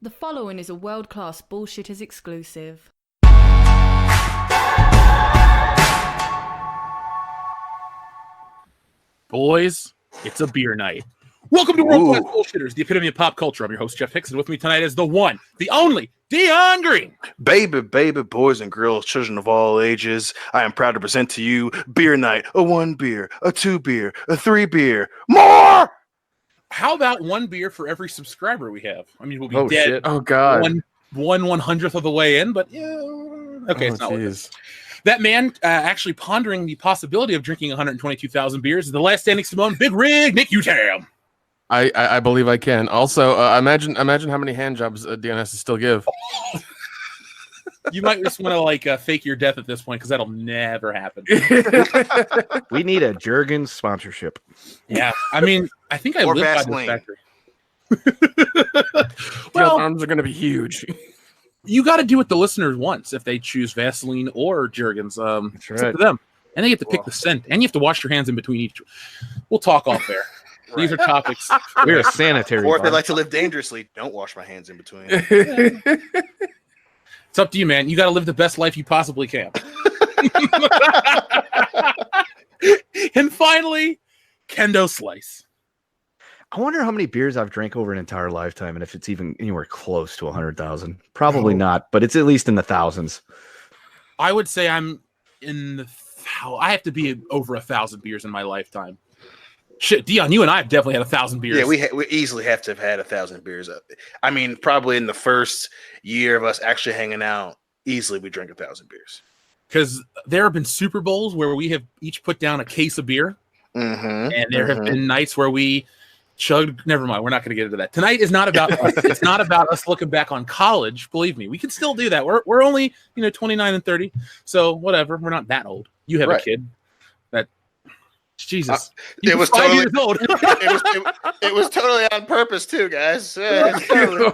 The following is a world-class Bullshitters exclusive. Boys, it's a beer night. Welcome to World Class Bullshitters, the epitome of pop culture. I'm your host, Jeff Hicks, and with me tonight is the one, the only, Dion Green. Baby, boys and girls, children of all ages, I am proud to present to you Beer Night. A 1 beer, a 2 beer, a 3 beer, more! How about 1 beer for every subscriber we have? I mean, we'll be dead. Shit. Oh, God. One 100th of the way in, but yeah. Okay, it's not what it is. That man actually pondering the possibility of drinking 122,000 beers is the last standing Simone Big Rig, Nick Utam. I believe I can. Also, imagine how many hand jobs Dion has to still give. You might just want to fake your death at this point because that'll never happen. We need a Jergens sponsorship. Yeah, I mean, I think I Or live by Vaseline. this factory. Well, arms are going to be huge. You got to do what the listeners want if they choose Vaseline or Jergens. That's It's right. up to them, and they get to pick the scent, and you have to wash your hands in between each. We'll talk off there. These are topics. We're a sanitary. Or if they bar. like to live dangerously, don't wash my hands in between. It's up to you, man. You got to live the best life you possibly can. And finally, Kendo Slice. I wonder how many beers I've drank over an entire lifetime, and if it's even anywhere close to 100,000. Probably not, but it's at least in the thousands. I would say I'm in the. I have to be over 1,000 beers in my lifetime. Shit, Dion, you and I have definitely had 1,000 beers. Yeah, we easily have to have had 1,000 beers. I mean, probably in the first year of us actually hanging out, easily we drank 1,000 beers. Because there have been Super Bowls where we have each put down a case of beer, and there have been nights where we chugged. Never mind, we're not going to get into that. Tonight is not about us. It's not about us looking back on college. Believe me, we can still do that. We're only 29 and 30, so whatever. We're not that old. You have a kid. Jesus, it was 5 totally years old. it was totally on purpose too, guys. Totally.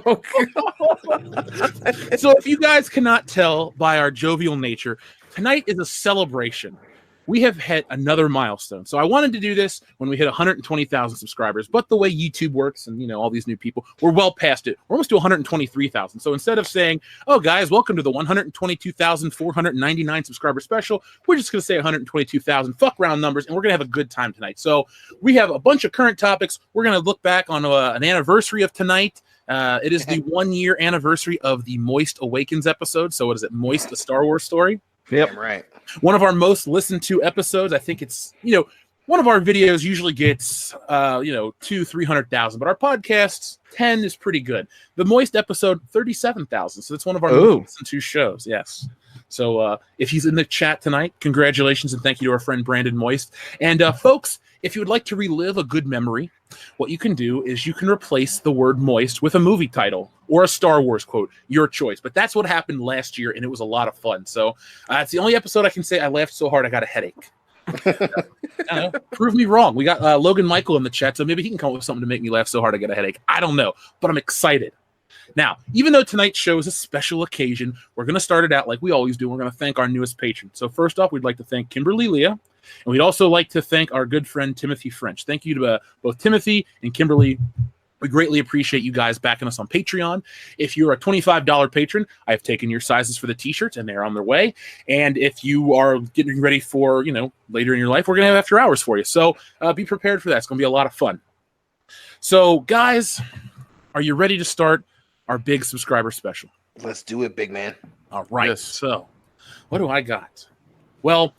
So if you guys cannot tell by our jovial nature, tonight is a celebration. We have hit another milestone. So I wanted to do this when we hit 120,000 subscribers, but the way YouTube works and, all these new people, we're well past it. We're almost to 123,000. So instead of saying, oh, guys, welcome to the 122,499 subscriber special, we're just going to say 122,000, fuck round numbers, and we're going to have a good time tonight. So we have a bunch of current topics. We're going to look back on an anniversary of tonight. It is the 1-year anniversary of the Moist Awakens episode. So what is it? Moist, a Star Wars story? Yep. Right. One of our most listened to episodes. I think it's, one of our videos usually gets, 200,000-300,000, but our podcast 10 is pretty good. The Moist episode, 37,000. So it's one of our most listened to shows. Yes. So if he's in the chat tonight, congratulations and thank you to our friend Brandon Moist. And folks, if you would like to relive a good memory, what you can do is you can replace the word moist with a movie title or a Star Wars quote, your choice. But that's what happened last year, and it was a lot of fun. So it's the only episode I can say I laughed so hard I got a headache. Prove me wrong. We got Logan Michael in the chat, so maybe he can come up with something to make me laugh so hard I get a headache. I don't know, but I'm excited. Now, even though tonight's show is a special occasion, we're going to start it out like we always do. We're going to thank our newest patron. So first off, we'd like to thank Kimberly Leah. And we'd also like to thank our good friend Timothy French. Thank you to both Timothy and Kimberly. We greatly appreciate you guys backing us on Patreon. If you're a $25 patron, I have taken your sizes for the t-shirts, and they're on their way. And if you are getting ready for, later in your life, we're going to have after hours for you. So be prepared for that. It's going to be a lot of fun. So, guys, are you ready to start our big subscriber special? Let's do it, big man. All right. Yes. So, what do I got? Well,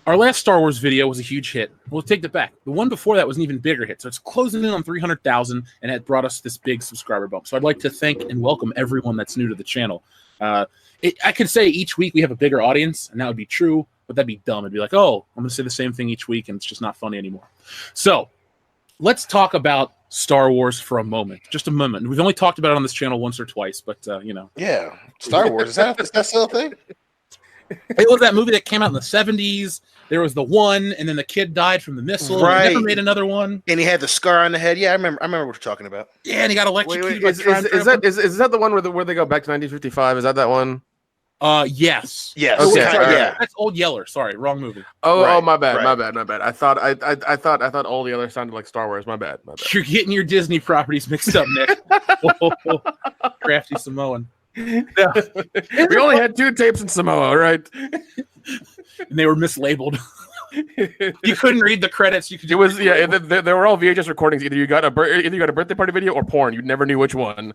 our last Star Wars video was a huge hit. We'll take that back. The one before that was an even bigger hit. So it's closing in on 300,000, and it brought us this big subscriber bump. So I'd like to thank and welcome everyone that's new to the channel. I could say each week we have a bigger audience, and that would be true, but that'd be dumb. It'd be like, oh, I'm going to say the same thing each week, and it's just not funny anymore. So let's talk about Star Wars for a moment. Just a moment. We've only talked about it on this channel once or twice, but, Yeah, Star Wars. Is that still a thing? It was that movie that came out in the 70s. There was the one, and then the kid died from the missile. Right. They never made another one. And he had the scar on the head. Yeah, I remember what you're talking about. Yeah, and he got electrocuted. Is that the one where they go back to 1955? Is that one? Yes. Yes. Oh, wait, Okay, sorry, yeah. That's Old Yeller. Sorry, wrong movie. Oh, Right, my bad, my right. bad, my bad. I thought all the others sounded like Star Wars. My bad, my bad. You're getting your Disney properties mixed up, Nick. Crafty Samoan. Yeah. We only had 2 tapes in Samoa, right? And they were mislabeled. You couldn't read the credits. You could. It was they were all VHS recordings. Either you got a birthday party video or porn. You never knew which one.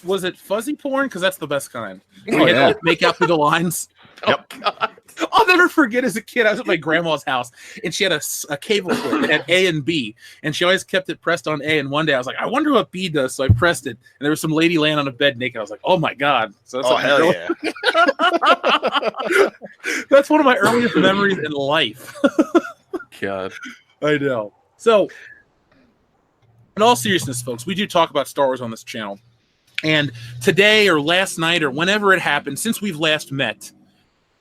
Was it fuzzy porn? Because that's the best kind. Oh, We had to yeah. like, make out through the lines. Yep. Oh, God. I'll never forget as a kid. I was at my grandma's house and she had a cable cord that had A and B, and she always kept it pressed on A. And one day I was like, I wonder what B does. So I pressed it, and there was some lady laying on a bed naked. I was like, oh my God. So that's Oh, like hell yeah. That's one of my earliest memories in life. God. I know. So, in all seriousness, folks, we do talk about Star Wars on this channel. And today or last night or whenever it happened, since we've last met,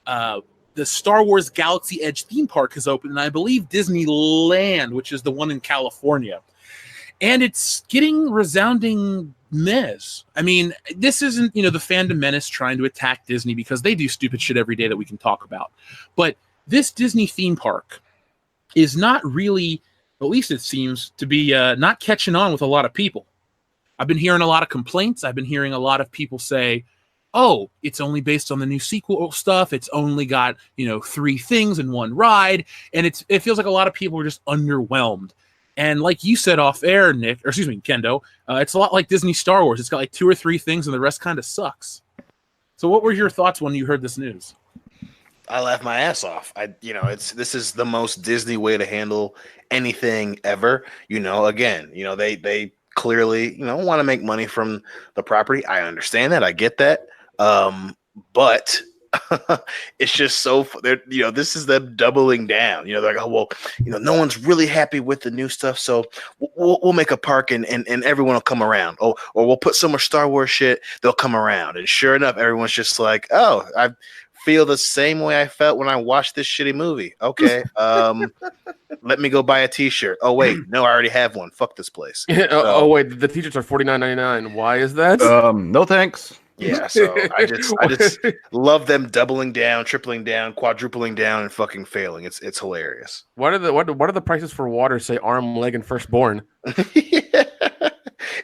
the Star Wars Galaxy Edge theme park has opened, and I believe Disneyland, which is the one in California. And it's getting resounding mess. I mean, this isn't, the fandom menace trying to attack Disney because they do stupid shit every day that we can talk about. But this Disney theme park is not really, at least it seems, to be not catching on with a lot of people. I've been hearing a lot of complaints. I've been hearing a lot of people say, oh, it's only based on the new sequel stuff. It's only got, 3 things in one ride. And it feels like a lot of people are just underwhelmed. And like you said off air, Nick, or excuse me, Kendo, it's a lot like Disney Star Wars. It's got like 2 or 3 things and the rest kind of sucks. So what were your thoughts when you heard this news? I laughed my ass off. This is the most Disney way to handle anything ever. They clearly, want to make money from the property. I understand that. I get that. But it's just so this is them doubling down. They're like, oh well, no one's really happy with the new stuff, so we'll make a park and everyone will come around. Or we'll put some more Star Wars shit. They'll come around, and sure enough, everyone's just like, oh, I feel the same way I felt when I watched this shitty movie. Okay, let me go buy a T-shirt. Oh wait, no, I already have one. Fuck this place. Oh wait, the T-shirts are $49.99. Why is that? No thanks. Yeah, so I just love them doubling down, tripling down, quadrupling down, and fucking failing. It's hilarious. What are the prices for water? Say arm, leg, and firstborn.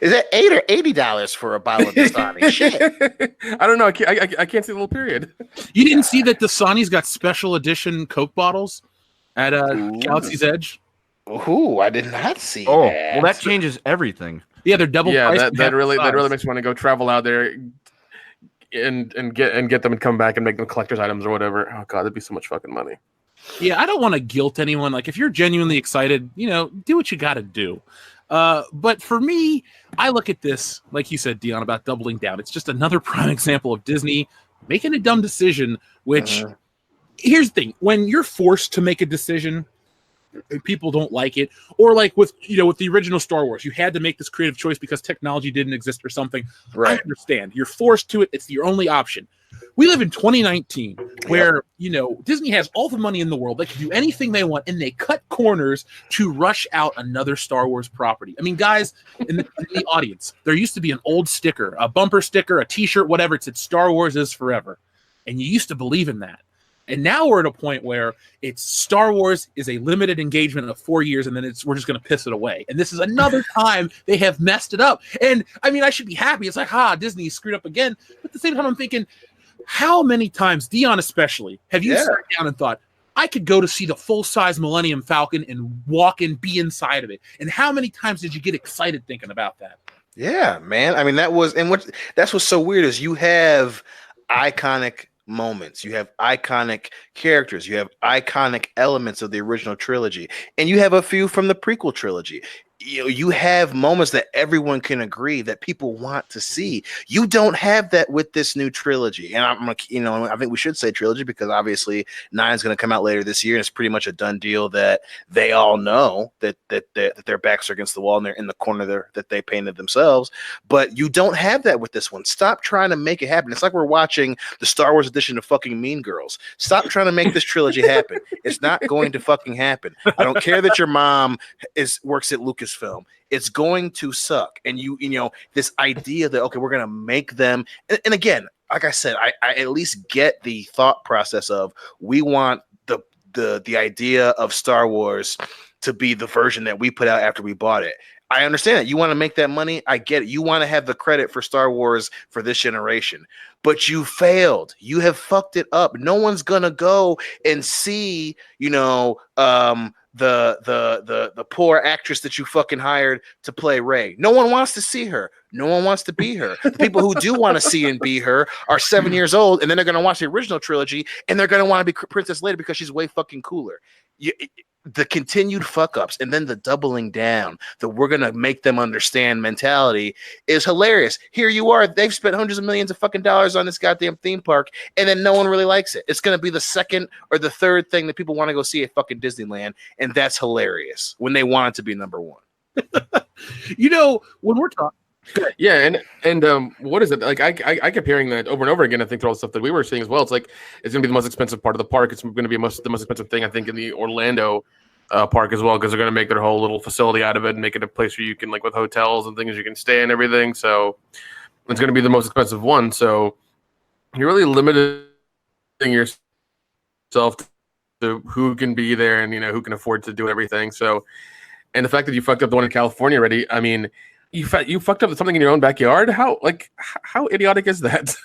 Is that $8 or $80 for a bottle of Dasani? Shit. I don't know. I can't see the little period. You didn't see that Dasani's got special edition Coke bottles at Galaxy's Edge? Ooh, I did not see Oh, that. well, that changes everything. Yeah, they're double Yeah, priced. that really makes me want to go travel out there and get them and come back and make them collector's items or whatever. Oh god, that'd be so much fucking money. Yeah, I don't want to guilt anyone. Like, if you're genuinely excited, do what you got to do. But for me, I look at this, like you said, Dion, about doubling down. It's just another prime example of Disney making a dumb decision, which, here's the thing. When you're forced to make a decision and people don't like it, or like with the original Star Wars, you had to make this creative choice because technology didn't exist or something. Right. I understand. You're forced to it. It's your only option. We live in 2019 where, Disney has all the money in the world. They can do anything they want, and they cut corners to rush out another Star Wars property. I mean, guys, in the audience, there used to be an old sticker, a bumper sticker, a T-shirt, whatever. It said Star Wars is forever. And you used to believe in that. And now we're at a point where it's Star Wars is a limited engagement of 4 years, and then we're just going to piss it away. And this is another time they have messed it up. And, I mean, I should be happy. It's like, Disney screwed up again. But at the same time, I'm thinking, how many times, Dion especially, have you sat down and thought, I could go to see the full-size Millennium Falcon and walk and be inside of it? And how many times did you get excited thinking about that? Yeah, man. I mean, that's what's so weird is you have iconic moments, you have iconic characters, you have iconic elements of the original trilogy, and you have a few from the prequel trilogy. You have moments that everyone can agree that people want to see. You don't have that with this new trilogy. And I think we should say trilogy because obviously 9 is going to come out later this year, and it's pretty much a done deal that they all know that their backs are against the wall and they're in the corner there that they painted themselves. But you don't have that with this one. Stop trying to make it happen. It's like we're watching the Star Wars edition of fucking Mean Girls. Stop trying to make this trilogy happen. It's not going to fucking happen. I don't care that your mom works at Lucasfilm. this film, it's going to suck. And you know, this idea that, okay, we're going to make them. And again, like I said, I at least get the thought process of we want the idea of Star Wars to be the version that we put out after we bought it. I understand that you want to make that money. I get it. You want to have the credit for Star Wars for this generation, but you failed. You have fucked it up. No one's gonna go and see, you know, the poor actress that you fucking hired to play Rey. No one wants to see her. No one wants to be her. The people who do want to see and be her are 7 years old, and then they're gonna watch the original trilogy, and they're gonna want to be Princess Leia because she's way fucking cooler. The continued fuck ups and then the doubling down that we're going to make them understand mentality is hilarious. Here you are. They've spent hundreds of millions of fucking dollars on this goddamn theme park, and then no one really likes it. It's going to be the second or the third thing that people want to go see at fucking Disneyland. And that's hilarious when they want it to be number one. You know, when we're talking. Yeah, and what is it like? I kept hearing that over and over again. I think through all the stuff that we were seeing as well. It's like it's going to be the most expensive part of the park. It's going to be the most expensive thing, I think, in the Orlando park as well, because they're going to make their whole little facility out of it and make it a place where you can, like, with hotels and things, you can stay and everything. So it's going to be the most expensive one. So you're really limiting yourself to who can be there and, you know, who can afford to do everything. So, and the fact that you fucked up the one in California already, I mean. You fucked up something in your own backyard? How idiotic is that?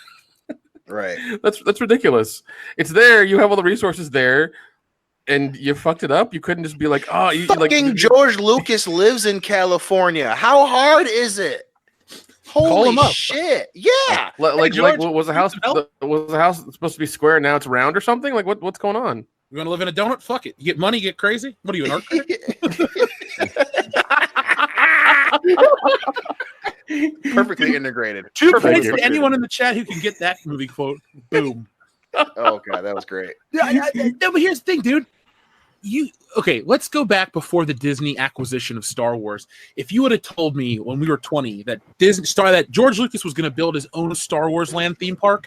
Right. That's ridiculous. It's there. You have all the resources there, and you fucked it up. You couldn't just be like, oh, you fucking like, George Lucas lives in California. How hard is it? Holy him up. shit! Yeah. Like George, was the house supposed to be square? Now it's round or something? Like what's going on? You want to live in a donut? Fuck it. You get money, get crazy. What are you, an art critic? Perfectly integrated. 2 Perfectly points to integrated. anyone in the chat who can get that movie quote. Boom. Oh god, that was great. No, but here's the thing, dude. Let's go back before the Disney acquisition of Star Wars. If you would have told me when we were 20 that that George Lucas was going to build his own Star Wars land theme park,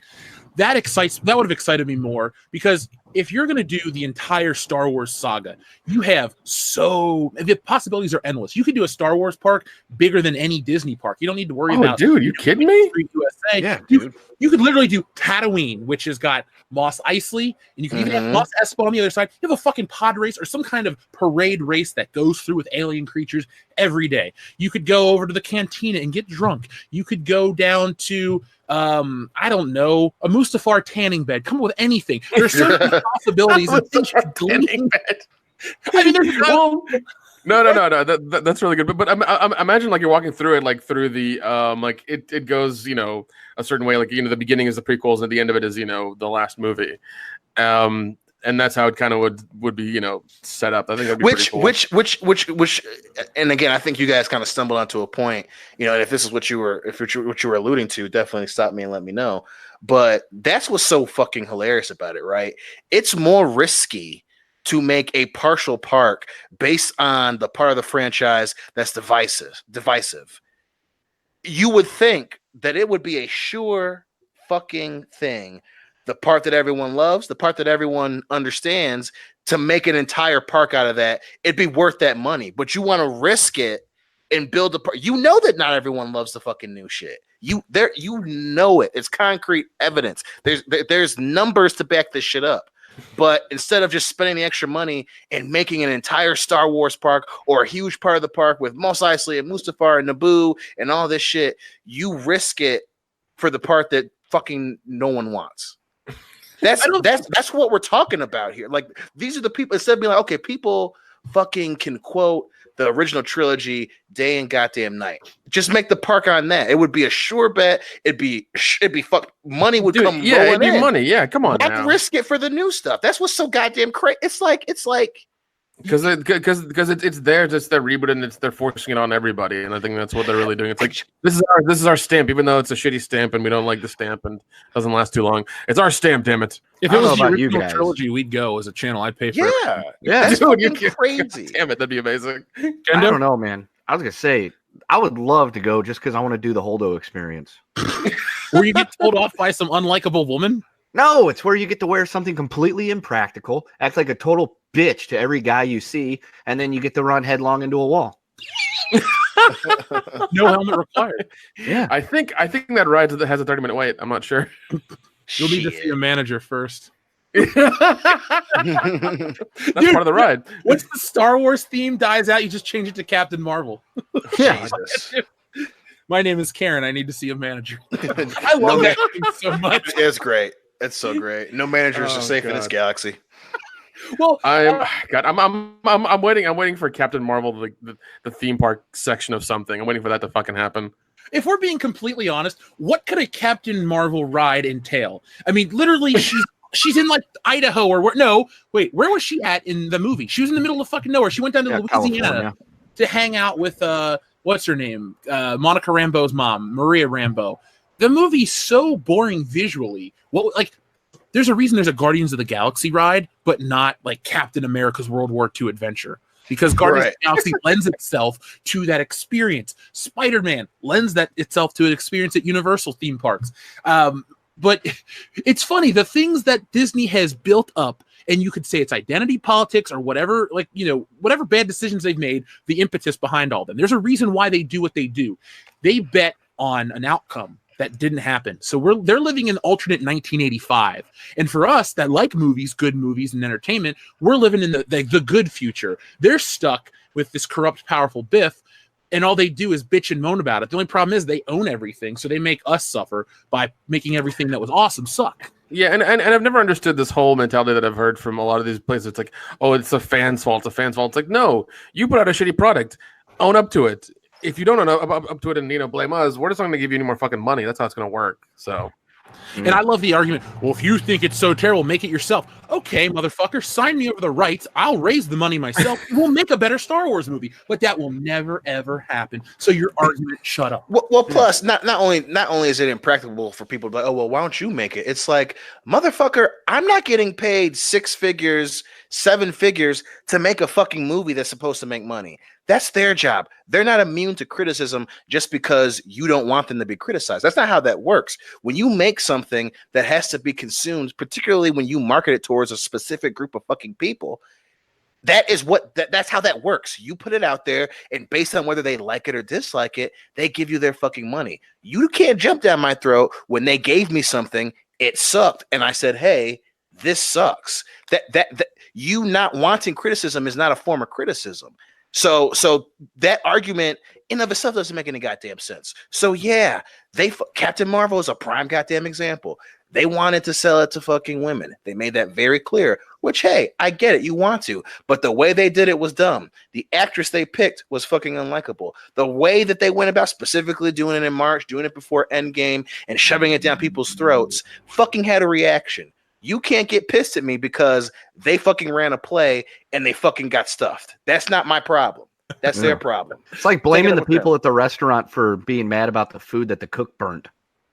that would have excited me more, because if you're going to do the entire Star Wars saga, you have the possibilities are endless. You could do a Star Wars park bigger than any Disney park. You don't need to worry about. Dude, you kidding me? USA. Yeah, You could literally do Tatooine, which has got Mos Eisley, and you can even have Mos Espa on the other side. You have a fucking pod race or some kind of parade race that goes through with alien creatures every day. You could go over to the cantina and get drunk. You could go down to I don't know, a Mustafar tanning bed. Come up with anything. There's certain possibilities and things you could glean. I mean, there's No. That's really good. But imagine like you're walking through it, like through the like it goes, you know, a certain way. Like, you know, the beginning is the prequels, and at the end of it is, you know, the last movie. And that's how it kind of would be, you know, set up. I think that'd be pretty cool. Which, and again, I think you guys kind of stumbled onto a point, you know, and if this is what you were alluding to, definitely stop me and let me know. But that's what's so fucking hilarious about it, right? It's more risky to make a partial park based on the part of the franchise that's divisive. You would think that it would be a sure fucking thing, the part that everyone loves, the part that everyone understands, to make an entire park out of that. It'd be worth that money, but you want to risk it and build a park. You know that not everyone loves the fucking new shit. You know it. It's concrete evidence. There's numbers to back this shit up. But instead of just spending the extra money and making an entire Star Wars park or a huge part of the park with Mos Eisley and Mustafar and Naboo and all this shit, you risk it for the part that fucking no one wants. That's what we're talking about here. Like, these are the people, instead of being like, okay, people fucking can quote the original trilogy day and goddamn night. Just make the park on that. It would be a sure bet. It'd be fuck. Money would come. Yeah, it'd be in. money. Yeah, come on. Not risk it for the new stuff. That's what's so goddamn crazy. It's like because it's there, just they're rebooting it, they're forcing it on everybody, and I think that's what they're really doing. It's like this is our stamp, even though it's a shitty stamp and we don't like the stamp and it doesn't last too long. It's our stamp, damn it. If it was the original trilogy, we'd go as a channel. I'd pay for it. Yeah, that's fucking crazy. Damn it, that'd be amazing. I don't know, man. I was gonna say I would love to go just because I want to do the Holdo experience. Where you get told off by some unlikable woman. No, it's where you get to wear something completely impractical, act like a total bitch to every guy you see, and then you get to run headlong into a wall. No helmet required. Yeah. I think that ride has a 30-minute wait. I'm not sure. You'll need to see a manager first. That's part of the ride. Once the Star Wars theme dies out, you just change it to Captain Marvel. Yeah. Jesus. My name is Karen. I need to see a manager. I love that thing so much. It's great. It's so great. No managers are safe in this God. galaxy. Well, I'm waiting for Captain Marvel, the theme park section of something. I'm waiting for that to fucking happen. if we're being completely honest, what could a Captain Marvel ride entail? I mean, literally, she's in like Idaho or where? No, wait, where was she at in the movie? She was in the middle of fucking nowhere. She went down to Louisiana California. to hang out with what's her name? Monica Rambeau's mom, Maria Rambeau. The movie's so boring visually. What like? There's a reason there's a Guardians of the Galaxy ride, but not like Captain America's World War II adventure. Because Guardians of the Galaxy lends itself to that experience. Spider-Man lends that itself to an experience at Universal theme parks. But it's funny, the things that Disney has built up, and you could say it's identity politics or whatever, like, you know, whatever bad decisions they've made, the impetus behind all them. There's a reason why they do what they do. They bet on an outcome that didn't happen. So they're living in alternate 1985. And for us that like movies, good movies and entertainment, we're living in the good future. They're stuck with this corrupt, powerful Biff, and all they do is bitch and moan about it. The only problem is they own everything, so they make us suffer by making everything that was awesome suck. Yeah, and I've never understood this whole mentality that I've heard from a lot of these places. It's like, oh, it's a fan's fault. It's a fan's fault. It's like, no, you put out a shitty product. Own up to it. If you don't own up to it and, you know, blame us, we're just not going to give you any more fucking money. That's how it's going to work. So, And I love the argument, well, if you think it's so terrible, make it yourself. Okay, motherfucker, sign me over the rights. I'll raise the money myself. We'll make a better Star Wars movie. But that will never, ever happen. So your argument, shut up. Well, plus, not only is it impractical for people to be like, oh, well, why don't you make it? It's like, motherfucker, I'm not getting paid 6 figures, 7 figures to make a fucking movie that's supposed to make money. That's their job. They're not immune to criticism just because you don't want them to be criticized. That's not how that works. When you make something that has to be consumed, particularly when you market it towards a specific group of fucking people, that's how that works. You put it out there, and based on whether they like it or dislike it, they give you their fucking money. You can't jump down my throat when they gave me something, it sucked, and I said, hey, this sucks. That you not wanting criticism is not a form of criticism. So that argument in of itself doesn't make any goddamn sense. So yeah, Captain Marvel is a prime goddamn example. They wanted to sell it to fucking women. They made that very clear, which, hey, I get it. You want to, but the way they did it was dumb. The actress they picked was fucking unlikable. The way that they went about specifically doing it in March, doing it before Endgame and shoving it down people's throats fucking had a reaction. You can't get pissed at me because they fucking ran a play and they fucking got stuffed. That's not my problem. That's their problem. It's like blaming the people at the restaurant for being mad about the food that the cook burnt.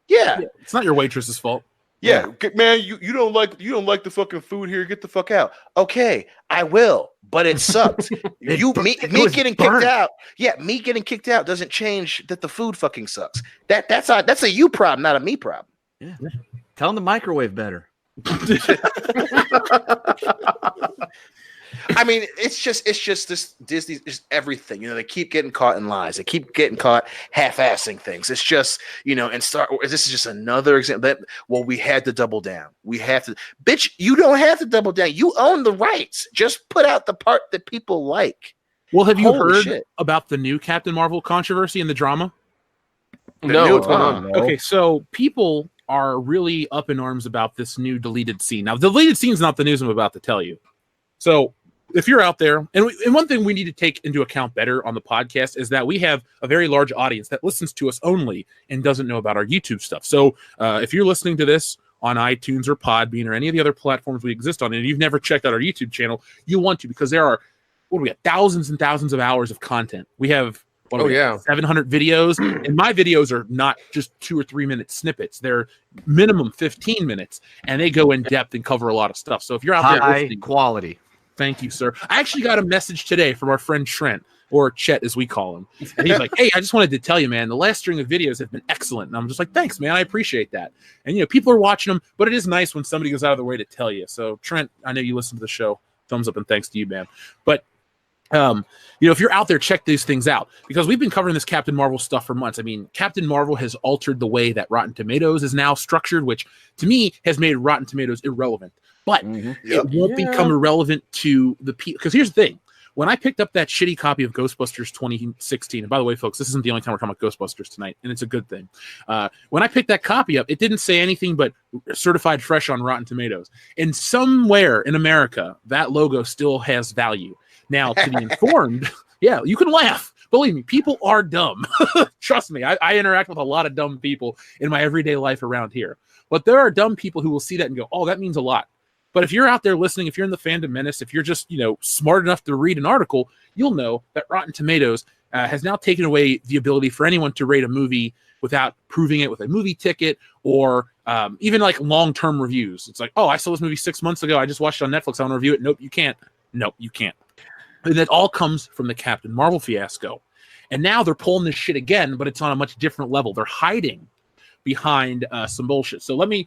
Yeah. It's not your waitress's fault. Yeah, man, you don't like the fucking food here. Get the fuck out. Okay, I will, but it sucked. Me getting kicked out. Yeah, me getting kicked out doesn't change that the food fucking sucks. That's a you problem, not a me problem. Yeah. Tell them the microwave better. I mean, it's just this Disney, just everything. You know, they keep getting caught in lies. They keep getting caught half-assing things. It's just, you know, and Star Wars. This is just another example that, well, we had to double down. We have to, bitch. You don't have to double down. You own the rights. Just put out the part that people like. Well, have you Holy heard shit. about the new Captain Marvel controversy and the drama? no, what's going on? Okay, so people are really up in arms about this new deleted scene. Now, the deleted scene is not the news I'm about to tell you. So if you're out there, and one thing we need to take into account better on the podcast is that we have a very large audience that listens to us only and doesn't know about our YouTube stuff. So if you're listening to this on iTunes or Podbean or any of the other platforms we exist on, and you've never checked out our YouTube channel, you want to, because there are, what do we have, thousands and thousands of hours of content. We have 700 videos, and my videos are not just 2 or 3 minute snippets. They're minimum 15 minutes, and they go in depth and cover a lot of stuff. So if you're out there listening, quality. thank you, sir. I actually got a message today from our friend Trent, or Chet as we call him. And he's like, hey, I just wanted to tell you, man, the last string of videos have been excellent. And I'm just like, thanks, man. I appreciate that. And, you know, people are watching them, but it is nice when somebody goes out of their way to tell you. So, Trent, I know you listen to the show. Thumbs up and thanks to you, man. But If you're out there, check these things out, because we've been covering this Captain Marvel stuff for months. I mean, Captain Marvel has altered the way that Rotten Tomatoes is now structured, which to me has made Rotten Tomatoes irrelevant. But it won't become irrelevant to the people. Because here's the thing. When I picked up that shitty copy of Ghostbusters 2016, and by the way, folks, this isn't the only time we're talking about Ghostbusters tonight, and it's a good thing. When I picked that copy up, it didn't say anything but certified fresh on Rotten Tomatoes. And somewhere in America, that logo still has value. Now, to the informed, yeah, you can laugh. Believe me, people are dumb. Trust me, I interact with a lot of dumb people in my everyday life around here. But there are dumb people who will see that and go, oh, that means a lot. But if you're out there listening, if you're in the Fandom Menace, if you're just, smart enough to read an article, you'll know that Rotten Tomatoes has now taken away the ability for anyone to rate a movie without proving it with a movie ticket or even like long-term reviews. It's like, oh, I saw this movie 6 months ago. I just watched it on Netflix. I want to review it. Nope, you can't. Nope, you can't. And that all comes from the Captain Marvel fiasco. And now they're pulling this shit again, but it's on a much different level. They're hiding behind some bullshit. So let me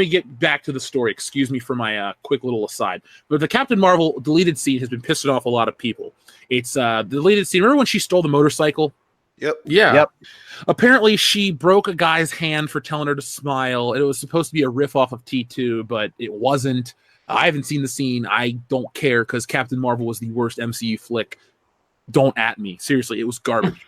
get back to the story. Excuse me for my quick little aside. But the Captain Marvel deleted scene has been pissing off a lot of people. It's the deleted scene. Remember when she stole the motorcycle? Yep. Yeah. Yep. Apparently, she broke a guy's hand for telling her to smile. It was supposed to be a riff off of T2, but it wasn't. I haven't seen the scene. I don't care because Captain Marvel was the worst MCU flick. Don't at me. Seriously, it was garbage.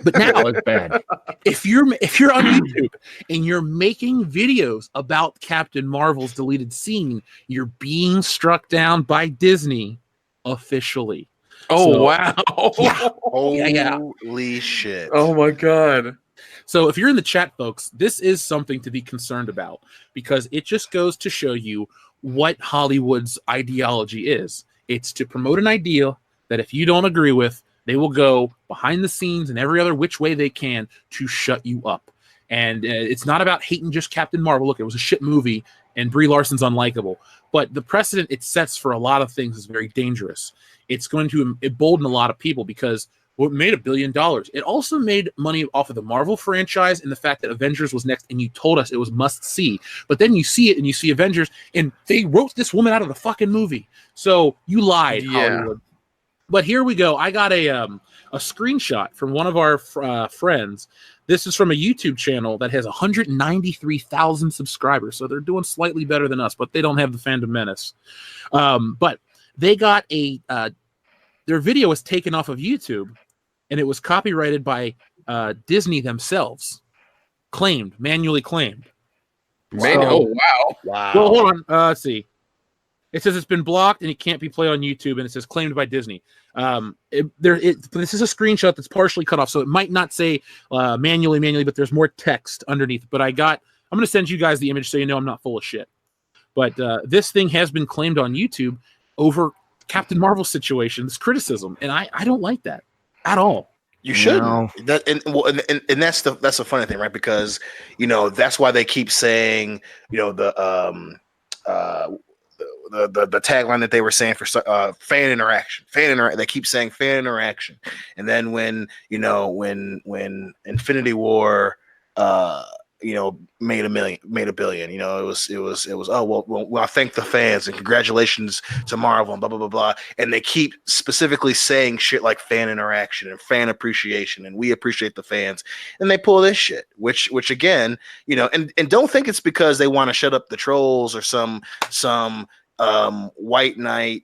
But now, That was bad. if you're on YouTube and you're making videos about Captain Marvel's deleted scene, you're being struck down by Disney officially. Oh, wow. Yeah. Holy shit. Oh, my God. So if you're in the chat, folks, this is something to be concerned about because it just goes to show you what Hollywood's ideology is. It's to promote an idea that if you don't agree with, they will go behind the scenes and every other which way they can to shut you up. And it's not about hating just Captain Marvel. Look, it was a shit movie and Brie Larson's unlikable. But the precedent it sets for a lot of things is very dangerous. It's going to embolden a lot of people because it made $1 billion. It also made money off of the Marvel franchise and the fact that Avengers was next, and you told us it was must see. But then you see it and you see Avengers, and they wrote this woman out of the fucking movie. So you lied, Hollywood. But here we go. I got a screenshot from one of our friends. This is from a YouTube channel that has 193,000 subscribers. So they're doing slightly better than us, but they don't have the Fandom Menace. But they got their video was taken off of YouTube, and it was copyrighted by Disney themselves. Manually claimed. Oh, wow. Wow. Well, hold on. Let's see. It says it's been blocked and it can't be played on YouTube, and it says claimed by Disney. This is a screenshot that's partially cut off, so it might not say manually, but there's more text underneath. But I'm going to send you guys the image so you know I'm not full of shit. But this thing has been claimed on YouTube over Captain Marvel situation, this criticism, and I don't like that at all. You shouldn't. No. And that's the funny thing, right? Because that's why they keep saying the tagline that they were saying for fan interaction. They keep saying fan interaction, and then when Infinity War made $1 billion. It was well, I thank the fans and congratulations to Marvel and blah blah blah blah. And they keep specifically saying shit like fan interaction and fan appreciation and we appreciate the fans. And they pull this shit, which again, and don't think it's because they want to shut up the trolls or some white knight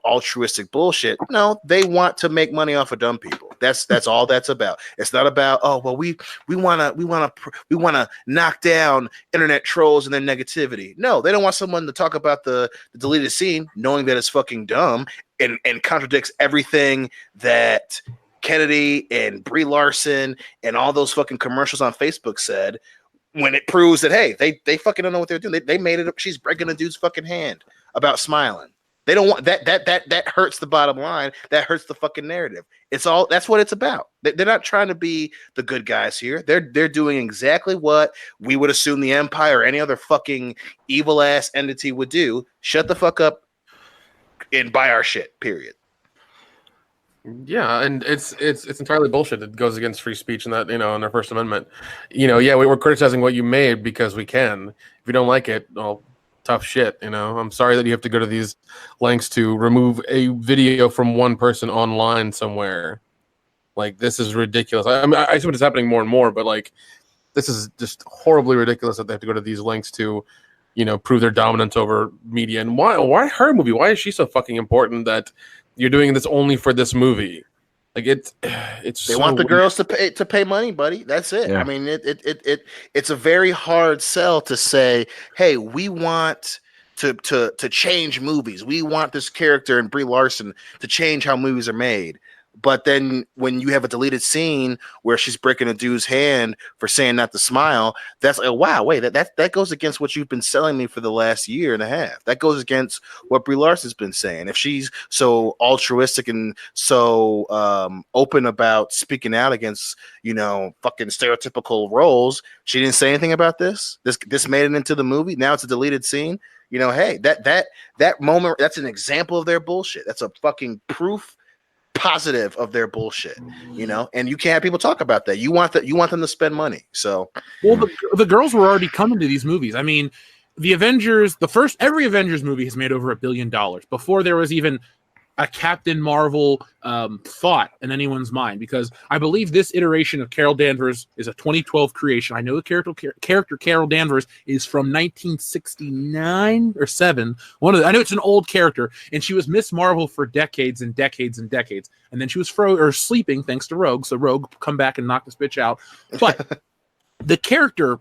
altruistic bullshit. No, they want to make money off of dumb people. That's all that's about. It's not about, oh well, we want to knock down internet trolls and their negativity. No, they don't want someone to talk about the deleted scene knowing that it's fucking dumb and contradicts everything that Kennedy and Brie Larson and all those fucking commercials on Facebook said, when it proves that, hey, they fucking don't know what they're doing. They made it up. She's breaking a dude's fucking hand about smiling. They don't want that hurts the bottom line. That hurts the fucking narrative. That's what it's about. They're not trying to be the good guys here. They're doing exactly what we would assume the Empire or any other fucking evil ass entity would do. Shut the fuck up and buy our shit, period. Yeah, and it's entirely bullshit. It goes against free speech and that, in our First Amendment. We're criticizing what you made because we can. If you don't like it, well, tough shit. You know, I'm sorry that you have to go to these lengths to remove a video from one person online somewhere. Like, this is ridiculous. I mean, I see what is happening more and more, but like, this is just horribly ridiculous that they have to go to these lengths to, you know, prove their dominance over media. And why her movie? Why is she so fucking important that you're doing this only for this movie? Like, it's They so want the weird. girls to pay money, buddy. That's it. Yeah. I mean, it's a very hard sell to say, hey, we want to change movies. We want this character in Brie Larson to change how movies are made. But then when you have a deleted scene where she's breaking a dude's hand for saying not to smile, that's like, wow, wait, that goes against what you've been selling me for the last year and a half. That goes against what Brie Larson's been saying. If she's so altruistic and so open about speaking out against, you know, fucking stereotypical roles, she didn't say anything about this. This made it into the movie. Now it's a deleted scene. You know, hey, that moment, that's an example of their bullshit. That's a fucking proof positive of their bullshit, you know, and you can't have people talk about that. You want them to spend money. So, well, the girls were already coming to these movies. I mean, the Avengers, every Avengers movie has made over $1 billion before there was even a Captain Marvel thought in anyone's mind, because I believe this iteration of Carol Danvers is a 2012 creation. I know the character Carol Danvers is from 1969 or 7. I know it's an old character, and she was Miss Marvel for decades and decades and decades, and then she was sleeping thanks to Rogue. So Rogue come back and knock this bitch out. But the character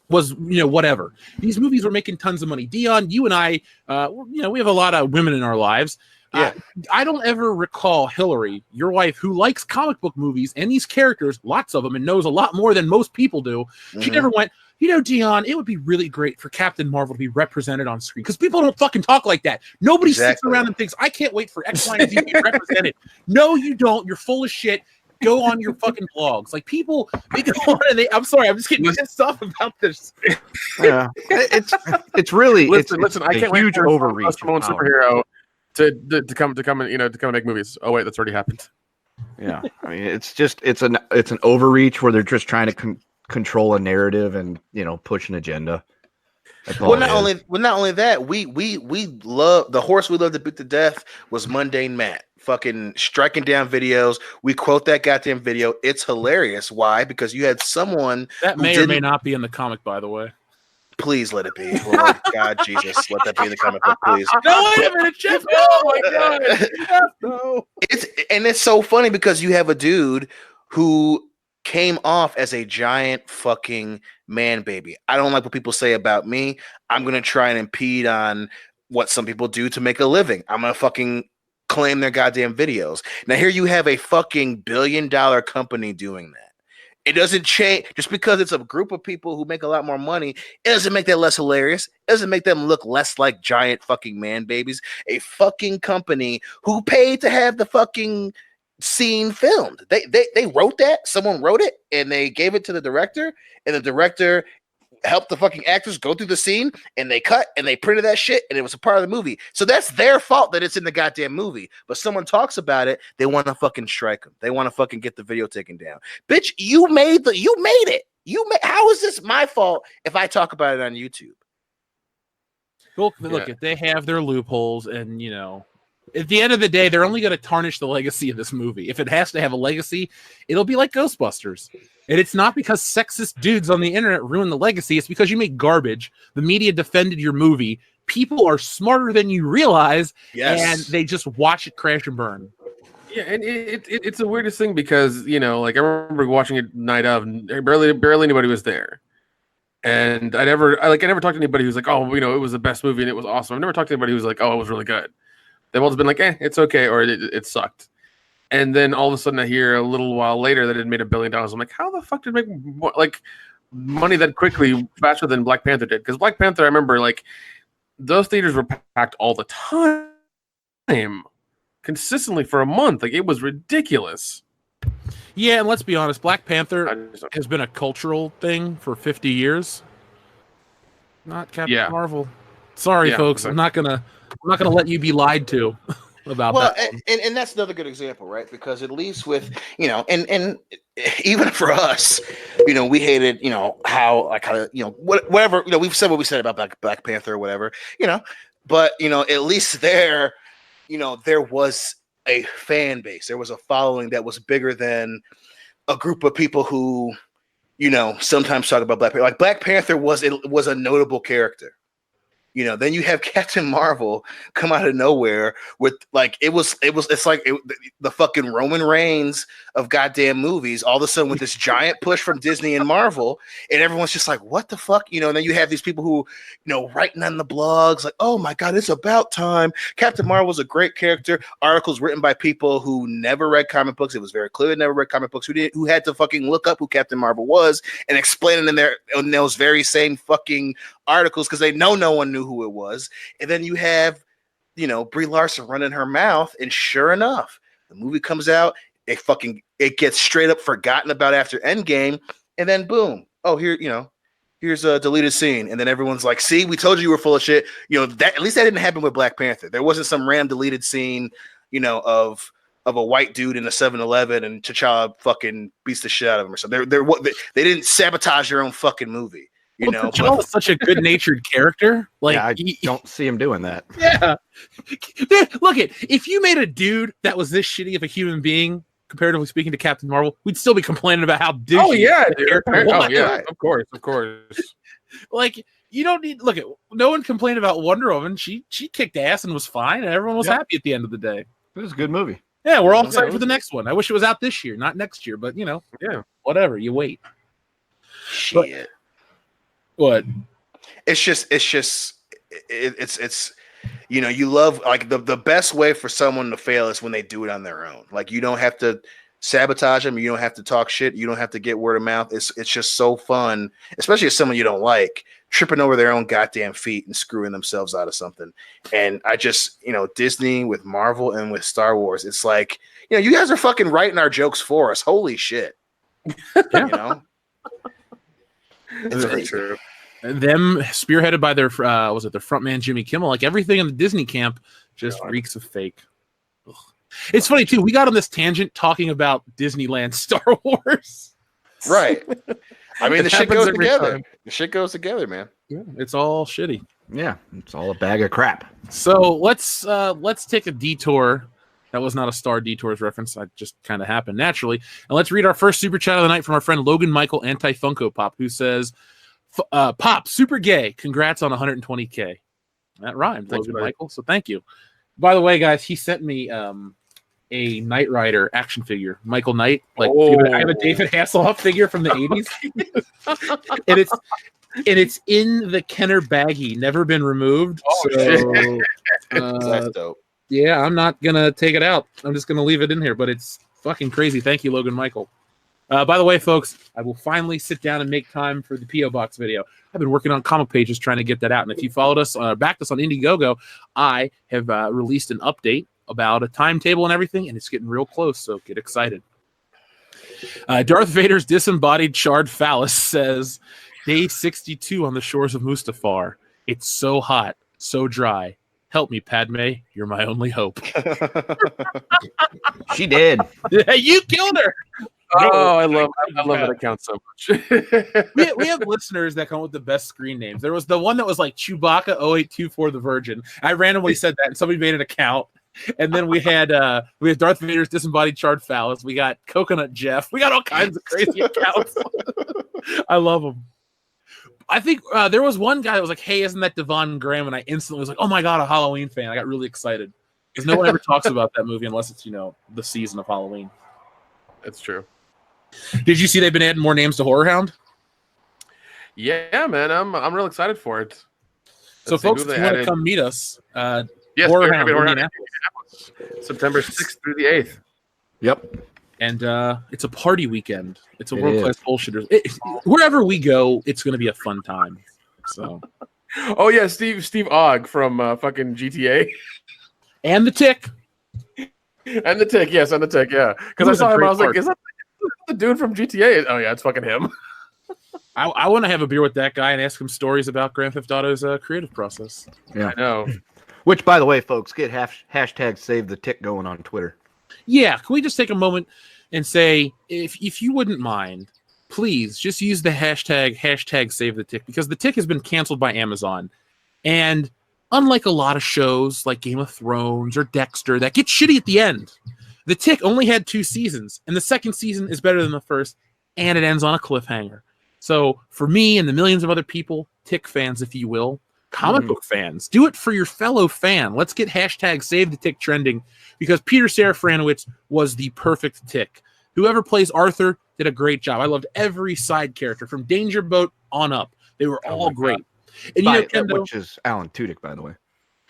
was, you know, whatever. These movies were making tons of money. Dion, you and I, you know, we have a lot of women in our lives. Yeah. I don't ever recall Hillary, your wife, who likes comic book movies and these characters, lots of them, and knows a lot more than most people do. She never went, you know, Dion, it would be really great for Captain Marvel to be represented on screen, because people don't fucking talk like that. Nobody sits around and thinks, I can't wait for X, Y, and Z to be represented. No, you don't. You're full of shit. Go on your fucking blogs. Like, people, they go on and I'm sorry, I'm just getting pissed off about this. Yeah, it's really Listen. I can't huge wait for overreach. a superhero to come and, you know, to come and make movies. Oh wait, that's already happened. Yeah, I mean, it's an overreach where they're just trying to control a narrative and, you know, push an agenda. Well, not only that, we love the horse we love to beat to death was Mundane Matt. Fucking striking down videos. We quote that goddamn video. It's hilarious. Why? Because you had someone that may or may not be in the comic, by the way. Please let it be. Lord God, Jesus, let that be in the comic book, please. No, wait a minute, Jeff. Oh my God, Jeff, no. It's so funny because you have a dude who came off as a giant fucking man baby. I don't like what people say about me. I'm gonna try and impede on what some people do to make a living. I'm gonna fucking claim their goddamn videos. Now here you have a fucking $1 billion company doing that. It doesn't change just because it's a group of people who make a lot more money. It doesn't make that less hilarious. It doesn't make them look less like giant fucking man babies. A fucking company who paid to have the fucking scene filmed. They wrote that. Someone wrote it and they gave it to the director, and the director helped the fucking actors go through the scene, and they cut and they printed that shit, and it was a part of the movie. So that's their fault that it's in the goddamn movie. But someone talks about it, they want to fucking strike them. They want to fucking get the video taken down. Bitch, you made it. How is this my fault if I talk about it on YouTube? Look, if they have their loopholes, and, you know, at the end of the day, they're only going to tarnish the legacy of this movie. If it has to have a legacy, it'll be like Ghostbusters. And it's not because sexist dudes on the internet ruin the legacy. It's because you make garbage. The media defended your movie. People are smarter than you realize, and they just watch it crash and burn. Yeah, and it's the weirdest thing because, you know, like, I remember watching it night of, and barely anybody was there. And I never talked to anybody who's like, oh, you know, it was the best movie and it was awesome. I've never talked to anybody who's like, oh, it was really good. They've always been like, it's okay, or it sucked. And then all of a sudden I hear a little while later that it made $1 billion. I'm like, how the fuck did it make money that quickly, faster than Black Panther did? Because Black Panther, I remember, like, those theaters were packed all the time, consistently for a month. Like, it was ridiculous. Yeah, and let's be honest, Black Panther has been a cultural thing for 50 years. Not Captain Marvel. Sorry, folks. I'm not gonna let you be lied to. about Well, that. and that's another good example, right? Because at least with and even for us, we hated how like how whatever we've said what we said about Black Panther or whatever, but at least there was a fan base, there was a following that was bigger than a group of people who sometimes talk about Black Panther. Like Black Panther was a notable character. Then you have Captain Marvel come out of nowhere with like it's like the fucking Roman Reigns of goddamn movies. All of a sudden, with this giant push from Disney and Marvel, and everyone's just like, "What the fuck?" And then you have these people who, writing on the blogs like, "Oh my god, it's about time." Captain Marvel was a great character. Articles written by people who never read comic books. It was very clear they never read comic books. Who had to fucking look up who Captain Marvel was and explain it in those very same fucking articles because they know no one knew who it was. And then you have Brie Larson running her mouth, and sure enough, the movie comes out, it gets straight up forgotten about after Endgame, and then boom, here's a deleted scene, and then everyone's like, see, we told you were full of shit. That at least that didn't happen with Black Panther. There wasn't some random deleted scene of a white dude in a 7-Eleven and T'Challa fucking beats the shit out of him or something. They didn't sabotage their own fucking movie. T'Challa's such a good-natured character. Like, I don't see him doing that. Yeah. Look, if you made a dude that was this shitty of a human being, comparatively speaking to Captain Marvel, we'd still be complaining about how douchey. Oh yeah, dude. Was. Oh yeah, of course. Like, you don't need no one complained about Wonder Woman. She kicked ass and was fine, and everyone was happy at the end of the day. It was a good movie. Yeah, we're all excited for the next one. I wish it was out this year, not next year, but whatever. You wait. Shit. What? It's you love, like, the best way for someone to fail is when they do it on their own. Like, you don't have to sabotage them, you don't have to talk shit, you don't have to get word of mouth. It's just so fun, especially as someone you don't like, tripping over their own goddamn feet and screwing themselves out of something. And I just, Disney with Marvel and with Star Wars, it's like, you guys are fucking writing our jokes for us. Holy shit. It's very true. Them spearheaded by their their frontman Jimmy Kimmel. Like, everything in the Disney camp just reeks of fake. Ugh. It's funny too. We got on this tangent talking about Disneyland Star Wars. Right. I mean, the shit goes together. The shit goes together, man. Yeah, it's all shitty. Yeah, it's all a bag of crap. So let's take a detour. That was not a Star Detours reference. That just kind of happened naturally. And let's read our first super chat of the night from our friend Logan Michael Anti-Funko Pop, who says, Pop, super gay. Congrats on 120K. That rhymed, Logan Michael. So thank you. By the way, guys, he sent me a Knight Rider action figure, Michael Knight. Like, I have a David Hasselhoff figure from the 80s. and it's in the Kenner baggie, never been removed. That's dope. Yeah, I'm not going to take it out. I'm just going to leave it in here, but it's fucking crazy. Thank you, Logan Michael. By the way, folks, I will finally sit down and make time for the P.O. Box video. I've been working on comic pages trying to get that out. And if you followed us, backed us on Indiegogo, I have released an update about a timetable and everything, and it's getting real close, so get excited. Darth Vader's disembodied charred phallus says, Day 62 on the shores of Mustafar. It's so hot, so dry. Help me, Padme. You're my only hope. She did. You killed her. Oh, I love that account so much. we have listeners that come up with the best screen names. There was the one that was like Chewbacca 0824 the Virgin. I randomly said that, and somebody made an account. And then we had Darth Vader's disembodied charred phallus. We got Coconut Jeff. We got all kinds of crazy accounts. I love them. I think there was one guy that was like, "Hey, isn't that Devon Graham?" And I instantly was like, "Oh my god, a Halloween fan!" I got really excited because no one ever talks about that movie unless it's the season of Halloween. That's true. Did you see they've been adding more names to Horror Hound? Yeah, man, I'm real excited for it. So, folks, if you want to come meet us, yes, Horror Hound, September 6th through the 8th. Yep. And it's a party weekend. It's a world-class bullshitters. Wherever we go, it's going to be a fun time. So, oh yeah, Steve Ogg from fucking GTA, and the Tick, and the Tick, yes, and the Tick, yeah. Because I saw him, I was like, is that the dude from GTA? Oh yeah, it's fucking him. I want to have a beer with that guy and ask him stories about Grand Theft Auto's creative process. Yeah, I know. Which, by the way, folks, get hashtag save the tick going on Twitter. Yeah, can we just take a moment and say, if you wouldn't mind, please just use the hashtag save the tick, because the tick has been canceled by Amazon. And unlike a lot of shows like Game of Thrones or Dexter that get shitty at the end, the tick only had 2 seasons, and the second season is better than the first, and it ends on a cliffhanger. So for me and the millions of other people, tick fans, if you will, comic book fans, do it for your fellow fan. Let's get hashtag save the tick trending, because Peter Serafinowicz was the perfect tick. Whoever plays Arthur did a great job. I loved every side character from Danger Boat on up. They were all great. And Kendo, which is Alan Tudyk, by the way.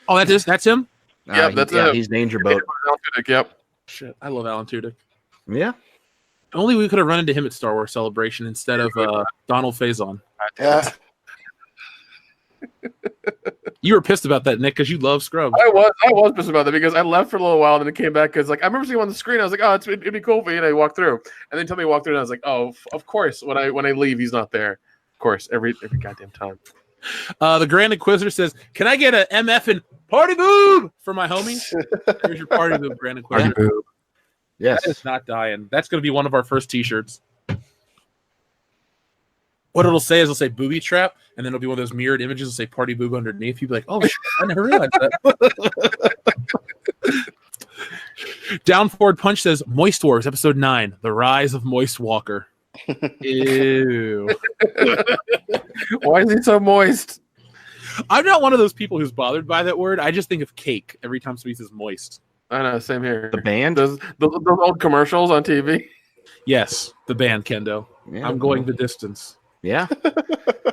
Oh, that's him? Yeah, he's Danger Boat. Yep. Shit, I love Alan Tudyk. Yeah. Only we could have run into him at Star Wars Celebration instead of Donald Faison. Yeah. You were pissed about that, Nick, because you love Scrubs. I was pissed about that because I left for a little while and then it came back because I remember seeing him on the screen. I was like, oh, it'd be cool for you. And I walked through, and then told me to walk through, and I was like, oh, of course. When I leave, he's not there. Of course, every goddamn time. The Grand Inquisitor says, "Can I get a MF and party boob for my homies?" Here's your party boob, Grand Inquisitor. Party boob. Yes. That is not dying. That's going to be one of our first T-shirts. What it'll say is it'll say booby trap, and then it'll be one of those mirrored images. It'll say party boob underneath. You'll be like, oh, shit, I never realized that. Down Forward Punch says, Moist Wars, Episode 9, The Rise of Moist Walker. Ew. Why is he so moist? I'm not one of those people who's bothered by that word. I just think of cake every time somebody says moist. I know, same here. The band? Those old commercials on TV. Yes, the band, Kendo. Yeah, I'm going the distance. Yeah.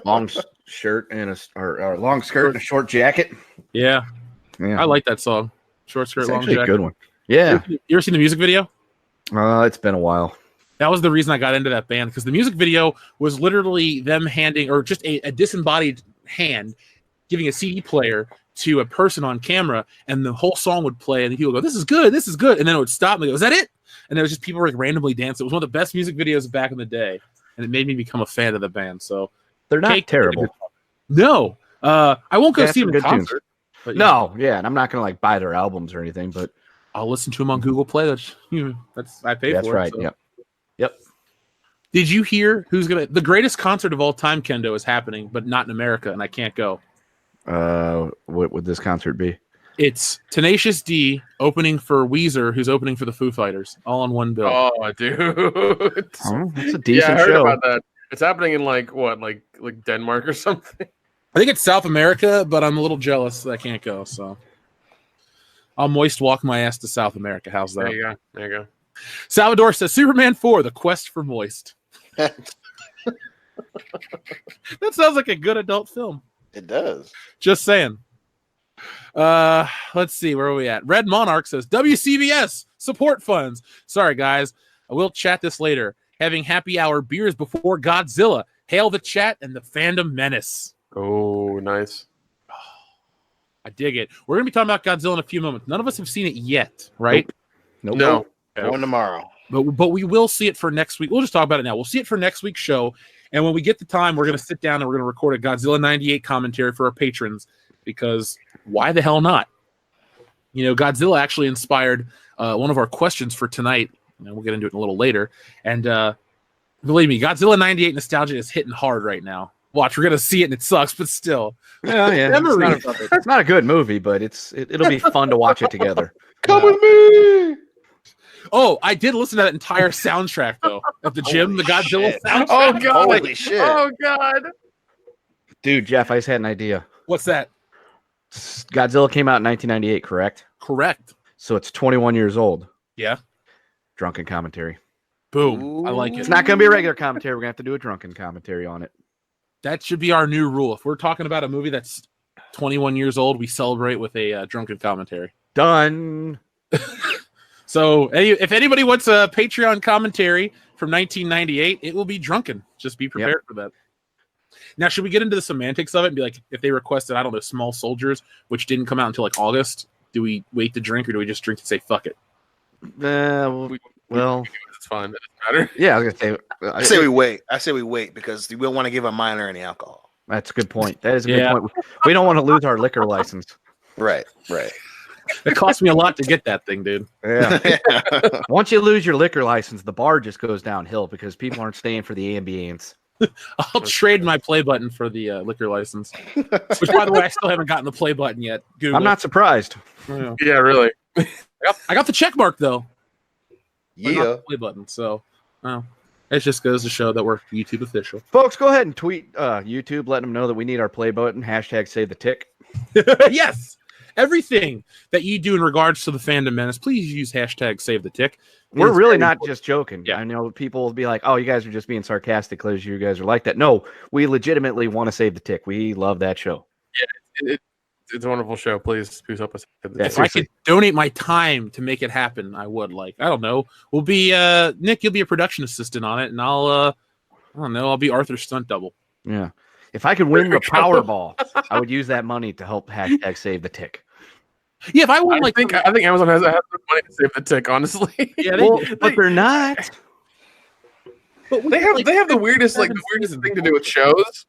Long shirt and or long skirt and a short jacket. Yeah. Yeah. I like that song. Short skirt, It's long actually jacket. a good one. Yeah. You ever seen the music video? It's been a while. That was the reason I got into that band, because the music video was literally them handing, or just a disembodied hand giving a CD player to a person on camera, and the whole song would play, and people would go, "This is good, this is good," and then it would stop, and they go, "Is that it?" And there was just people like randomly dancing. It was one of the best music videos back in the day, and it made me become a fan of the band. So They're not Cake- terrible. No, I won't go They have see some them in good tunes. concert. But, No, yeah, and I'm not gonna like buy their albums or anything, but I'll listen to them on Google Play. That's I pay that's for right. it. So. Yep. Yep. Did you hear the greatest concert of all time, Kendo, is happening, but not in America, and I can't go. What would this concert be? It's Tenacious D opening for Weezer, who's opening for the Foo Fighters, all on one bill. Oh, dude. Oh, that's a Yeah, decent I heard show. about that. It's happening in like Denmark or something. I think it's South America, but I'm a little jealous that I can't go. So I'll moist walk my ass to South America. How's that? There you go. Salvador says Superman 4, The Quest for Moist. That sounds like a good adult film. It does. Just saying. Let's see, where are we at? Red Monarch says WCBS support funds. Sorry guys, I will chat this later. Having happy hour beers before Godzilla. Hail the chat and the fandom menace. Oh, nice. I dig it. We're gonna be talking about Godzilla in a few moments. None of us have seen it yet, right? Nope. No. Going tomorrow. But we will see it for next week. We'll just talk about it now. We'll see it for next week's show. And when we get the time, we're going to sit down and we're going to record a Godzilla 98 commentary for our patrons, because why the hell not? You know, Godzilla actually inspired one of our questions for tonight, and we'll get into it a little later. And believe me, Godzilla 98 nostalgia is hitting hard right now. Watch, we're going to see it and it sucks, but still. Well, yeah. Memories of it. It's not a good movie, but it'll be fun to watch it together. Come with me. Oh, I did listen to that entire soundtrack, though, at the gym, the Godzilla shit. soundtrack. Oh, God. Holy shit. Oh, God. Dude, Jeff, I just had an idea. What's that? Godzilla came out in 1998, correct? Correct. So it's 21 years old. Yeah. Drunken commentary. Boom. I like It's it. not going to be a regular commentary. We're going to have to do a drunken commentary on it. That should be our new rule. If we're talking about a movie that's 21 years old, we celebrate with a drunken commentary. Done. So if anybody wants a Patreon commentary from 1998, it will be drunken. Just be prepared for that. Now, should we get into the semantics of it and be like, if they requested, I don't know, Small Soldiers, which didn't come out until like August, do we wait to drink or do we just drink and say fuck it? Well, It's fine. It doesn't matter. yeah, I was going to say. I say we wait. I say we wait because we don't want to give a minor any alcohol. That's a good point. That is a good point. We don't want to lose our liquor license. Right. It cost me a lot to get that thing, dude. Yeah. Once you lose your liquor license, the bar just goes downhill because people aren't staying for the ambience. I'll trade my play button for the liquor license. Which, by the way, I still haven't gotten the play button yet. Google. I'm not surprised. Yeah. Yeah, really. I got the check mark though. But not Yeah. the play button. So, it just goes to show that we're YouTube official. Folks, go ahead and tweet YouTube, letting them know that we need our play button. Hashtag save the tick. Yes. Everything that you do in regards to the Fandom Menace, please use hashtag save the tick. We're It's really very not important. just joking. Yeah. I know people will be like, oh, you guys are just being sarcastic because you guys are like that. No, we legitimately want to save the tick. We love that show. It's a wonderful show. Please help us. Yeah, If I could donate my time to make it happen, I would. Like, I don't know. We'll be Nick, you'll be a production assistant on it, and I don't know, I'll be Arthur's stunt double. Yeah. If I could win the Powerball, I would use that money to help hashtag save the tick. Yeah, if I won I think Amazon has enough money to save the tick, honestly. yeah, Well, but they're not. They have the weirdest thing to do with shows.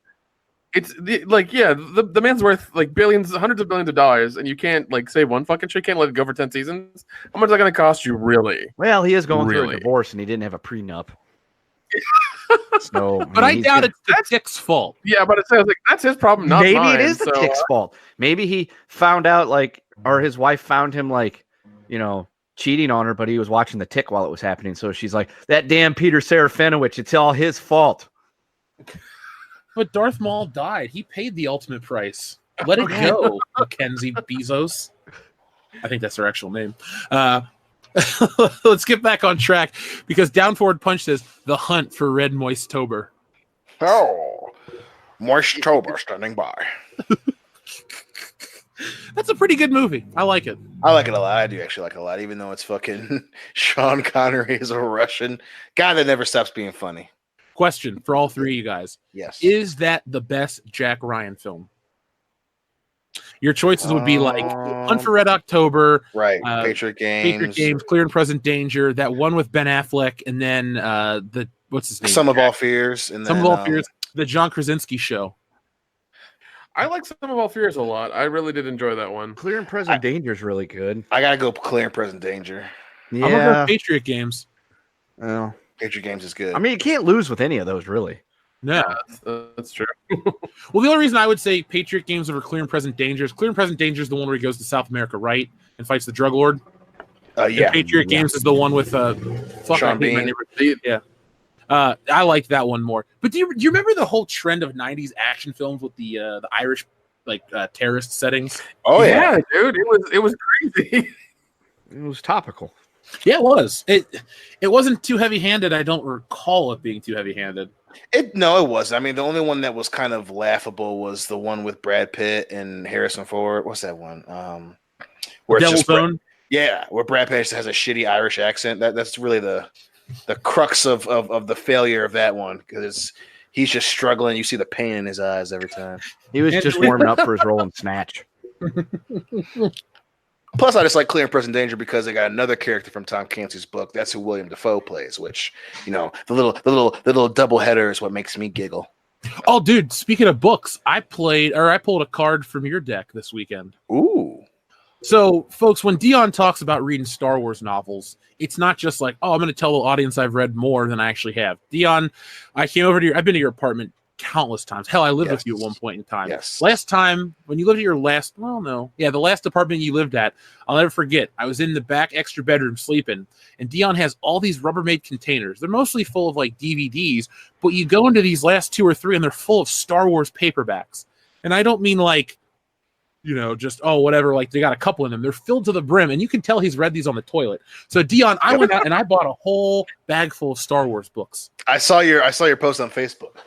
It's the man's worth like billions, hundreds of billions of dollars, and you can't like save one fucking show. You can't let it go for 10 seasons. How much is that going to cost you, really? Well, he is going through Really? a divorce and he didn't have a prenup. So, But I he's doubt gonna- it's the tick's fault. Yeah, but it says like that's his problem, not maybe mine. it is the so, tick's fault. Maybe he found out or his wife found him cheating on her, but he was watching the tick while it was happening. So she's like, that damn Peter Serafinowicz, it's all his fault. But Darth Maul died. He paid the ultimate price. Let it go, Mackenzie Bezos. I think that's her actual name. Let's get back on track because Down Forward Punch says the hunt for Red Moistober. Oh, Moistober standing by. That's a pretty good movie. I like it. I like it a lot. I do actually like it a lot, even though it's fucking Sean Connery is a Russian guy that never stops being funny. Question for all three of you guys. Yes. Is that the best Jack Ryan film? Your choices would be like Hunt for Red October, Right. Patriot Games. Clear and Present Danger, that one with Ben Affleck, and then what's his name? Some of All Fears. And Some then, of All Fears, the John Krasinski show. I like Some of All Fears a lot. I really did enjoy that one. Clear and Present Danger is really good. I gotta go Clear and Present Danger. I'm gonna go Patriot Games. Well, Patriot Games is good. I mean, you can't lose with any of those, really. No. That's true. Well, the only reason I would say Patriot Games over Clear and Present Danger is Clear and Present Danger is the one where he goes to South America, right, and fights the drug lord. Yeah. And Patriot Games is the one with Sean Bean. Yeah. I liked that one more. But do you remember the whole trend of '90s action films with the Irish terrorist settings? Oh yeah. Dude, it was crazy. It was topical. Yeah, it was. It wasn't too heavy-handed. I don't recall it being too heavy-handed. No, it wasn't. I mean, the only one that was kind of laughable was the one with Brad Pitt and Harrison Ford. What's that one? Where it's Devil's just Own. where Brad Pitt has a shitty Irish accent. That's really the crux of the failure of that one, because he's just struggling. You see the pain in his eyes every time. He was just warming up for his role in Snatch. Plus, I just like Clear and Present Danger because they got another character from Tom Clancy's book. That's who William Dafoe plays, which, the little double header is what makes me giggle. Oh, dude! Speaking of books, I pulled a card from your deck this weekend. Ooh. So, folks, when Dion talks about reading Star Wars novels, it's not just like, oh, I'm going to tell the audience I've read more than I actually have. Dion, I've been to your apartment countless times. Hell, I lived with you at one point in time. Yes. Last time, when you lived at the last apartment you lived at, I'll never forget. I was in the back extra bedroom sleeping, and Dion has all these Rubbermaid containers. They're mostly full of like DVDs, but you go into these last 2 or 3 and they're full of Star Wars paperbacks. And I don't mean like, just, whatever, like they got a couple in them. They're filled to the brim, and you can tell he's read these on the toilet. So, Dion, I went out and I bought a whole bag full of Star Wars books. I saw your post on Facebook.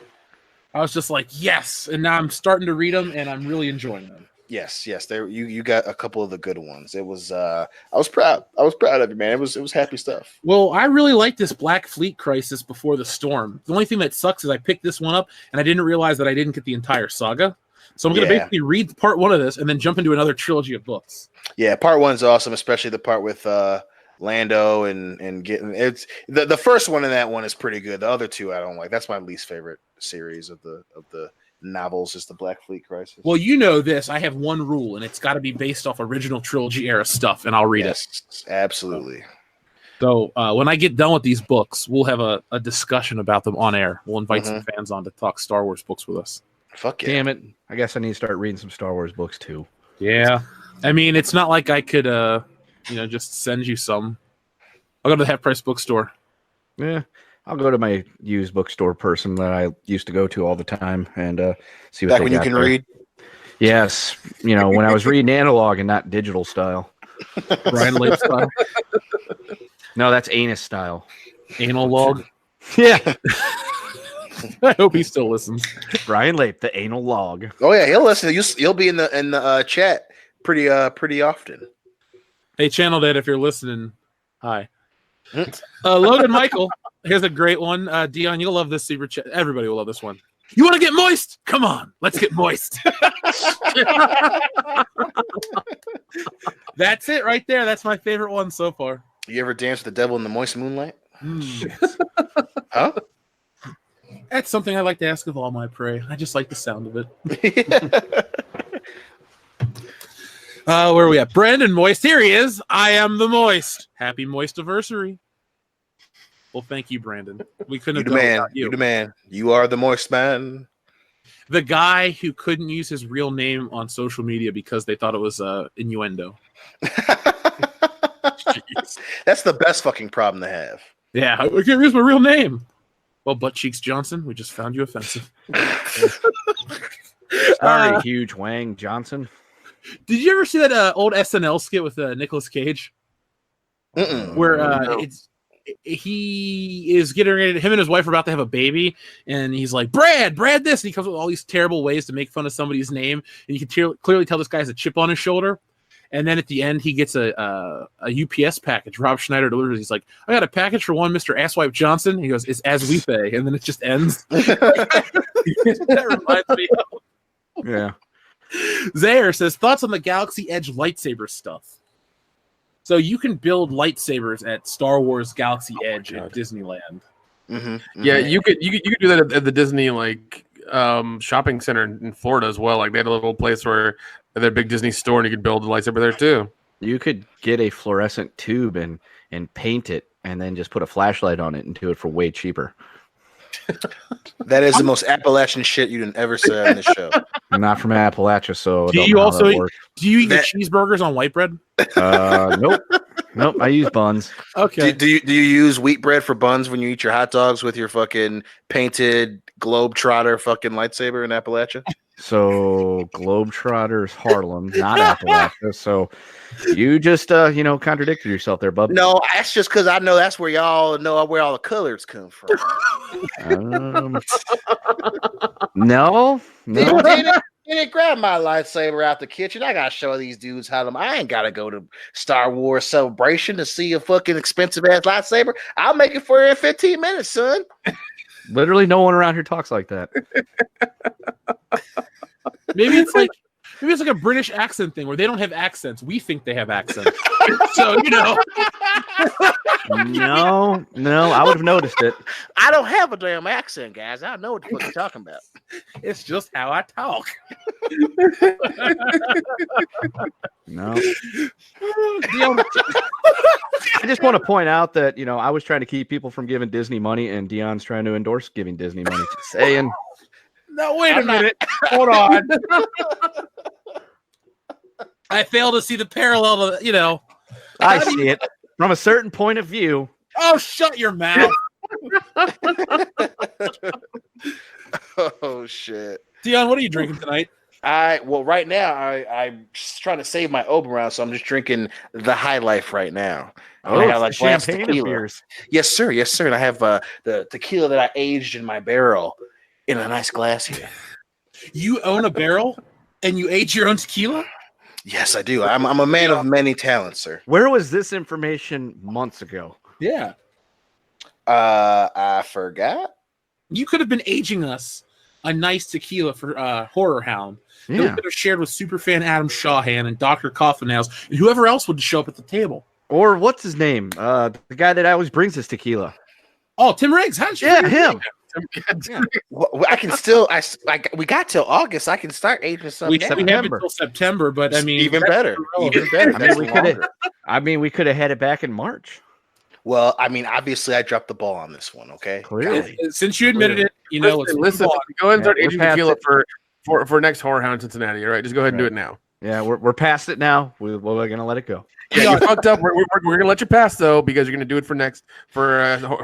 I was just like, yes, and now I'm starting to read them, and I'm really enjoying them. Yes. You got a couple of the good ones. It was I was proud of you, man. It was happy stuff. Well, I really like this Black Fleet Crisis Before the Storm. The only thing that sucks is I picked this one up, and I didn't realize that I didn't get the entire saga. So I'm going to basically read part 1 of this and then jump into another trilogy of books. Yeah, part 1's awesome, especially the part with Lando and getting it's the first one in that one is pretty good. The other 2 I don't like. That's my least favorite series of the novels is the Black Fleet Crisis. Well, you know this. I have one rule, and it's got to be based off original trilogy era stuff, and I'll read it. Absolutely. So when I get done with these books, we'll have a discussion about them on air. We'll invite some fans on to talk Star Wars books with us. Fuck yeah. Damn it. I guess I need to start reading some Star Wars books too. Yeah. I mean, it's not like I could, just send you some. I'll go to the Half Price Bookstore. Yeah. I'll go to my used bookstore person that I used to go to all the time and see what Back they when you got can there. read. Yes. When I was reading analog and not digital style. Brian Lake style. No, that's anus style. Anal log. Yeah. I hope he still listens. Brian Lape, the anal log. Oh yeah, he'll listen. He'll be in the chat pretty often. Hey, Channel Dad, if you're listening, hi. Logan Michael, here's a great one. Dion, you'll love this super chat. Everybody will love this one. You want to get moist? Come on, let's get moist. That's it right there. That's my favorite one so far. You ever dance with the devil in the moist moonlight? Huh? That's something I like to ask of all my prey. I just like the sound of it. Where are we at? Brandon Moist. Here he is. I am the Moist. Happy Moist anniversary. Well, thank you, Brandon. We couldn't have done it without you. You the man. You are the moist man. The guy who couldn't use his real name on social media because they thought it was innuendo. That's the best fucking problem to have. Yeah, I can't use my real name. Well, Butt Cheeks Johnson, we just found you offensive. Sorry, huge Wang Johnson. Did you ever see that old SNL skit with Nicolas Cage? Where No. he is getting ready. Him and his wife are about to have a baby, and he's like, Brad this. And he comes up with all these terrible ways to make fun of somebody's name. And you can clearly tell this guy has a chip on his shoulder. And then at the end, he gets a UPS package. Rob Schneider delivers. He's like, I got a package for one Mr. Asswipe Johnson. He goes, it's as we pay. And then it just ends. That reminds me of. Yeah. Zaire says, thoughts on the Galaxy Edge lightsaber stuff. So you can build lightsabers at Star Wars Galaxy Edge at Disneyland. Yeah, you could do that at the Disney shopping center in Florida as well. Like they had a little place where they had a big Disney store and you could build a lightsaber there too. You could get a fluorescent tube and paint it and then just put a flashlight on it and do it for way cheaper. That is the most Appalachian shit you didn't ever say on this show. I'm not from Appalachia, so Do you eat your cheeseburgers on white bread? Nope. I use buns. Okay. Do you use wheat bread for buns when you eat your hot dogs with your fucking painted Globetrotter fucking lightsaber in Appalachia? So Globetrotters Harlem, not Appalachia. So you just contradicted yourself there, bub. No, that's just because I know that's where y'all know where all the colors come from. No. Didn't grab my lightsaber out the kitchen. I gotta show these dudes how them. I ain't gotta go to Star Wars Celebration to see a fucking expensive ass lightsaber. I'll make it for you in 15 minutes, son. Literally, no one around here talks like that. Maybe it's like a British accent thing where they don't have accents. We think they have accents. So, No, I would have noticed it. I don't have a damn accent, guys. I know what the fuck you're talking about. It's just how I talk. No. I just want to point out that, I was trying to keep people from giving Disney money, and Dion's trying to endorse giving Disney money. Just saying. No, wait a minute. Hold on. I fail to see the parallel to, I see it from a certain point of view. Oh, shut your mouth. Oh shit. Dion, what are you drinking tonight? Right now I'm just trying to save my Oberon, so I'm just drinking the High Life right now. Oh, I got like champagne tequila. beers. Yes, sir. And I have the tequila that I aged in my barrel in a nice glass here. You own a barrel and you age your own tequila? Yes, I do. I'm a man of many talents, sir. Where was this information months ago? Yeah. I forgot. You could have been aging us a nice tequila for Horror Hound that we Yeah. could have shared with superfan Adam Shawhan and Dr. Coffinhouse and whoever else would show up at the table. Or what's his name? The guy that always brings us tequila. Oh, Tim Riggs. How did you Yeah, forget him. Yeah. Well, I can still. We got till August. I can start aging some. We now. have until September, but I mean, even that's better. irrelevant. Even better. I That's mean, we could have. longer. I mean, we could have had it back in March. Well, I mean, obviously, I dropped the ball on this one. Okay. Clearly. Since you admitted it, you know, let's Listen, move on. go ahead and start Yeah, we're aging past tequila it. for next Horror Hound in Cincinnati. All right, just go ahead and do Right. it now. Yeah, we're past it now. We're gonna let it go. Yeah, you fucked up. We're gonna let you pass though because you're gonna do it for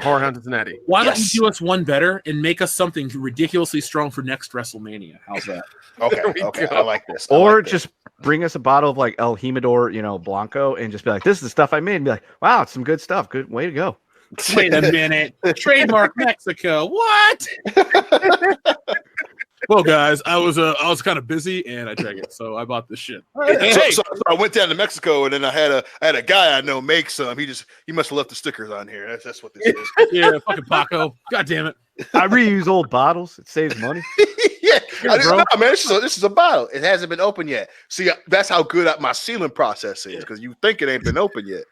Horror Hound Cincinnati. Why don't Yes. you do us one better and make us something ridiculously strong for next WrestleMania? How's that? Okay. There we Okay. go. I like this. I Or like this. just bring us a bottle of like El Jimador, Blanco, and just be like, "This is the stuff I made." And be like, "Wow, it's some good stuff. Good way to go." Wait a minute. Trademark Mexico. What? Well, guys, I was kind of busy and I drank it, so I bought this shit. So I went down to Mexico and then I had a guy I know make some. He must have left the stickers on here. That's what this is. Yeah, fucking Paco. God damn it. I reuse old bottles. It saves money. Yeah, Here, bro. no, man. This is a bottle. It hasn't been opened yet. See, that's how good my sealing process is because you think it ain't been opened yet.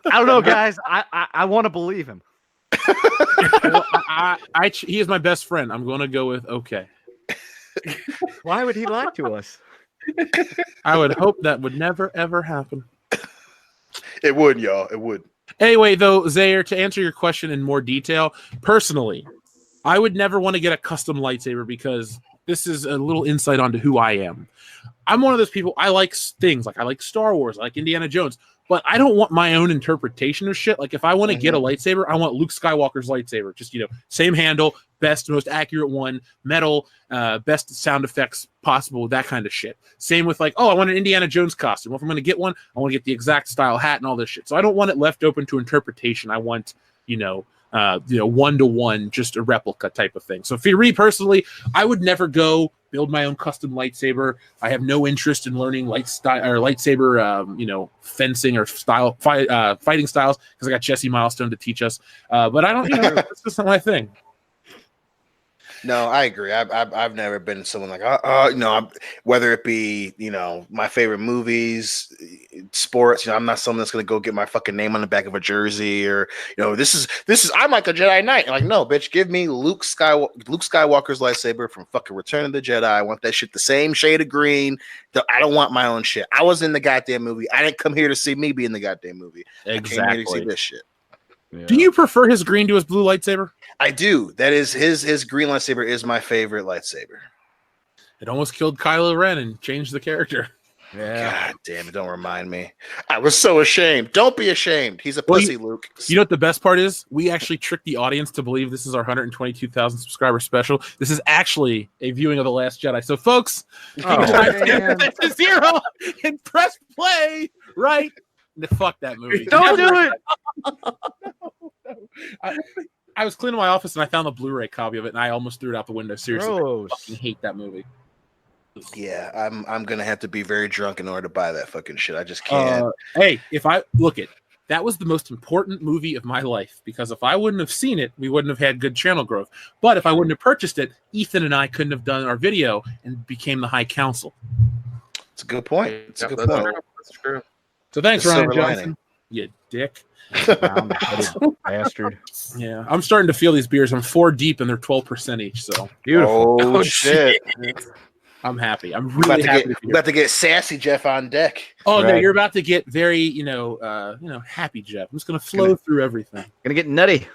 I don't know, guys. I want to believe him. Well, he is my best friend. I'm going to go with okay. Why would he lie to us? I would hope that would never, ever happen. It would, y'all. It would. Anyway, though, Zaire, to answer your question in more detail, personally, I would never want to get a custom lightsaber because this is a little insight onto who I am. I'm one of those people, I like things, like I like Star Wars, I like Indiana Jones, but I don't want my own interpretation of shit. Like if I want to get a lightsaber, I want Luke Skywalker's lightsaber. Just, same handle, best, most accurate one, metal, best sound effects possible, that kind of shit. Same with like, I want an Indiana Jones costume. Well, if I'm going to get one, I want to get the exact style hat and all this shit. So I don't want it left open to interpretation. I want, 1-to-1, just a replica type of thing. So for me personally, I would never go build my own custom lightsaber. I have no interest in learning lightsaber, fencing or fighting styles because I got Jesse Milestone to teach us. But I don't, it's just not my thing. No, I agree. I've never been someone like whether it be my favorite movies, sports. I'm not someone that's gonna go get my fucking name on the back of a jersey or this is I'm like a Jedi Knight. Like no, bitch, give me Luke Skywalker's lightsaber from fucking Return of the Jedi. I want that shit the same shade of green. I don't want my own shit. I was in the goddamn movie. I didn't come here to see me be in the goddamn movie. Exactly. I came here to see this shit. Yeah. Do you prefer his green to his blue lightsaber? I do. That is his green lightsaber is my favorite lightsaber. It almost killed Kylo Ren and changed the character. Yeah. God damn it! Don't remind me. I was so ashamed. Don't be ashamed. He's a pussy, Luke. You know what the best part is? We actually tricked the audience to believe this is our 122,000 subscriber special. This is actually a viewing of The Last Jedi. So, folks, that's a 0 and press play, right? Fuck that movie. Don't do it. I was cleaning my office and I found the Blu-ray copy of it and I almost threw it out the window. Seriously, Gross. I fucking hate that movie. Yeah, I'm gonna have to be very drunk in order to buy that fucking shit. I just can't. Hey, if I look at that was the most important movie of my life because if I wouldn't have seen it, we wouldn't have had good channel growth. But if I wouldn't have purchased it, Ethan and I couldn't have done our video and became the High Council. It's a good point. It's a good That's point. true. That's true. So thanks, The Ryan silver Johnson. lining. You dick. Round-headed bastard. Yeah, I'm starting to feel these beers. I'm 4 deep and they're 12% each, so Beautiful. Oh, shit! I'm happy. I'm We're really happy. we're about to get sassy Jeff on deck. Oh no, Right. you're about to get very, happy, Jeff. I'm just gonna flow through everything. Gonna get nutty.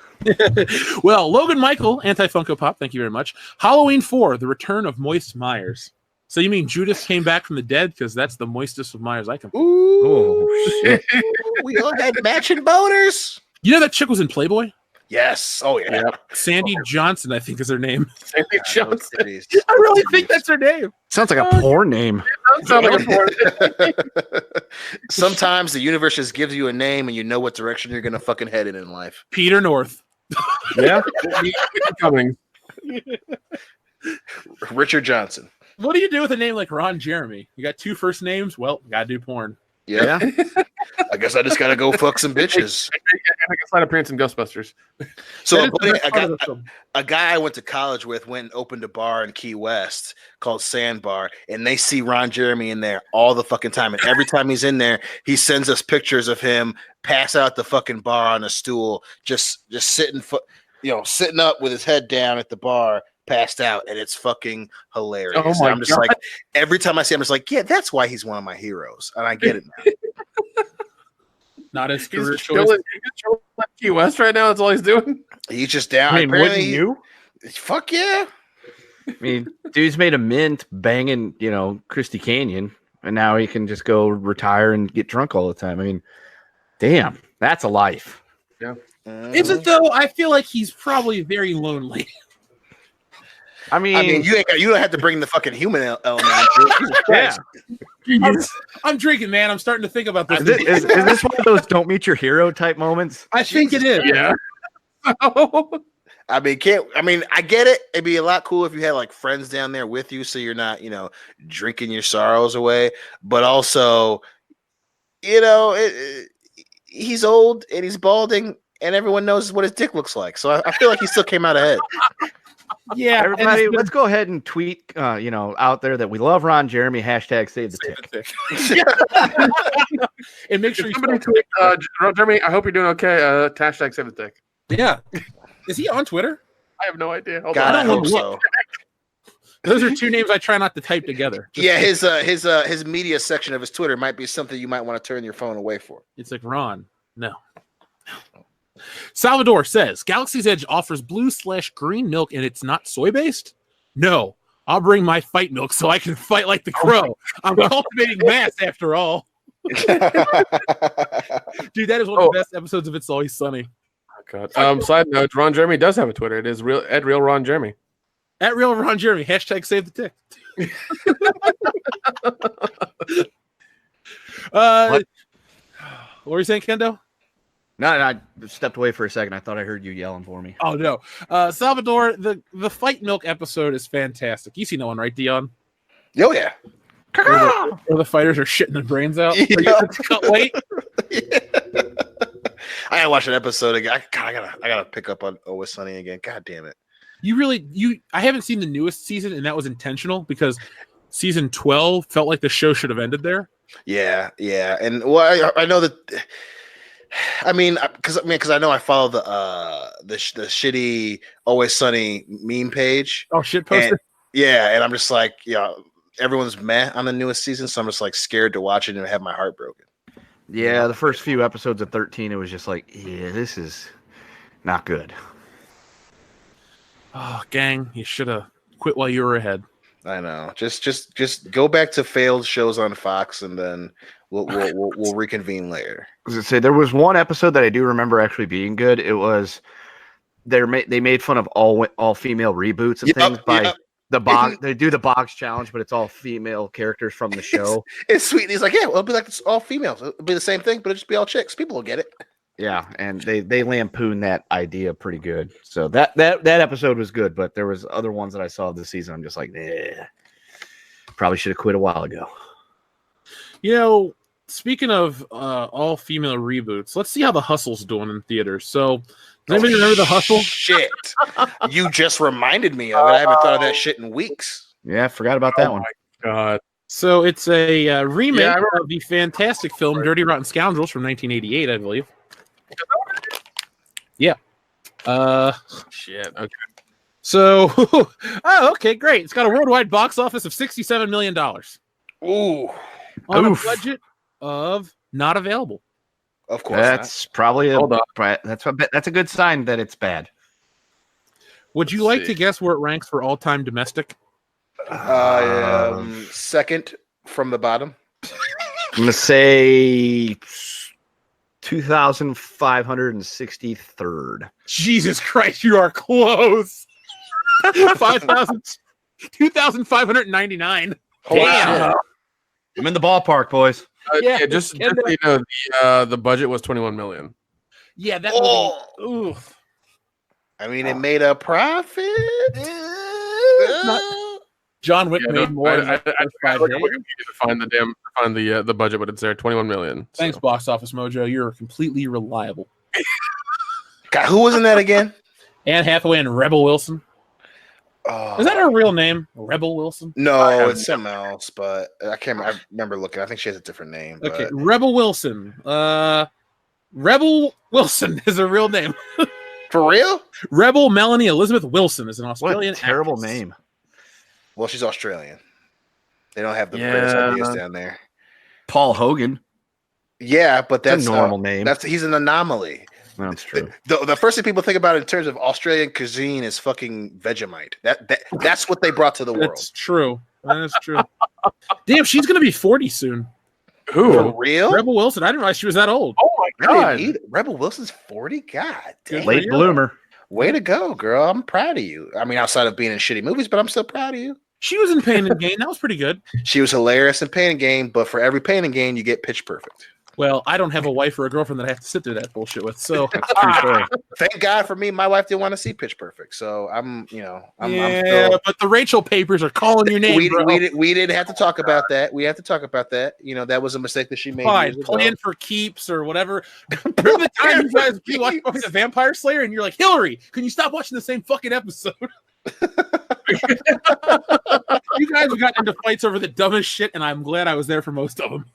Well, Logan Michael, anti Funko Pop, thank you very much. Halloween 4, the return of Moist Myers. So you mean Judas came back from the dead? Because that's the moistest of Myers I can. Ooh, Oh shit. we all had matching boners. You know that chick was in Playboy? Yes. Oh yeah. Sandy Johnson, I think, is her name. Sandy Johnson. Titties. I really think that's her name. Sounds like a porn name. Sounds like a porn. Sometimes the universe just gives you a name and you know what direction you're gonna fucking head in life. Peter North. Yeah. Coming. Richard Johnson. What do you do with a name like Ron Jeremy? You got 2 first names? Well, gotta do porn. Yeah. I guess I just gotta go fuck some bitches. I guess not appearance in Ghostbusters. So That is the best part of the a film. guy I went to college with went and opened a bar in Key West called Sandbar, and they see Ron Jeremy in there all the fucking time. And every time he's in there, he sends us pictures of him pass out the fucking bar on a stool, just sitting. sitting up with his head down at the bar, passed out, and it's fucking hilarious. Oh my I'm just God. like, every time I see him, I'm just like, yeah, that's why he's one of my heroes, and I get it now. Not his He's career choice. chilling at Key West right now. That's all he's doing. He's just down. I mean, Apparently, wouldn't you? Fuck yeah. I mean, dude's made a mint banging, Christie Canyon, and now he can just go retire and get drunk all the time. I mean, damn, that's a life. Is it though? I feel like he's probably very lonely. I mean, you don't have to bring the fucking human element into it. Jesus yeah. Christ. I'm drinking, man. I'm starting to think about this. Is this one of those don't meet your hero type moments? I think it is. Yeah. I get it. It'd be a lot cool if you had like friends down there with you, so you're not, drinking your sorrows away. But also, he's old and he's balding, and everyone knows what his dick looks like. So I feel like he still came out ahead. Yeah, Everybody, let's go ahead and tweet, out there that we love Ron Jeremy. # save the tick. And make sure you Somebody tweet, Jeremy, I hope you're doing okay. # save the tick. Yeah. Is he on Twitter? I have no idea. Hold God, on. I hope so. Those are two names I try not to type together. Yeah, his media section of his Twitter might be something you might want to turn your phone away for. It's like, Ron, no. Salvador says, Galaxy's Edge offers blue/green milk and it's not soy-based? No. I'll bring my fight milk so I can fight like the crow. I'm cultivating mass after all. Dude, that is one of the best episodes of It's Always Sunny. Oh, God. Side note, Ron Jeremy does have a Twitter. It is real Ron Jeremy. At Real Ron Jeremy, # save the tick. What were you saying, Kendo? No, I stepped away for a second. I thought I heard you yelling for me. Oh, no. Salvador, the Fight Milk episode is fantastic. You see that one, right, Dion? Oh, yeah. Where the fighters are shitting their brains out. Yeah. Cut weight. I gotta watch an episode again. I gotta pick up on Always Sunny again. God damn it. I haven't seen the newest season, and that was intentional because season 12 felt like the show should have ended there. Yeah. And I know that. I mean, because I know I follow the shitty Always Sunny meme page. Oh, shit poster. And I'm just like, everyone's meh on the newest season, so I'm just like scared to watch it and have my heart broken. Yeah, the first few episodes of 13, it was just like, yeah, this is not good. Oh, gang, you should have quit while you were ahead. I know. Just go back to failed shows on Fox, and then we'll reconvene later. I was gonna say there was one episode that I do remember actually being good. It was they made fun of all female reboots and things by the box. They do the box challenge, but it's all female characters from the show. It's sweet. And he's like, yeah, well, it'll be like it's all females. It'll be the same thing, but it'll just be all chicks. People will get it. Yeah, and they lampoon that idea pretty good. So that episode was good, but there was other ones that I saw this season. I'm just like, probably should have quit a while ago. Speaking of all female reboots, let's see how The Hustle's doing in theaters. So, does anybody remember The Hustle? Shit, you just reminded me of it. I haven't thought of that shit in weeks. Yeah, I forgot about that one. My God. So it's a remake of the fantastic film Dirty Rotten Scoundrels from 1988, I believe. Yeah. Shit. Okay. So, okay, great. It's got a worldwide box office of $67 million. Ooh. On a budget of not available. Of course. That's probably that's a good sign that it's bad. Would you like to guess where it ranks for all-time domestic? Second from the bottom. I'm gonna say 2,563rd. Jesus Christ, you are close. 2,599. Damn. I'm in the ballpark, boys. Just so you know, the budget was $21 million. Yeah, that movie. I mean, it made a profit. John Wick made more. I find the budget, but it's there, $21 million. Thanks, Box Office Mojo. You're completely reliable. God, who was in that again? Anne Hathaway and Rebel Wilson. Oh. Is that her real name? Rebel Wilson? No, it's something else, but I can't. I remember looking. I think she has a different name. Okay, Rebel Wilson. Rebel Wilson is her real name. For real? Rebel Melanie Elizabeth Wilson is an What Australian a terrible actress. name. Well, she's Australian. They don't have the greatest ideas down there. Paul Hogan. Yeah, but that's a normal name. He's an anomaly. That's true. The first thing people think about in terms of Australian cuisine is fucking Vegemite. That's what they brought to the world. That's true. That is true. Damn, she's gonna be 40 soon. Who? For real? Rebel Wilson. I didn't realize she was that old. Oh my god! Rebel Wilson's 40? God damn. Late bloomer. Way to go, girl. I'm proud of you. I mean, outside of being in shitty movies, but I'm still proud of you. She was in Pain and Gain. That was pretty good. She was hilarious in Pain and Gain, but for every Pain and Gain, you get Pitch Perfect. Well, I don't have a wife or a girlfriend that I have to sit through that bullshit with. So Thank God for me, my wife didn't want to see Pitch Perfect. So I'm still, but the Rachel papers are calling your name. We didn't have to talk about that. We have to talk about that. You know, that was a mistake that she made. Fine, plan for keeps or whatever. Remember the time you guys watched Buffy the Vampire Slayer and you're like, Hillary, can you stop watching the same fucking episode? You guys have gotten into fights over the dumbest shit, and I'm glad I was there for most of them.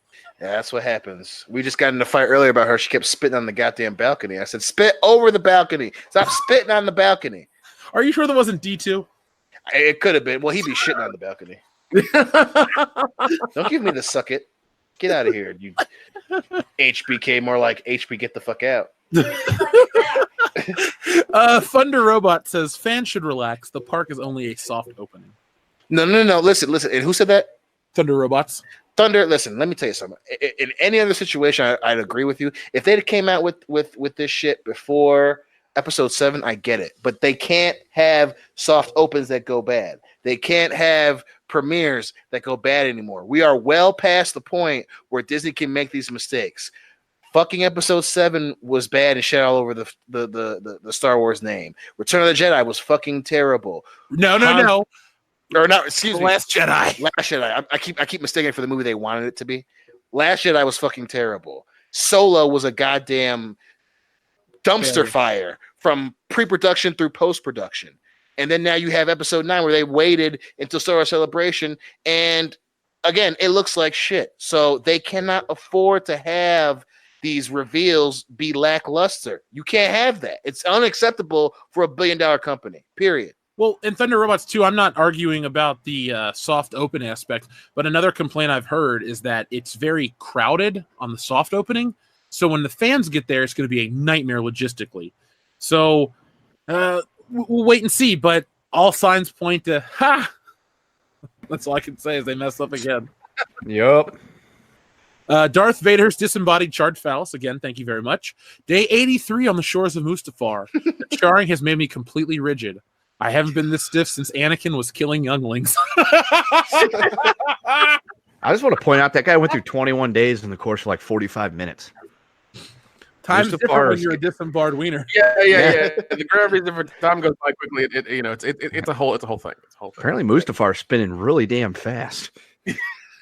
Yeah, that's what happens. We just got in a fight earlier about her. She kept spitting on the goddamn balcony. I said, spit over the balcony. Stop spitting on the balcony. Are you sure that wasn't D2? It could have been. Well, he'd be shitting on the balcony. Don't give me the suck it. Get out of here, you HBK. More like HB, get the fuck out. Thunder Robot says fans should relax. The park is only a soft opening. No. Listen. And who said that? Thunder Robots. Thunder, listen, let me tell you something. In any other situation, I'd agree with you. If they'd came out with this shit before episode 7, I get it. But they can't have soft opens that go bad. They can't have premieres that go bad anymore. We are well past the point where Disney can make these mistakes. Fucking episode 7 was bad and shit all over the Star Wars name. Return of the Jedi was fucking terrible. No. Or not, excuse me. Last Jedi. Last Jedi. I keep mistaking it for the movie they wanted it to be. Last Jedi was fucking terrible. Solo was a goddamn dumpster fire from pre-production through post-production. And then now you have episode 9 where they waited until Star Wars Celebration, and again, it looks like shit. So they cannot afford to have these reveals be lackluster. You can't have that. It's unacceptable for a billion-dollar company. Period. Well, in Thunder Robots 2, I'm not arguing about the soft open aspect, but another complaint I've heard is that it's very crowded on the soft opening. So when the fans get there, it's going to be a nightmare logistically. So we'll wait and see, but all signs point to, that's all I can say is they messed up again. Yup. Darth Vader's disembodied charred phallus. Again, thank you very much. Day 83 on the shores of Mustafar. The charring has made me completely rigid. I haven't been this stiff since Anakin was killing younglings. I just want to point out that guy went through 21 days in the course of like 45 minutes. Time's different when you're a disembodied wiener. Yeah. The gravity different. Time goes by quickly. It's a whole thing. Apparently, Mustafar's spinning really damn fast.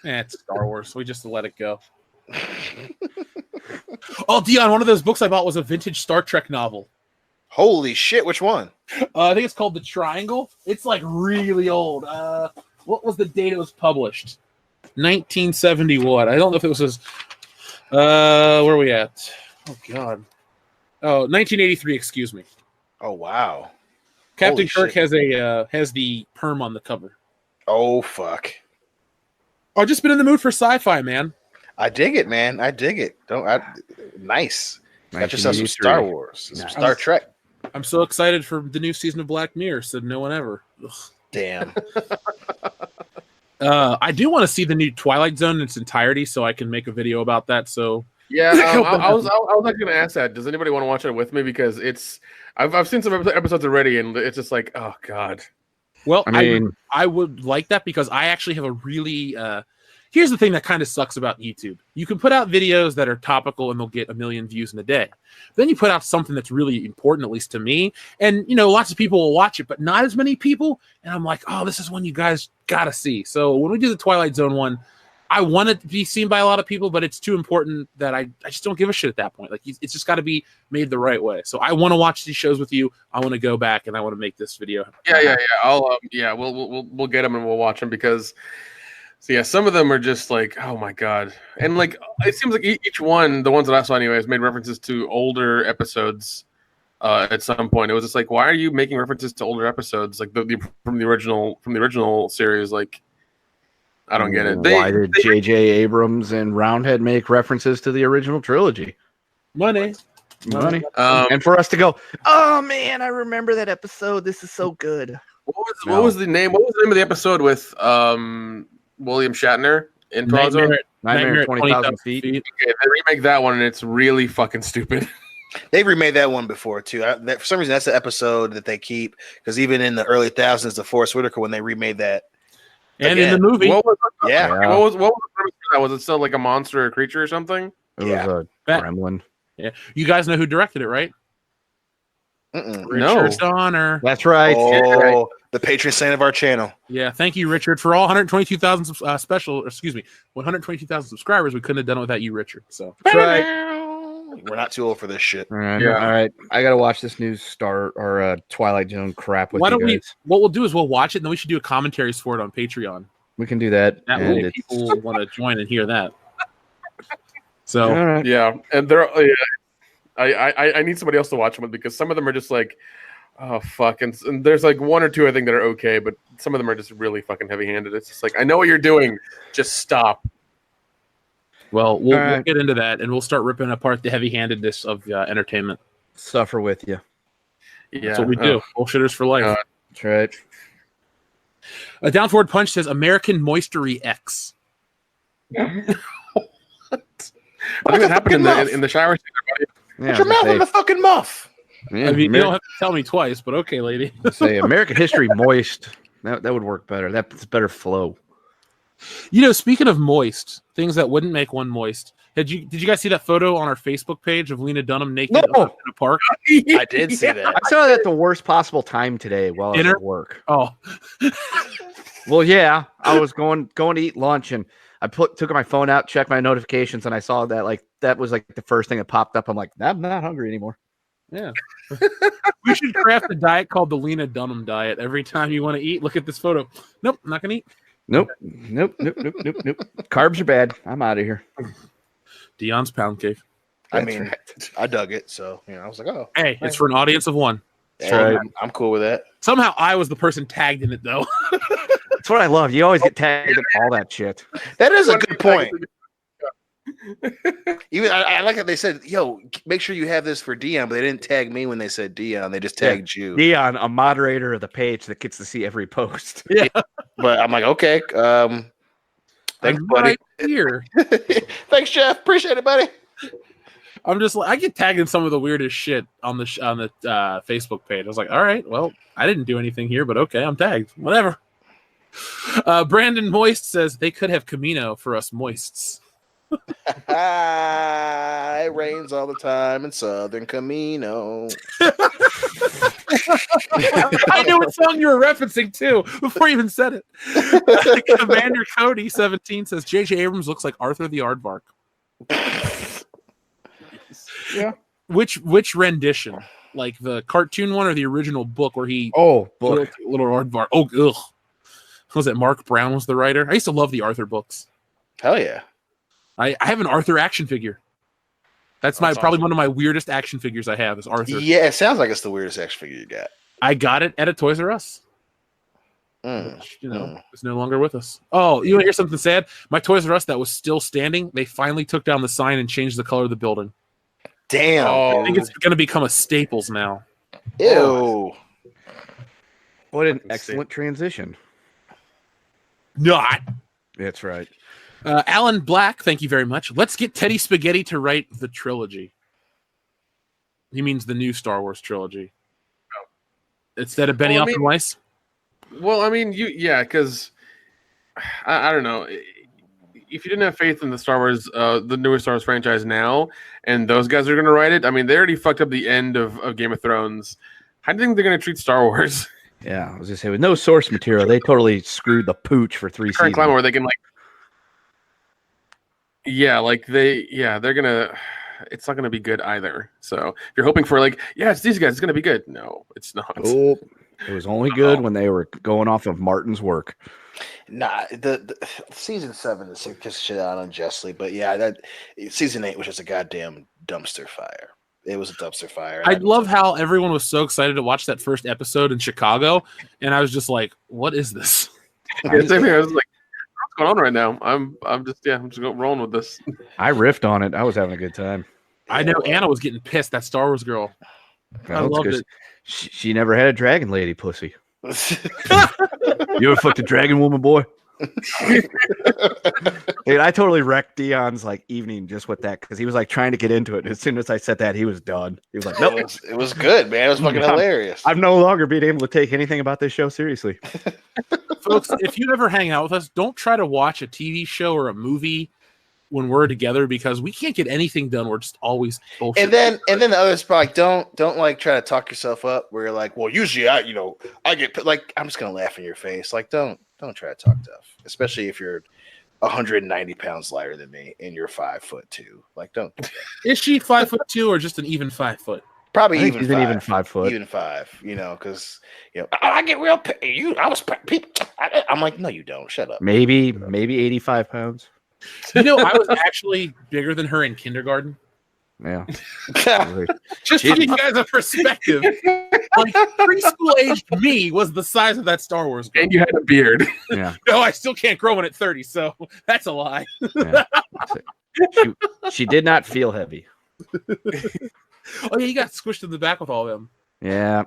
It's Star Wars. So we just let it go. Oh, Dion, one of those books I bought was a vintage Star Trek novel. Holy shit, which one? I think it's called The Triangle. It's like really old. What was the date it was published? 1970 what? I don't know if it was where are we at? Oh god. Oh, 1983, excuse me. Oh wow. Captain Kirk has the perm on the cover. Oh fuck. I've just been in the mood for sci-fi, man. I dig it, man. I dig it. Nice. Got yourself some Star Wars, some Star Trek. I'm so excited for the new season of Black Mirror, said no one ever. Ugh. Damn. I do want to see the new Twilight Zone in its entirety, so I can make a video about that. So yeah, I was actually going to ask that. Does anybody want to watch it with me? Because I've seen some episodes already, and it's just like, oh god. Well, I would like that because I actually have a really. Here's the thing that kind of sucks about YouTube. You can put out videos that are topical and they'll get 1 million views in a day. Then you put out something that's really important, at least to me. And, lots of people will watch it, but not as many people. And I'm like, oh, this is one you guys got to see. So when we do the Twilight Zone one, I want it to be seen by a lot of people, but it's too important that I just don't give a shit at that point. Like, it's just got to be made the right way. So I want to watch these shows with you. I want to go back and I want to make this video. Yeah. We'll get them and we'll watch them because... So yeah, some of them are just like, oh my god, and like it seems like each one, the ones that I saw anyways, made references to older episodes at some point. It was just like, why are you making references to older episodes like from the original series? Like, I don't get it. Why did J.J. Abrams and Roundhead make references to the original trilogy? Money. And for us to go, oh man, I remember that episode. This is so good. What was the name? What was the name of the episode with William Shatner in Nightmare at 20,000 feet. Okay, they remake that one, and it's really fucking stupid. They remade that one before too. For some reason, that's the episode that they keep because even in the early thousands, the Forrest Whitaker when they remade that, and again, in the movie, what was the premise for that? Was it still like a monster or creature or something? It was a gremlin. Yeah, you guys know who directed it, right? Richard Donner. That's right. Oh, the patron saint of our channel. Yeah, thank you, Richard, for all 122,000 122,000 subscribers. We couldn't have done it without you, Richard. So that's right. We're not too old for this shit. All right. I gotta watch this new Twilight Zone crap with you guys. What we'll do is we'll watch it, and then we should do a commentaries for it on Patreon. We can do that. That way, people want to join and hear that. So yeah, and they're I need somebody else to watch them with because some of them are just like, oh fuck, and there's like one or two I think that are okay, but some of them are just really fucking heavy-handed. It's just like, I know what you're doing, just stop. Well, we'll get into that, and we'll start ripping apart the heavy-handedness of entertainment. Suffer with you. Yeah, that's what we do. Bullshitters for life. That's right. A Down Forward Punch says American Moistery X. I think that happened in the shower. Put your mouth in the fucking muff. Yeah, I mean, you don't have to tell me twice, but okay, lady. Say American History Moist. That would work better. That's better flow. You know, speaking of moist, things that wouldn't make one moist. Did you guys see that photo on our Facebook page of Lena Dunham naked in a park? I did see that. I saw that at the worst possible time today while I was at work. Oh. Well, yeah. I was going to eat lunch and I took my phone out, checked my notifications, and I saw that that was the first thing that popped up. I'm like, I'm not hungry anymore. Yeah. We should craft a diet called the Lena Dunham diet. Every time you want to eat, look at this photo. Nope, not gonna eat. Nope. Carbs are bad. I'm out of here. Dion's pound cake. I dug it, so I was like, oh. Hey, it's for an audience of one. Right. I'm cool with that. Somehow I was the person tagged in it though. That's what I love. You always get tagged in all that shit. That is a good point. Even I like how they said, "Yo, make sure you have this for Dion," but they didn't tag me when they said Dion. They just tagged you. Dion, a moderator of the page that gets to see every post. Yeah, but I'm like, okay, thanks, buddy. Right here. Thanks, Jeff. Appreciate it, buddy. I'm just I get tagged in some of the weirdest shit on the Facebook page. I was like, all right, well, I didn't do anything here, but okay, I'm tagged. Whatever. Brandon Moist says they could have Camino for us moists. It rains all the time in Southern Camino. I knew what song you were referencing too before you even said it. Commander Cody 17 says J.J. Abrams looks like Arthur the Aardvark. Yeah. Which rendition? Like the cartoon one or the original book where he book little Aardvark? Oh, ugh. Was it Mark Brown was the writer? I used to love the Arthur books. Hell yeah. I have an Arthur action figure. That's probably one of my weirdest action figures I have is Arthur. Yeah, it sounds like it's the weirdest action figure you got. I got it at a Toys R Us. Which, is no longer with us. Oh, you want to hear something sad? My Toys R Us that was still standing, they finally took down the sign and changed the color of the building. Damn. I think it's going to become a Staples now. Ew. What an excellent transition. Not. That's right. Alan Black, thank you very much. Let's get Teddy Spaghetti to write the trilogy. He means the new Star Wars trilogy. Oh. Instead of Benioff and Weiss? Well, I mean, because I don't know. If you didn't have faith in the Star Wars, the newest Star Wars franchise now, and those guys are going to write it, I mean, they already fucked up the end of Game of Thrones. How do you think they're going to treat Star Wars? Yeah, I was going to say, with no source material, they totally screwed the pooch for 3 seasons. Climate where they can they're gonna. It's not gonna be good either. So if you're hoping for it's these guys, it's gonna be good. No, it's not. Oh, it was only good when they were going off of Martin's work. Nah, the season 7 is just shit out unjustly, but yeah, that season 8 was just a goddamn dumpster fire. It was a dumpster fire. I love how everyone was so excited to watch that first episode in Chicago, and I was just like, "What is this?" Yeah, same here. I was like, "What's going on right now?" I'm just rolling with this. I riffed on it. I was having a good time. I know Anna was getting pissed. That Star Wars girl. I loved it. She never had a dragon lady pussy. You ever fucked a dragon woman, boy? Dude, I totally wrecked Dion's like evening just with that because he was like trying to get into it. And as soon as I said that, he was done. He was like, "Nope." It was good, man. It was fucking hilarious. I'm no longer being able to take anything about this show seriously. Folks, if you ever hang out with us, don't try to watch a TV show or a movie when we're together because we can't get anything done. We're just always bullshit. And then the other spot, like, don't like try to talk yourself up where you're like, well, usually I get like, I'm just gonna laugh in your face. Like, don't try to talk tough, especially if you're 190 pounds lighter than me and you're 5'2". Like, don't do that. Is she 5'2" or just an even 5 foot? Probably I think she's an even 5 foot. Even 5, because I get real. I'm like, no, you don't. Shut up. Maybe 85 pounds. I was actually bigger than her in kindergarten. Yeah. Just to give you guys a perspective, like preschool aged me was the size of that Star Wars girl. And you had a beard. Yeah. No, I still can't grow one at 30, so that's a lie. Yeah. She did not feel heavy. Oh yeah, you got squished in the back with all of them. Yeah.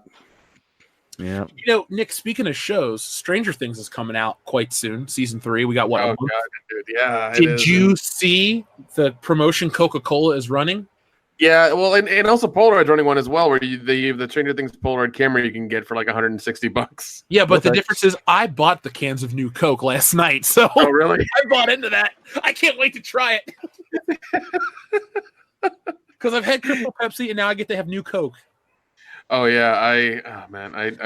Yeah. Nick, speaking of shows, Stranger Things is coming out quite soon. Season 3. We got what? Oh god, dude. Yeah. Did you see the promotion Coca-Cola is running? Yeah, well, and also Polaroid's running one as well, where the Stranger Things Polaroid camera you can get for like $160. Yeah, but the difference is I bought the cans of new Coke last night, so oh really? I bought into that. I can't wait to try it because I've had Crystal Pepsi and now I get to have new Coke. Oh yeah, I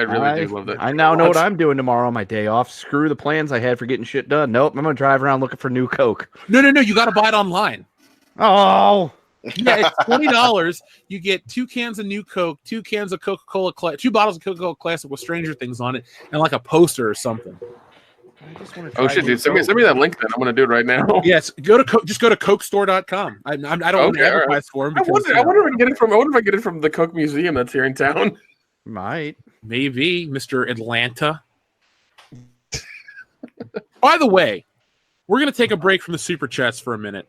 really do love that. I now know what I'm doing tomorrow on my day off. Screw the plans I had for getting shit done. Nope, I'm gonna drive around looking for new Coke. No, you got to buy it online. Oh. Yeah, it's $20. You get 2 cans of new Coke, 2 cans of Coca-Cola, 2 bottles of Coca-Cola Classic with Stranger Things on it, and like a poster or something. Oh shit, dude! Send me that link then. I'm gonna do it right now. Yes, just go to CokeStore.com. I don't want to advertise for them. I wonder if I can get it from. I wonder if I get it from the Coke Museum that's here in town. Might. Maybe, Mr. Atlanta. By the way, we're gonna take a break from the super chats for a minute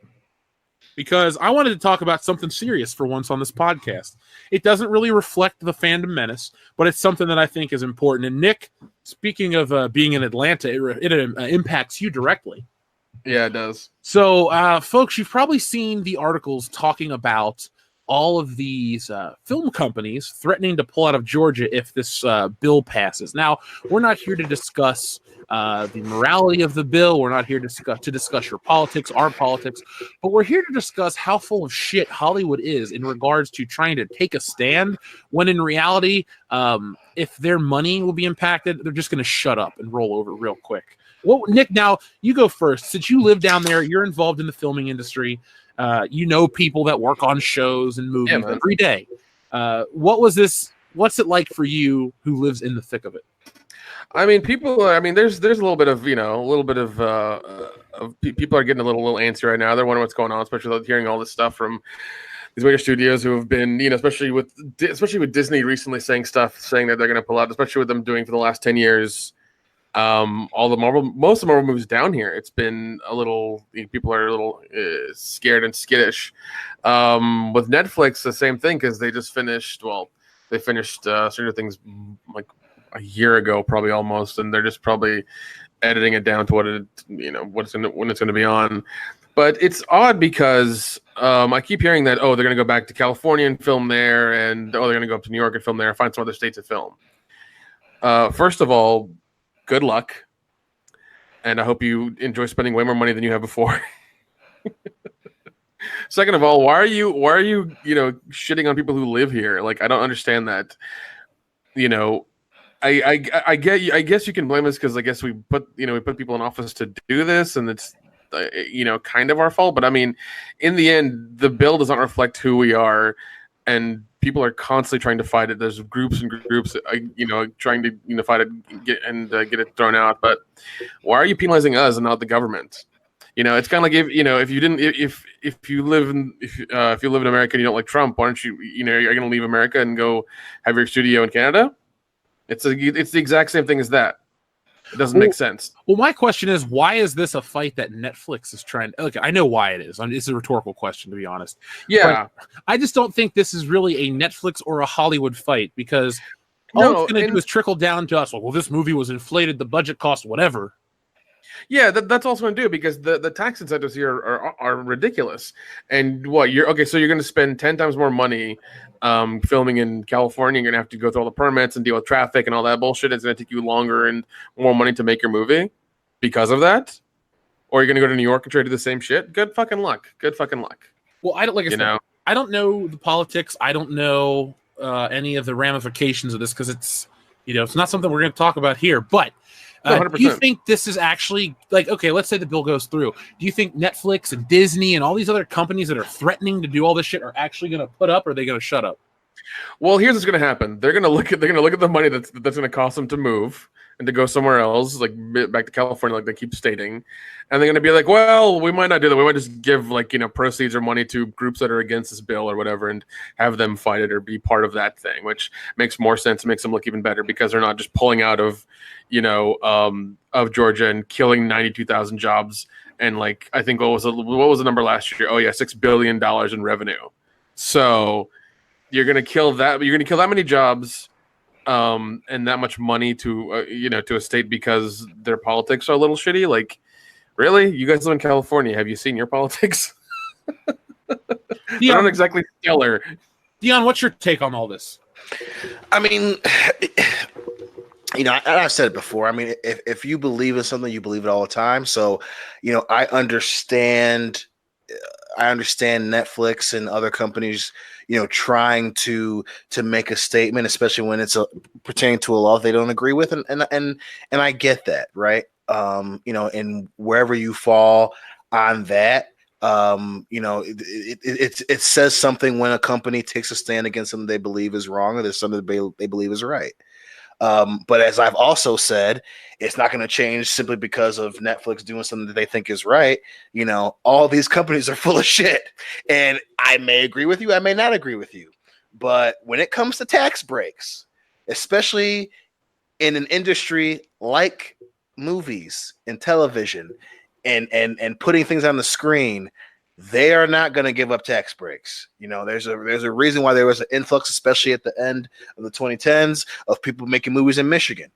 because I wanted to talk about something serious for once on this podcast. It doesn't really reflect the fandom menace, but it's something that I think is important. And Nick, speaking of being in Atlanta, it impacts you directly. Yeah, it does. So, folks, you've probably seen the articles talking about all of these film companies threatening to pull out of Georgia if this bill passes. Now, we're not here to discuss the morality of the bill. We're not here to discuss your politics, our politics, but we're here to discuss how full of shit Hollywood is in regards to trying to take a stand when in reality, if their money will be impacted, they're just going to shut up and roll over real quick. Well, Nick, now you go first. Since you live down there, you're involved in the filming industry. You know people that work on shows and movies every day. What's it like for you who lives in the thick of it? I mean, there's a little bit of people are getting a little antsy right now. They're wondering what's going on, especially hearing all this stuff from these major studios who have been, especially with Disney recently saying that they're going to pull out, especially with them doing for the last 10 years. Most of the Marvel movies down here, it's been a little, people are a little scared and skittish. With Netflix, the same thing, because they finished Stranger Things like a year ago, probably almost, and they're just probably editing it down to when it's going to be on. But it's odd because I keep hearing that they're going to go back to California and film there, and they're going to go up to New York and film there, find some other states to film. First of all, good luck, and I hope you enjoy spending way more money than you have before. Second of all, why are you shitting on people who live here? Like, I don't understand that. I guess you can blame us because I guess we put people in office to do this, and it's kind of our fault. But I mean, in the end, the bill does not reflect who we are, and people are constantly trying to fight it. There's groups and groups, trying to fight it, get it thrown out. But why are you penalizing us and not the government? It's kind of like if you didn't if you live in if you live in America and you don't like Trump, why don't you're going to leave America and go have your studio in Canada? It's the exact same thing as that. It doesn't make sense. Well, my question is, why is this a fight that Netflix is trying? Look, I know why it is. It's a rhetorical question, to be honest. Yeah, but I just don't think this is really a Netflix or a Hollywood fight, because all it's going to do is trickle down to us. Well, this movie was inflated, the budget cost, whatever. Yeah, that's also going to do, because the tax incentives here are ridiculous. And so you're going to spend 10 times more money filming in California. You're going to have to go through all the permits and deal with traffic and all that bullshit. It's going to take you longer and more money to make your movie because of that. Or you're going to go to New York and try to do the same shit. Good fucking luck. Well, I don't know the politics. I don't know any of the ramifications of this, because it's not something we're going to talk about here. But do you think this is actually, like, okay, let's say the bill goes through. Do you think Netflix and Disney and all these other companies that are threatening to do all this shit are actually going to put up, or are they going to shut up? Well, here's what's going to happen. They're going to look at the money that's going to cost them to move and to go somewhere else, like back to California, like they keep stating, and they're going to be like, well, we might not do that. We might just give proceeds or money to groups that are against this bill or whatever, and have them fight it or be part of that thing, which makes more sense. It makes them look even better, because they're not just pulling out of of Georgia and killing 92,000 jobs. And like, I think what was the number last year? Oh yeah, $6 billion in revenue. So you're going to kill that. You're going to kill that many jobs, and that much money to to a state because their politics are a little shitty. Like, really? You guys live in California. Have you seen your politics? They're not exactly stellar. Dion, what's your take on all this? I mean, I've said it before. I mean, if you believe in something, you believe it all the time. So, I understand Netflix and other companies, trying to make a statement, especially when it's pertaining to a law they don't agree with, and I get that, right? And wherever you fall on that, it says something when a company takes a stand against something they believe is wrong, or there's something they believe is right. But as I've also said, it's not going to change simply because of Netflix doing something that they think is right. All these companies are full of shit, and I may agree with you, I may not agree with you. But when it comes to tax breaks, especially in an industry like movies and television and putting things on the screen, they are not going to give up tax breaks. There's a reason why there was an influx, especially at the end of the 2010s, of people making movies in Michigan.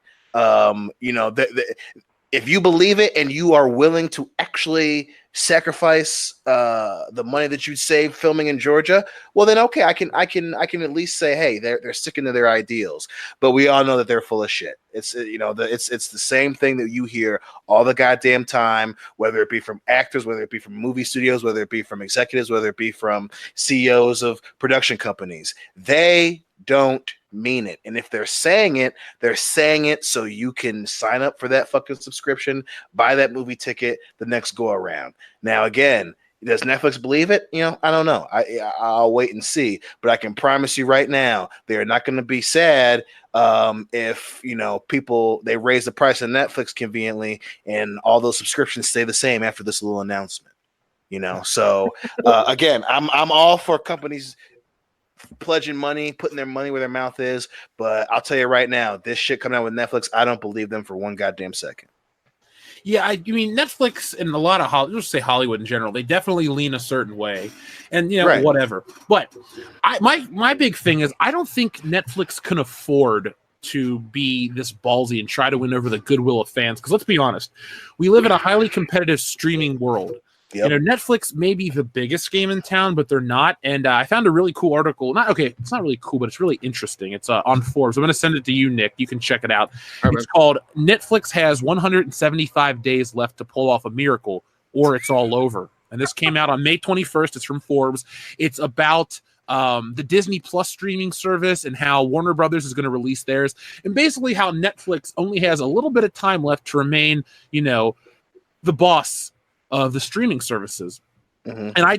If you believe it and you are willing to actually sacrifice the money that you'd save filming in Georgia, well then okay, I can at least say, hey, they're sticking to their ideals. But we all know that they're full of shit. It's it's the same thing that you hear all the goddamn time, whether it be from actors, whether it be from movie studios, whether it be from executives, whether it be from CEOs of production companies. They don't mean it. And if they're saying it so you can sign up for that fucking subscription, buy that movie ticket the next go around. Now, again, does Netflix believe it? I don't know. I'll wait and see. But I can promise you right now, they're not going to be sad if people, they raise the price of Netflix conveniently and all those subscriptions stay the same after this little announcement. So again, I'm all for companies pledging money, putting their money where their mouth is, but I'll tell you right now, this shit coming out with Netflix, I don't believe them for one goddamn second. Yeah, I mean, Netflix and a lot of Hollywood in general, they definitely lean a certain way, and right. Whatever. But my big thing is, I don't think Netflix can afford to be this ballsy and try to win over the goodwill of fans. Because let's be honest, we live in a highly competitive streaming world. Yep. Netflix may be the biggest game in town, but they're not. And I found a really cool article. It's not really cool, but it's really interesting. It's on Forbes. I'm going to send it to you, Nick. You can check it out. It's called "Netflix Has 175 Days Left to Pull Off a Miracle, or It's All Over." And this came out on May 21st. It's from Forbes. It's about the Disney Plus streaming service and how Warner Brothers is going to release theirs, and basically how Netflix only has a little bit of time left to remain, the boss of the streaming services. Mm-hmm. And I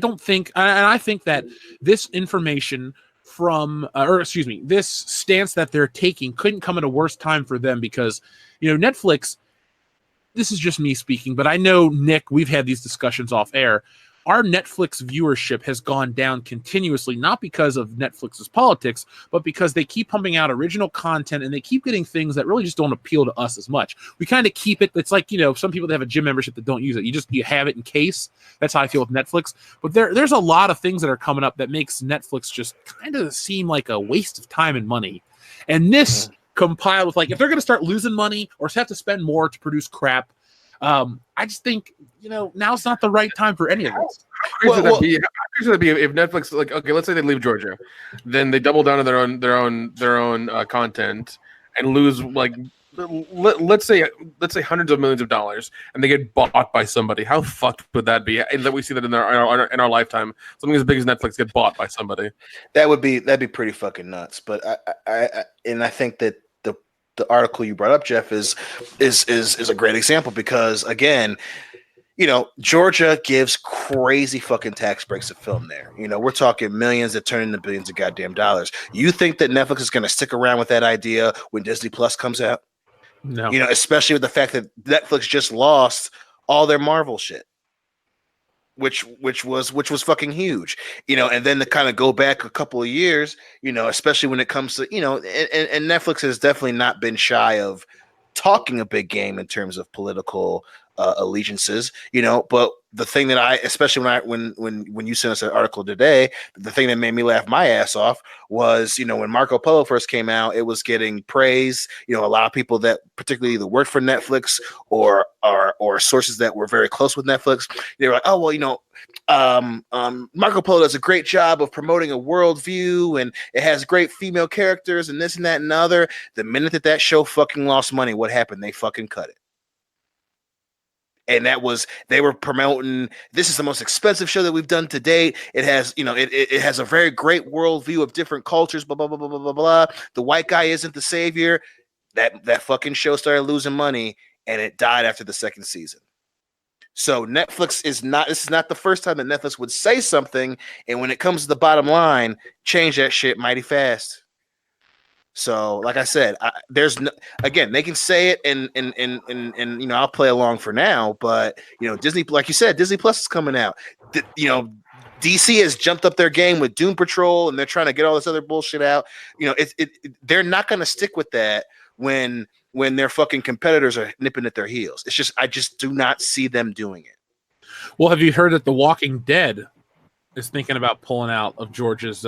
think that this information this stance that they're taking couldn't come at a worse time for them, because Netflix, this is just me speaking, but I know, Nick, we've had these discussions off air. Our Netflix viewership has gone down continuously, not because of Netflix's politics, but because they keep pumping out original content and they keep getting things that really just don't appeal to us as much. We kind of keep it. It's like, some people that have a gym membership that don't use it. You have it in case. That's how I feel with Netflix. But there's a lot of things that are coming up that makes Netflix just kind of seem like a waste of time and money. And this compiled with, like, if they're going to start losing money or have to spend more to produce crap, I just think, now's not the right time for any of this. How crazy would that be if Netflix, like, okay, let's say they leave Georgia, then they double down on their own content and lose, like, let's say hundreds of millions of dollars, and they get bought by somebody. How fucked would that be? And that we see that in our lifetime, something as big as Netflix get bought by somebody. That'd be pretty fucking nuts. But I think that the article you brought up, Jeff, is a great example because, again, Georgia gives crazy fucking tax breaks to film there. We're talking millions that turn into billions of goddamn dollars. You think that Netflix is going to stick around with that idea when Disney Plus comes out? No. Especially with the fact that Netflix just lost all their Marvel shit, which was fucking huge. And then to kind of go back a couple of years, especially when it comes to, and Netflix has definitely not been shy of talking a big game in terms of political allegiances, but the thing that especially when you sent us an article today, the thing that made me laugh my ass off was, when Marco Polo first came out, it was getting praise. A lot of people that particularly either worked for Netflix or sources that were very close with Netflix, they were like, oh, well, Marco Polo does a great job of promoting a worldview and it has great female characters and this and that and the other. The minute that show fucking lost money, what happened? They fucking cut it. And they were promoting, this is the most expensive show that we've done to date. It has, it has a very great worldview of different cultures, blah, blah, blah, blah, blah, blah, blah. The white guy isn't the savior. That fucking show started losing money and it died after the second season. So this is not the first time that Netflix would say something. And when it comes to the bottom line, change that shit mighty fast. So, like I said, again, they can say it and I'll play along for now. But Disney, like you said, Disney Plus is coming out. DC has jumped up their game with Doom Patrol, and they're trying to get all this other bullshit out. They're not going to stick with that when their fucking competitors are nipping at their heels. It's just I just do not see them doing it. Well, have you heard that The Walking Dead is thinking about pulling out of Georgia's?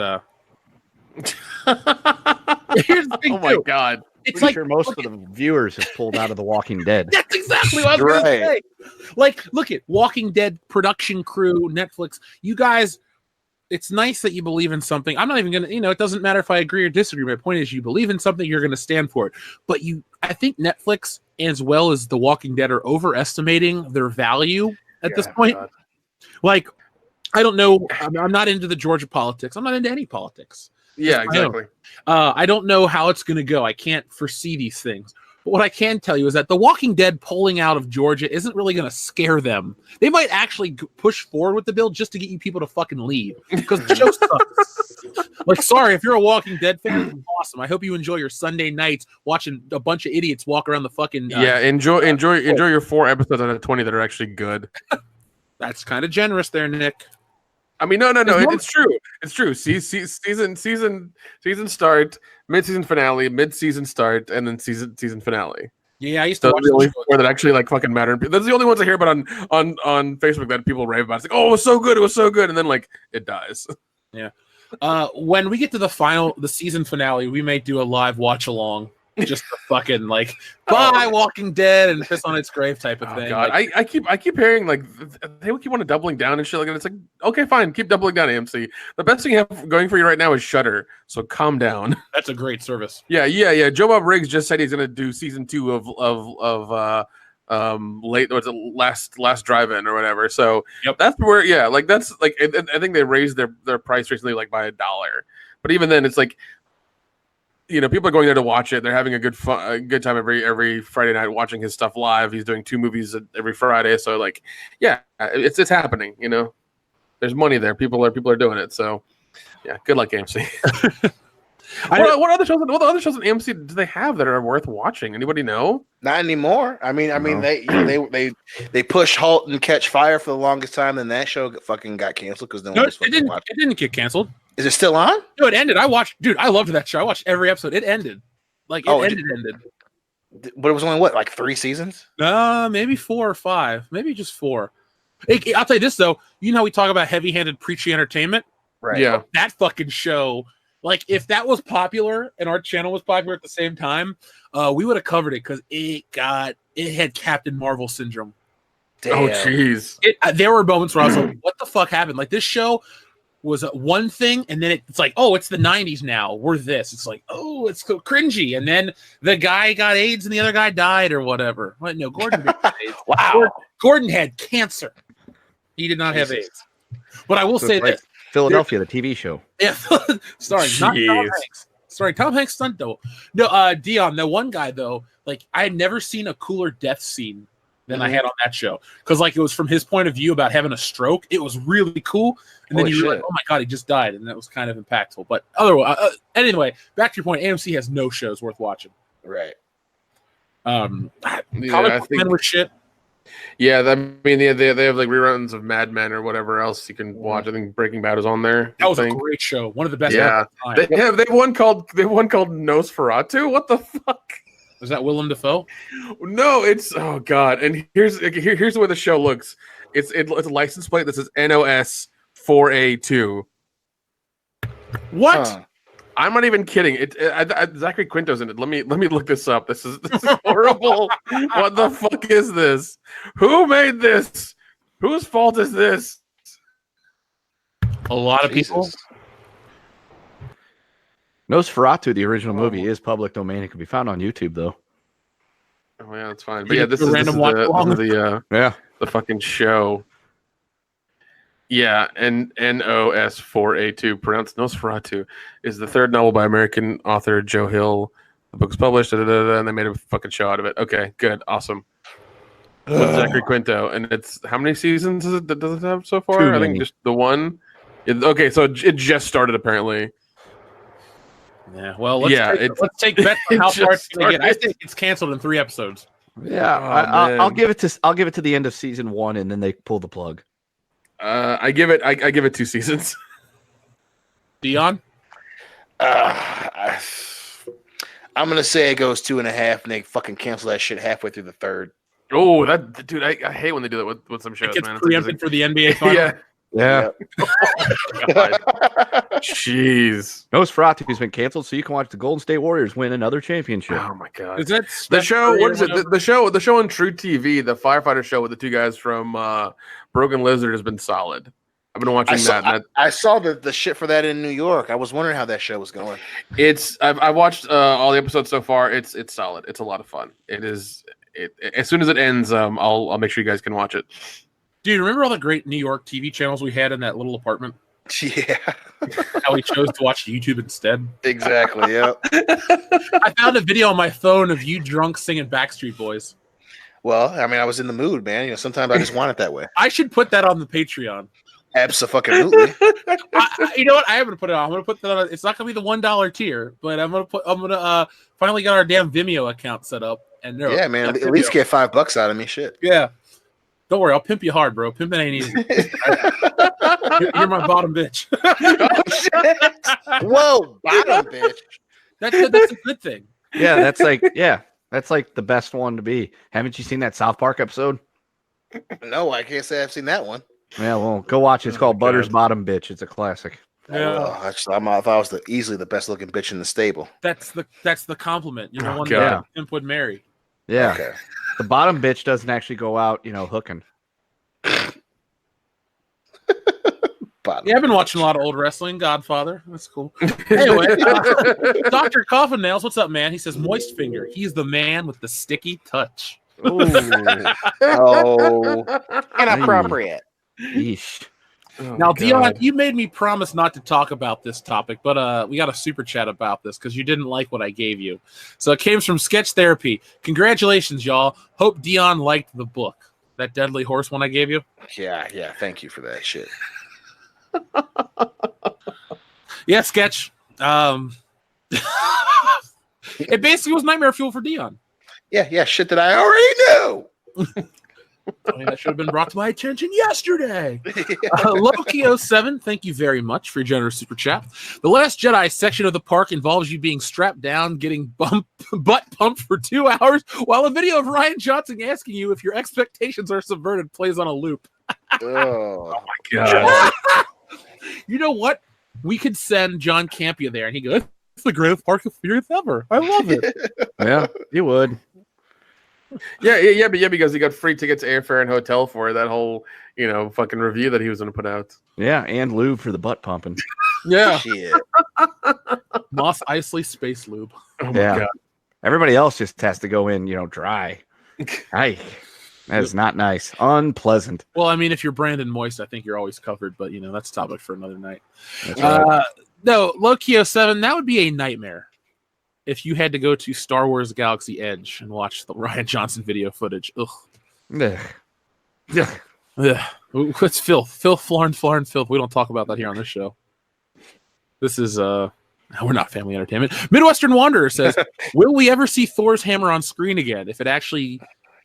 Here's the thing, my God. It's like most of the viewers have pulled out of The Walking Dead. That's exactly what I was going to say. Like, look at Walking Dead production crew, Netflix. You guys, it's nice that you believe in something. I'm not even going to, it doesn't matter if I agree or disagree. My point is you believe in something, you're going to stand for it. But I think Netflix, as well as The Walking Dead, are overestimating their value at this point. God. Like, I don't know. I'm not into the Georgia politics. I'm not into any politics. Yeah, exactly. I don't know how it's going to go. I can't foresee these things. But what I can tell you is that The Walking Dead pulling out of Georgia isn't really going to scare them. They might actually push forward with the bill just to get you people to fucking leave because the show sucks. Like, sorry, if you're a Walking Dead fan, it's awesome. I hope you enjoy your Sunday nights watching a bunch of idiots walk around the fucking. Enjoy your 4 episodes out of 20 that are actually good. That's kind of generous there, Nick. I mean, no. It's true. It's true. Season start, mid-season finale, mid-season start, and then season finale. Yeah, I used to watch the only 4 that actually like fucking matter. That's the only ones I hear about on Facebook that people rave about. It's like, oh, it was so good, and then like it dies. Yeah. When we get to the season finale, we may do a live watch along. Just the fucking like bye Walking Dead and piss on its grave type of thing. God, like, I keep hearing like they keep on doubling down and shit like that. It's like, okay, fine, keep doubling down, AMC. The best thing you have going for you right now is Shudder, so calm down. That's a great service. Yeah. Joe Bob Riggs just said he's gonna do season 2 of last drive-in or whatever. So that's where that's like I think they raised their price recently like by $1. But even then, it's like, people are going there to watch it. They're having a good time every Friday night watching his stuff live. He's doing 2 movies every Friday. So like, yeah, it's happening. There's money there. People are doing it. So yeah, good luck, AMC. What other shows? What other shows on AMC do they have that are worth watching? Anybody know? Not anymore. I mean, No. they pushed *Halt and Catch Fire* for the longest time, then that show fucking got canceled because no one No, was it fucking didn't. watching. It didn't get canceled. Is it still on? No, it ended. I watched. Dude, I loved that show. I watched every episode. It ended. Like it Oh, ended. But it was only what, like 3 seasons? Maybe 4 or 5. Maybe just 4. I'll tell you this though. You know how we talk about heavy-handed preachy entertainment. Right. Yeah. That fucking show. Like if that was popular and our channel was popular at the same time, we would have covered it because it had Captain Marvel syndrome. Damn. Oh, jeez. There were moments where I was like, "What the fuck happened?" Like this show was one thing, and then it's like, "Oh, it's the '90s now. We're this." It's like, "Oh, it's so cringy." And then the guy got AIDS, and the other guy died, or whatever. What? No, Gordon got AIDS. Wow. Gordon had cancer. He did not have Jesus. AIDS. But I will So say it's like this: Philadelphia, the TV show. yeah, sorry, not Tom Jeez. Hanks. Sorry, Tom Hanks stunt though. No, Dion, the one guy though, like I had never seen a cooler death scene than I had on that show because like it was from his point of view about having a stroke. It was really cool, and then Holy you were like, shit. "Oh my god, he just died," and that was kind of impactful. But otherwise, anyway, back to your point, AMC has no shows worth watching. Right. Comic I book think- men with shit. Yeah, I mean, they have like reruns of Mad Men or whatever else you can watch. I think Breaking Bad is on there. That was I a think. great show, one of the best. Yeah. Ever of They time. have one called Nosferatu. What the fuck? Was that Willem Dafoe? No, it's oh god. And here's the way the show looks. It's a license plate that says NOS 4A2. What? Huh. I'm not even kidding. Zachary Quinto's in it. Let me look this up. This is horrible. What the fuck is this? Who made this? Whose fault is this? A lot of people. Jesus. Nosferatu, the original movie, is public domain. It can be found on YouTube, though. Oh yeah, that's fine. But You yeah, do this a is random watch along? Yeah. the fucking show. Yeah, and NOS 4A2, pronounced Nosferatu, is the third novel by American author Joe Hill. The book's published, and they made a fucking show out of it. Okay, good, awesome. With Zachary Quinto, and it's how many seasons does it have so far? Too I think many. just the one. Okay, so it just started apparently. Yeah. Well, let's take bets on it how far it's just going to get. I started. think it's canceled in 3 episodes. Yeah, Oh, I'll man. give it to the end of season 1, and then they pull the plug. I give it 2 seasons. Dion. I'm gonna say it goes 2.5, and they fucking cancel that shit halfway through the third. Oh, that dude, I hate when they do that with some shows, It gets man. It's preempted for the NBA final. yeah. Yeah. God. Jeez. Nosferatu's been canceled, so you can watch the Golden State Warriors win another championship. Oh my god. Is that The Steph show, Curry what or is it? whatever? The show on True TV, the firefighter show with the 2 guys from Broken Lizard has been solid. I've been watching that. And I saw the shit for that in New York. I was wondering how that show was going. I've watched all the episodes so far. It's solid. It's a lot of fun. It is. As soon as it ends, I'll make sure you guys can watch it. Dude, remember all the great New York TV channels we had in that little apartment? Yeah, How we chose to watch YouTube instead? exactly. Yeah. I found a video on my phone of you drunk singing Backstreet Boys. Well, I mean, I was in the mood, man. You know, sometimes I just want it that way. I should put that on the Patreon. Absolutely. You know what? I am gonna put it on. I'm gonna put that on. It's not gonna be the $1 tier, but I'm gonna finally get our damn Vimeo account set up. And Yeah, man. At least get $5 out of me. Shit. Yeah. Don't worry, I'll pimp you hard, bro. Pimping ain't easy. You're my bottom bitch. Whoa, bottom bitch. That's a good thing. Yeah, that's like the best one to be. Haven't you seen that South Park episode? No, I can't say I've seen that one. Yeah, well, go watch it. It's called my Butter's God. Bottom Bitch. It's a classic. Yeah. Oh, I thought I was easily the best looking bitch in the stable. That's the compliment. You're the Oh, one God. that pimp would marry. Yeah, Okay. the bottom bitch doesn't actually go out, hooking. Bottom. Yeah, I've been watching a lot of old wrestling. Godfather. That's cool. Anyway, Dr. Coffin Nails, what's up, man? He says, Moist Finger. He's the man with the sticky touch. Ooh, Oh, inappropriate. yeesh. Oh, Now, my Dion, God. you made me promise not to talk about this topic, but we got a super chat about this because you didn't like what I gave you. So it came from Sketch Therapy. Congratulations, y'all. Hope Dion liked the book. That Deadly Horse one I gave you? Yeah. Thank you for that shit. Yeah, Sketch. It basically was nightmare fuel for Dion. Yeah, shit that I already knew. I mean, that should have been brought to my attention yesterday. Loki07, thank you very much for your generous super chat. The Last Jedi section of the park involves you being strapped down, getting butt pumped for 2 hours, while a video of Ryan Johnson asking you if your expectations are subverted plays on a loop. Oh my God. You know what? We could send John Campia there, and he goes, "It's the greatest park experience ever. I love it." Yeah, you would. Yeah, because he got free tickets, airfare, and hotel for that whole, fucking review that he was going to put out. Yeah, and lube for the butt pumping. Yeah. shit. Moss Eisley Space Lube. Oh my Yeah. God. Everybody else just has to go in, dry. That is not nice. Unpleasant. Well, I mean, if you're Brandon Moist, I think you're always covered, but, that's a topic for another night. That's right. No, Lokio7, that would be a nightmare if you had to go to Star Wars Galaxy Edge and watch the Ryan Johnson video footage. Ugh. Ugh. Ugh. It's filth. Filth, Florin, filth. We don't talk about that here on this show. This is, we're not family entertainment. Midwestern Wanderer says, will we ever see Thor's hammer on screen again if it actually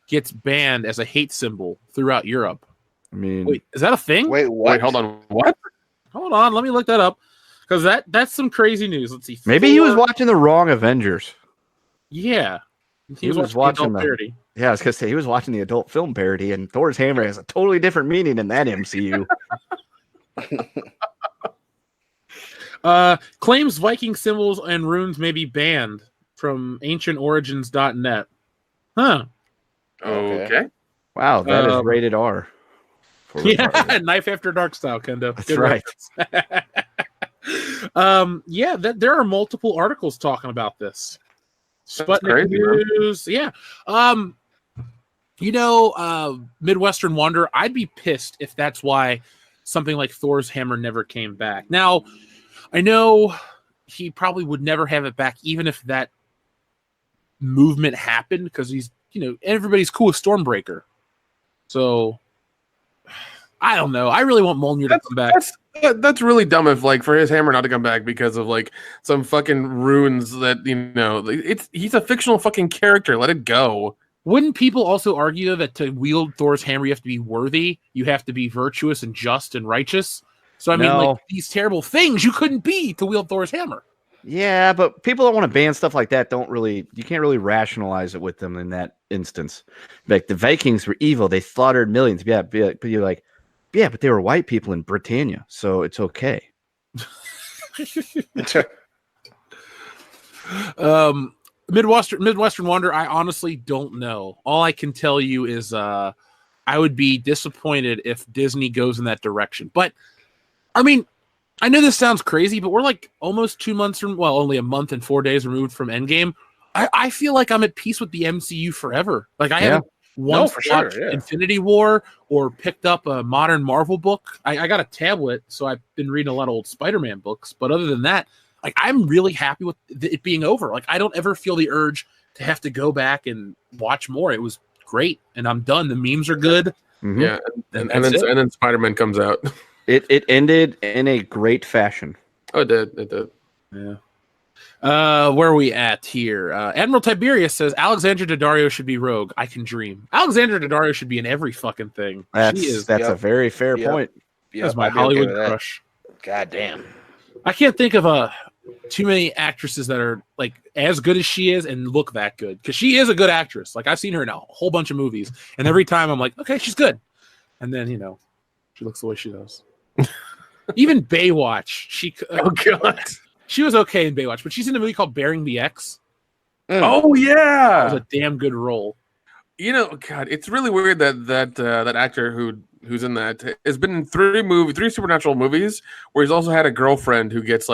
gets banned as a hate symbol throughout Europe? I mean, Wait, is that a thing? Wait, what? Wait, hold on. What? Hold on, let me look that up. Because that's some crazy news. Let's see. maybe he was watching the wrong Avengers. Yeah. He was watching the parody. Yeah, I was gonna say he was watching the adult film parody, and Thor's hammer has a totally different meaning in that MCU. Claims Viking symbols and runes may be banned from ancientorigins.net. Huh. Okay. Wow, that is rated R. Yeah, Knife After Dark style, Kendo. That's Good right. Yeah, there are multiple articles talking about this. Sputnik crazy, News. Yeah. Midwestern Wanderer, I'd be pissed if that's why something like Thor's hammer never came back. Now, I know he probably would never have it back, even if that movement happened, because he's, everybody's cool with Stormbreaker. So, I don't know. I really want Mjolnir to come back. That's really dumb if, for his hammer not to come back because of, some fucking runes that, he's a fictional fucking character. Let it go. Wouldn't people also argue though, that to wield Thor's hammer, you have to be worthy, you have to be virtuous and just and righteous? So, I mean, these terrible things you couldn't be to wield Thor's hammer. Yeah, but people that want to ban stuff like that you can't really rationalize it with them in that instance. Like, the Vikings were evil. They slaughtered millions. Yeah, but you're like, yeah, but they were white people in Britannia, so it's okay. Midwestern Wanderer, I honestly don't know. All I can tell you is I would be disappointed if Disney goes in that direction. But, I mean, I know this sounds crazy, but we're almost 2 months only a month and 4 days removed from Endgame. I feel like I'm at peace with the MCU forever. I haven't once watched Infinity War or picked up a modern Marvel book. I got a tablet, so I've been reading a lot of old Spider-Man books. But other than that, I'm really happy with it being over. I don't ever feel the urge to have to go back and watch more. It was great, and I'm done. The memes are good. Mm-hmm. Yeah, and then Spider-Man comes out. It ended in a great fashion. Oh, it did. Yeah. Where are we at here? Admiral Tiberius says Alexandra Daddario should be Rogue. I can dream. Alexandra Daddario should be in every fucking thing. That's a very fair point. That's my Hollywood crush. God damn. I can't think of too many actresses that are as good as she is and look that good, because she is a good actress. I've seen her in a whole bunch of movies, and every time I'm like, okay, she's good, and then she looks the way she does. Even Baywatch, oh god, she was okay in Baywatch, but she's in a movie called Bearing the X. Oh yeah, that was a damn good role. God, it's really weird that actor who's in that has been in three supernatural movies where he's also had a girlfriend who gets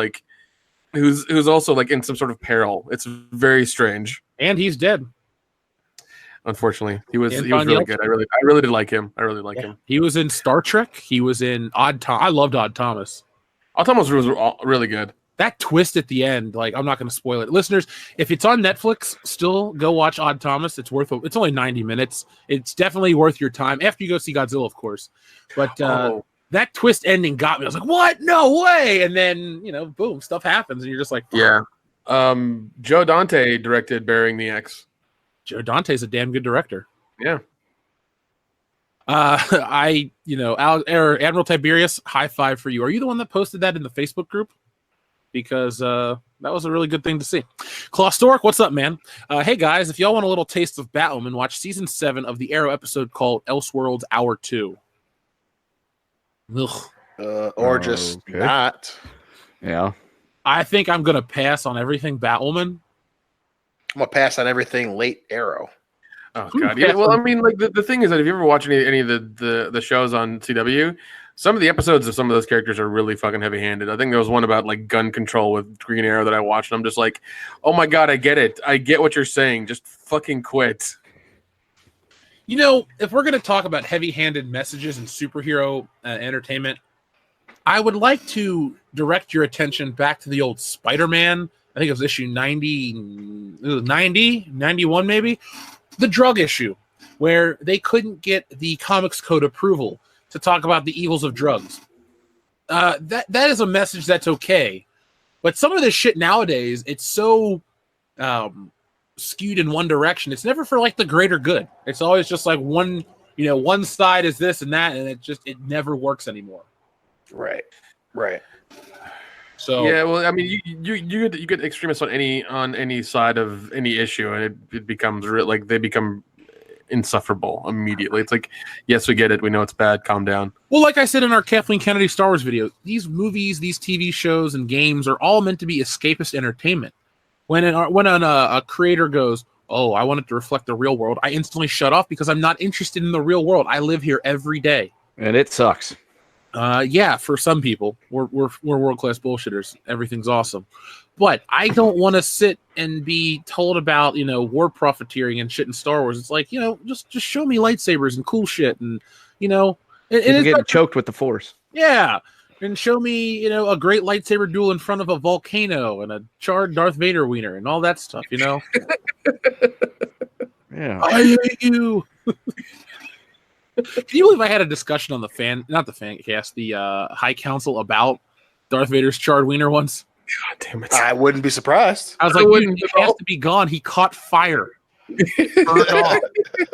who's also in some sort of peril. It's very strange. And he's dead. Unfortunately, he was really good. I really did like him. Him. He was in Star Trek. He was in Odd Thomas. I loved Odd Thomas. Odd Thomas was really good. That twist at the end, I'm not going to spoil it. Listeners, if it's on Netflix, still go watch Odd Thomas. It's it's only 90 minutes. It's definitely worth your time after you go see Godzilla, of course. But that twist ending got me. I was like, what? No way. And then, boom, stuff happens. And you're just like, yeah. Joe Dante directed Burying the X. Joe Dante's a damn good director. Yeah. Admiral Tiberius, high five for you. Are you the one that posted that in the Facebook group? Because that was a really good thing to see. Claustoric, what's up, man? Hey guys, if y'all want a little taste of Batwoman, watch season 7 of the Arrow episode called Elseworlds Hour 2. Ugh. Or just not. Yeah. I think I'm gonna pass on everything Batwoman. I'm gonna pass on everything late Arrow. Oh god. Yeah. Well, I mean, like the thing is that if you ever watch any of the shows on CW, some of the episodes of some of those characters are really fucking heavy-handed. I think there was one about like gun control with Green Arrow that I watched, and I'm just like, oh my god, I get it. I get what you're saying. Just fucking quit. You know, if we're gonna talk about heavy-handed messages and superhero entertainment, I would like to direct your attention back to the old Spider-Man. I think it was issue 91 maybe. The drug issue, where they couldn't get the Comics Code approval to talk about the evils of drugs. That is a message that's okay. But some of this shit nowadays, it's so skewed in one direction. It's never for like the greater good. It's always just like one side is this and that, and it never works anymore. Right. So yeah, well, I mean, you get extremists on any side of any issue, and it becomes like they become insufferable immediately. It's like, yes, we get it, we know it's bad. Calm down. Well, like I said in our Kathleen Kennedy Star Wars video, these movies, these TV shows, and games are all meant to be escapist entertainment. When a creator goes, "Oh, I want it to reflect the real world," I instantly shut off because I'm not interested in the real world. I live here every day, and it sucks. Yeah, for some people, we're world-class bullshitters. Everything's awesome. But I don't want to sit and be told about, war profiteering and shit in Star Wars. It's like, just show me lightsabers and cool shit and, and getting choked with the Force. Yeah. And show me, a great lightsaber duel in front of a volcano and a charred Darth Vader wiener and all that stuff, Yeah. I hate you. Can you believe I had a discussion on the High Council about Darth Vader's charred wiener once? God damn it! I wouldn't be surprised. I was like, he has to be gone. He caught fire.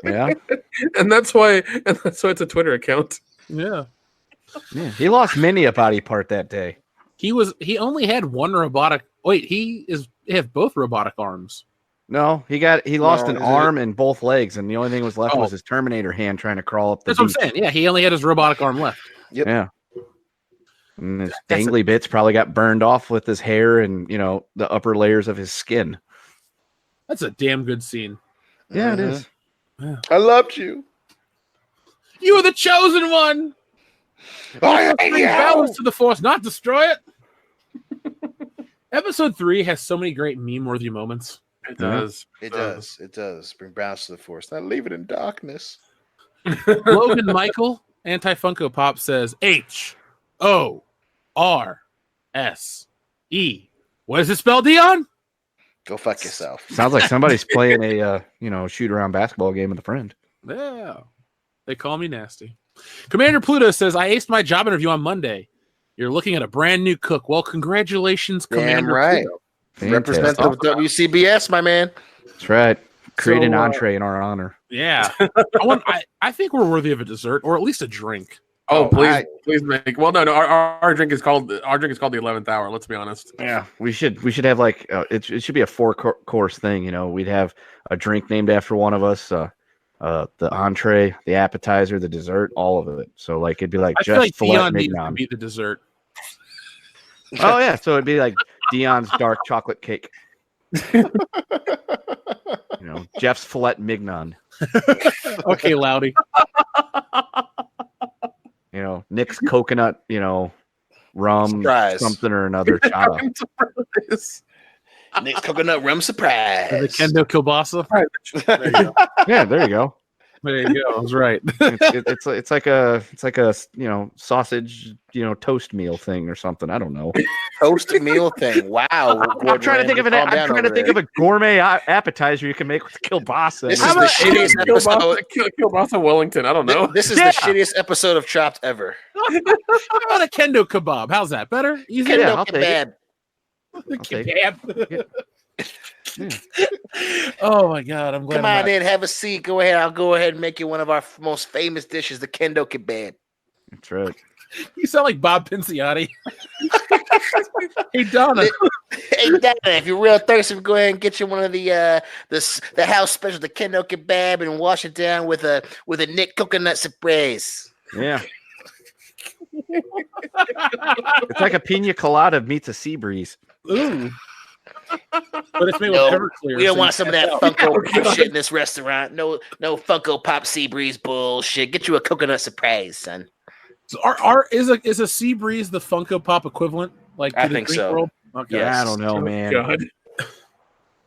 Yeah, and that's why it's a Twitter account. Yeah. He lost many a body part that day. He only had one robotic. Wait, he has both robotic arms. No, he lost an arm and both legs, and the only thing was left was his Terminator hand trying to crawl up the beach. That's what I'm saying. Yeah, he only had his robotic arm left. Yep. Yeah. And his dangly bits probably got burned off with his hair and, the upper layers of his skin. That's a damn good scene. Yeah, it is. Yeah. I loved you. You are the chosen one. I bring balance to the Force, not destroy it. Episode 3 has so many great meme-worthy moments. It does. It does. Bring balance to the Force. Not leave it in darkness. Logan Michael, Anti-Funko Pop, says HORSE. What does it spell, Dion? Go fuck yourself. Sounds like somebody's playing a shoot-around basketball game with a friend. Yeah. They call me nasty. Commander Pluto says, I aced my job interview on Monday. You're looking at a brand new cook. Well, congratulations, Commander Pluto. Representative of WCBS, my man. That's right. Create an entree in our honor. Yeah. I think we're worthy of a dessert or at least a drink. Oh, please make. Well, no. Our drink is called the 11th hour. Let's be honest. Yeah, we should have like it should be a 4-course thing. We'd have a drink named after one of us, the entree, the appetizer, the dessert, all of it. So like it'd be like I feel like Dion needs to mignon. be the dessert. Oh yeah, so it'd be like Dion's dark chocolate cake. Jeff's filet mignon. Okay, Loudy. Nick's coconut, rum, surprise. Something or another. Nick's coconut rum surprise. The Kendo kielbasa. There you go. Yeah, there you go. There you go. I was right. It's like a sausage toast meal thing or something. I don't know. Toast meal thing. Wow. I'm trying to think of a gourmet appetizer you can make with kielbasa. This is the shittiest episode. Kielbasa Wellington. I don't know. This is the shittiest episode of Chopped ever. How about a kendo kebab? How's that? Better? Easier? Kendo kebab. Kebab. Oh my god, I'm glad. Come on in, have a seat. Go ahead. I'll go ahead and make you one of our most famous dishes, the kendo kebab. That's right. You sound like Bob Pinciotti. Hey Donna. Hey Donna, if you're real thirsty, go ahead and get you one of the house special, the kendo kebab, and wash it down with a Nick coconut surprise. Yeah. It's like a pina colada meets a sea breeze. Ooh. But it's made with Everclear. We don't want some of that Funko Pop shit in this restaurant. No Funko Pop sea breeze bullshit. Get you a coconut surprise, son. So is a sea breeze the Funko Pop equivalent? Like I think so. World? Okay. Yeah, I don't know, man. God.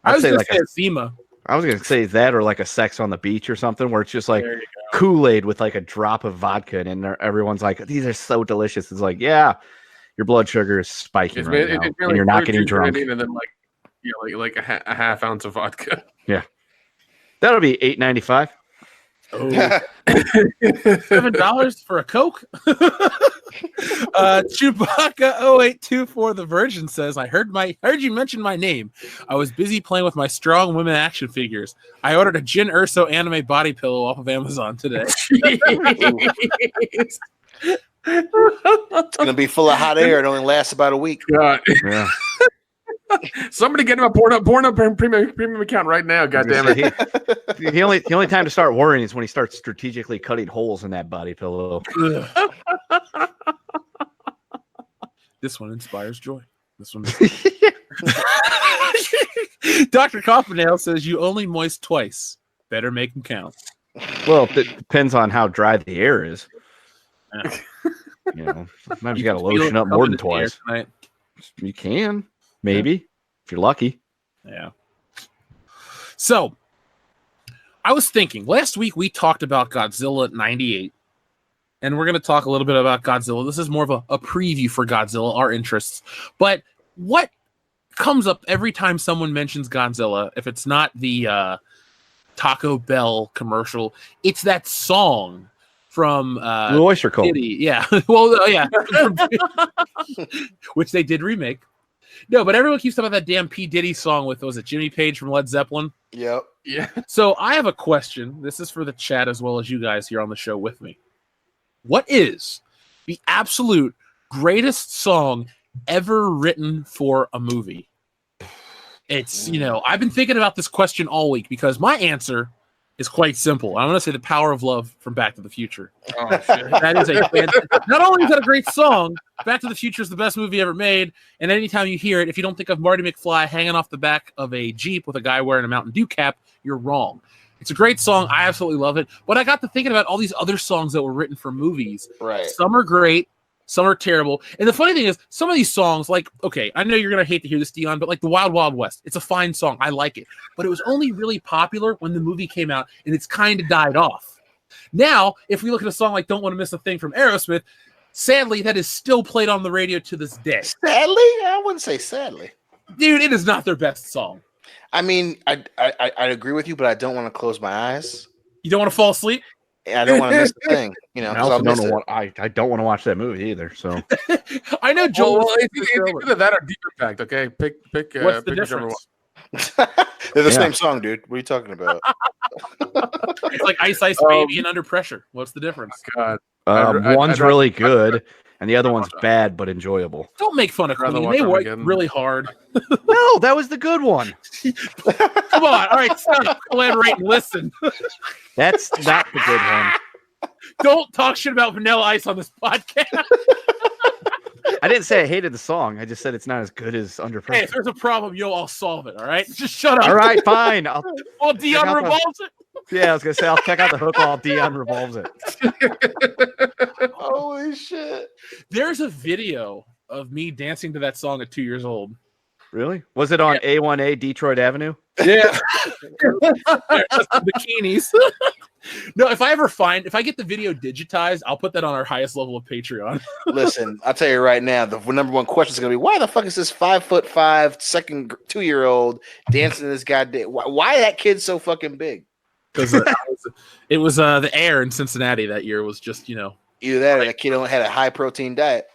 I was gonna say a Zima. I was gonna say that or like a Sex on the Beach or something, where it's just like Kool-Aid with like a drop of vodka, and everyone's like, "These are so delicious." It's like, yeah, your blood sugar is spiking right now, and you're not getting drunk. And then like a half ounce of vodka. Yeah, that'll be $8.95. Oh. $7 for a Coke. Chewbacca 0824 the Virgin says, I heard you mention my name. I was busy playing with my strong women action figures. I ordered a Jin Urso anime body pillow off of Amazon today. It's gonna be full of hot air. It only lasts about a week. God. Yeah. Somebody get him a Pornhub premium account right now. God damn it. The only time to start worrying is when he starts strategically cutting holes in that body pillow. This one inspires joy. This one. Dr. Coffindale says you only moist twice. Better make them count. Well, it depends on how dry the air is. Sometimes you got to lotion up more than twice. You can. Maybe, if you're lucky. Yeah. So, I was thinking, last week we talked about Godzilla 98, and we're going to talk a little bit about Godzilla. This is more of a preview for Godzilla, our interests. But what comes up every time someone mentions Godzilla, if it's not the Taco Bell commercial, it's that song from the Oyster Cult. Yeah. Well, yeah. Which they did remake. No, but everyone keeps talking about that damn P. Diddy song with, was it Jimmy Page from Led Zeppelin? Yep. Yeah. So I have a question. This is for the chat as well as you guys here on the show with me. What is the absolute greatest song ever written for a movie? It's, I've been thinking about this question all week because my answer is quite simple. I'm going to say The Power of Love from Back to the Future. Oh, shit. That is not only is that a great song, Back to the Future is the best movie ever made, and anytime you hear it, if you don't think of Marty McFly hanging off the back of a Jeep with a guy wearing a Mountain Dew cap, you're wrong. It's a great song. I absolutely love it. But I got to thinking about all these other songs that were written for movies. Right. Some are great. Some are terrible. And the funny thing is, some of these songs, like, okay, I know you're going to hate to hear this, Dion, but like The Wild Wild West, it's a fine song. I like it. But it was only really popular when the movie came out, and it's kind of died off. Now, if we look at a song like Don't Want to Miss a Thing from Aerosmith, sadly, that is still played on the radio to this day. Sadly? I wouldn't say sadly. Dude, it is not their best song. I mean, I agree with you, but I don't want to close my eyes. You don't want to fall asleep? I don't want to miss the thing. I also don't know I don't want to watch that movie either. So I know Joel. Well, it's either that or Deep Impact. Okay, pick. What's the pick difference? They're the same song, dude. What are you talking about? It's like Ice Ice Baby and Under Pressure. What's the difference? God. One's really good, and the other one's bad but enjoyable. Don't make fun of Queen. They work really hard. No, that was the good one. Come on. All right, stop. Collaborate and listen. That's not the good one. Don't talk shit about Vanilla Ice on this podcast. I didn't say I hated the song. I just said it's not as good as Under Pressure. Hey, if there's a problem, I'll solve it. All right, just shut up. All right, fine. Well, Dion revolves it. Yeah, I was gonna say I'll check out the hook while Dion revolves it. Holy shit! There's a video of me dancing to that song at 2 years old. Really? Was it on A1A Detroit Avenue? Yeah. Bikinis. No, if I get the video digitized, I'll put that on our highest level of Patreon. Listen, I'll tell you right now, the number one question is going to be, why the fuck is this 5'5" 2-year-old dancing to this goddamn? Why that kid so fucking big? Because it was the air in Cincinnati that year was just, Either that or that kid only had a high protein diet.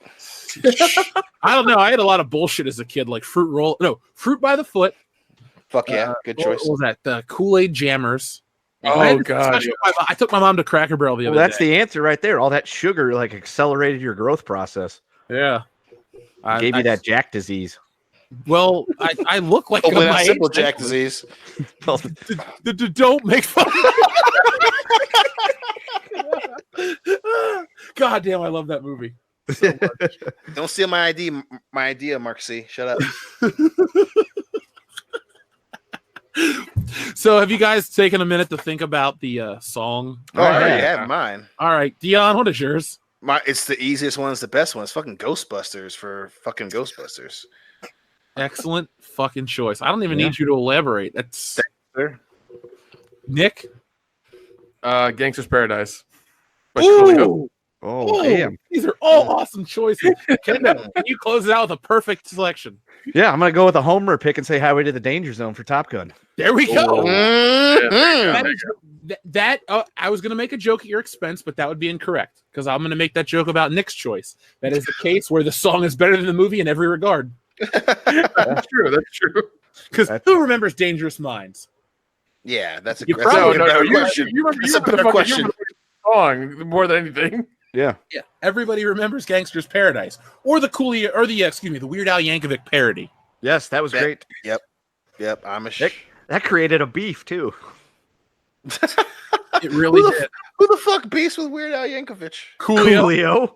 I don't know. I had a lot of bullshit as a kid, like fruit by the foot. Fuck yeah, good choice. What was that? The Kool-Aid Jammers. Oh God! I took my mom to Cracker Barrel the other day. That's the answer right there. All that sugar like accelerated your growth process. Yeah. Gave you that Jack disease. Well, I look like Hopefully my not simple age. Jack disease. Don't make fun. God damn, I love that movie. So much. Don't steal my idea, Mark C. Shut up. So, have you guys taken a minute to think about the song? Oh, I already have mine. All right, Dion, what is yours? It's the easiest one. It's the best one. It's fucking Ghostbusters for fucking Ghostbusters. Excellent fucking choice. I don't even need you to elaborate. That's Nick. Gangster's Paradise. Ooh. Oh, damn. These are all awesome choices. Can you close it out with a perfect selection? Yeah, I'm gonna go with a homer pick and say Highway to the Danger Zone for Top Gun. There we go. Mm-hmm. I was going to make a joke at your expense, but that would be incorrect because I'm going to make that joke about Nick's choice. That is the case where the song is better than the movie in every regard. That's true. That's true. Because who remembers Dangerous Minds? Yeah, that's a You better probably- question. That's a better question. Song more than anything. Yeah. Yeah, everybody remembers Gangster's Paradise or the Coolio or the Weird Al Yankovic parody. Yes, that was great. Yep. I'm a That created a beef too. It really who did. the fuck beats with Weird Al Yankovic? Coolio.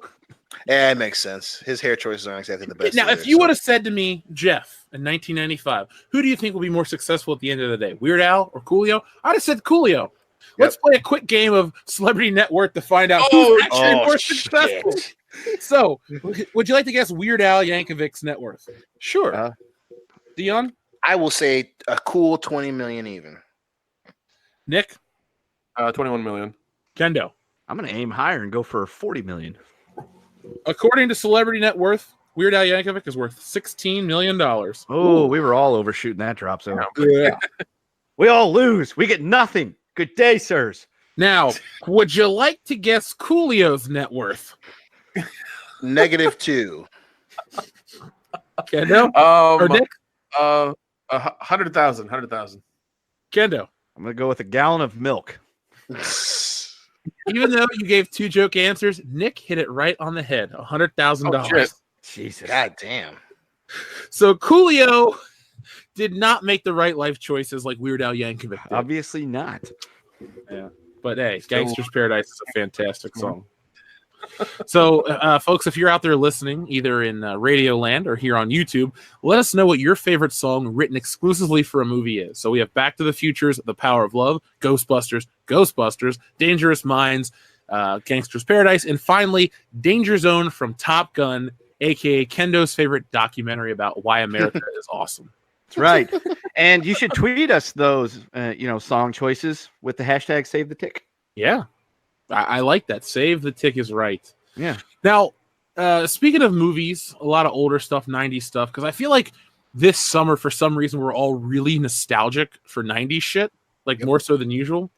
Yeah, it makes sense. His hair choices aren't exactly the best. Now, either, if you would have said to me, Jeff, in 1995, who do you think will be more successful at the end of the day, Weird Al or Coolio? I'd have said Coolio. Let's play a quick game of Celebrity Net Worth to find out who's actually more successful. So, would you like to guess Weird Al Yankovic's net worth? Sure. Dion? I will say a cool 20 million even. Nick? 21 million. Kendo? I'm gonna aim higher and go for 40 million. According to Celebrity Net Worth, Weird Al Yankovic is worth $16 million. Oh, we were all overshooting that drop zone. Yeah. We all lose. We get nothing. Good day, sirs. Now, would you like to guess Coolio's net worth? -2. Kendo? Or Nick? 100,000. Kendo? I'm gonna go with a gallon of milk. Even though you gave two joke answers, Nick hit it right on the head. $100,000. Jesus. God damn. So Coolio did not make the right life choices like Weird Al Yankovic did. Obviously not. Yeah. But hey, Gangster's Paradise is a fantastic song. So, folks, if you're out there listening, either in Radio Land or here on YouTube, let us know what your favorite song written exclusively for a movie is. So we have Back to the Future's The Power of Love, Ghostbusters, Dangerous Minds, Gangster's Paradise, and finally, Danger Zone from Top Gun, a.k.a. Kendo's favorite documentary about why America is awesome. That's right. And you should tweet us those, song choices with the hashtag Save the Tick. Yeah. I like that. Save the Tick is right. Yeah. Now, speaking of movies, a lot of older stuff, 90s stuff, because I feel like this summer, for some reason, we're all really nostalgic for 90s shit, like more so than usual.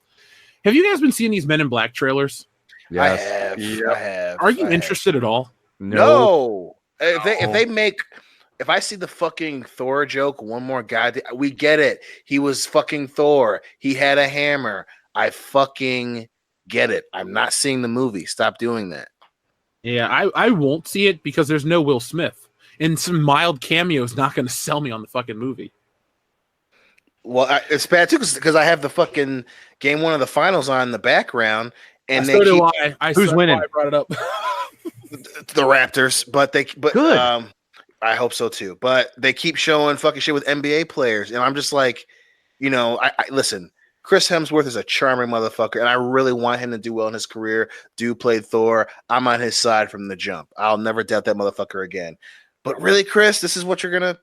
Have you guys been seeing these Men in Black trailers? Yes. I have. Are you interested at all? No. If I see the fucking Thor joke one more goddamn, we get it. He was fucking Thor. He had a hammer. I fucking get it. I'm not seeing the movie. Stop doing that. Yeah, I won't see it because there's no Will Smith. And some mild cameo is not going to sell me on the fucking movie. Well, it's bad too because I have the fucking game one of the finals on in the background, and so do I. Who's winning? I brought it up. the Raptors, but Good. I hope so too. But they keep showing fucking shit with NBA players, and I'm just like, I listen. Chris Hemsworth is a charming motherfucker, and I really want him to do well in his career. Do play Thor. I'm on his side from the jump. I'll never doubt that motherfucker again. But really, Chris, this is what you're gonna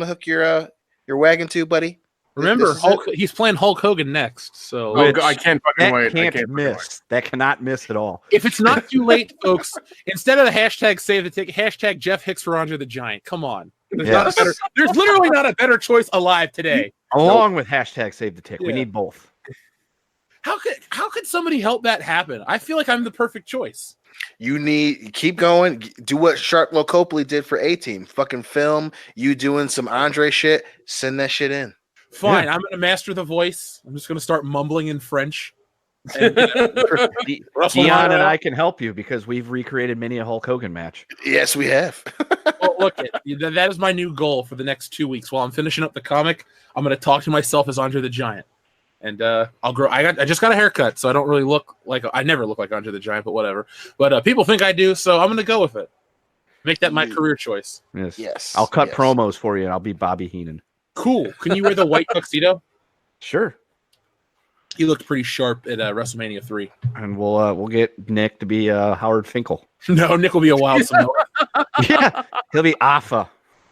hook your wagon to, buddy. Remember, he's playing Hulk Hogan next. So I can't fucking wait. I can't miss. That cannot miss at all. if it's not too late, folks, instead of the hashtag Save the Ticket, hashtag Jeff Hicks for Andre the Giant. Come on. There's literally not a better choice alive today. Along with hashtag Save the Tick. Yeah. We need both. How could somebody help that happen? I feel like I'm the perfect choice. Keep going. Do what Sharklo Copley did for A-Team. Fucking film you doing some Andre shit. Send that shit in. Fine, I'm gonna master the voice. I'm just gonna start mumbling in French. And, Dion and I can help you because we've recreated many a Hulk Hogan match. Yes, we have. Well, look, that is my new goal for the next 2 weeks. While I'm finishing up the comic, I'm gonna talk to myself as Andre the Giant, and I'll grow. I just got a haircut, so I don't really look like I never look like Andre the Giant, but whatever. But people think I do, so I'm gonna go with it. Make that my career choice. Yes. I'll cut promos for you, and I'll be Bobby Heenan. Cool. Can you wear the white tuxedo? Sure. He looked pretty sharp at WrestleMania 3. And we'll get Nick to be Howard Finkel. No, Nick will be a wild Samoa. Yeah, he'll be Afa,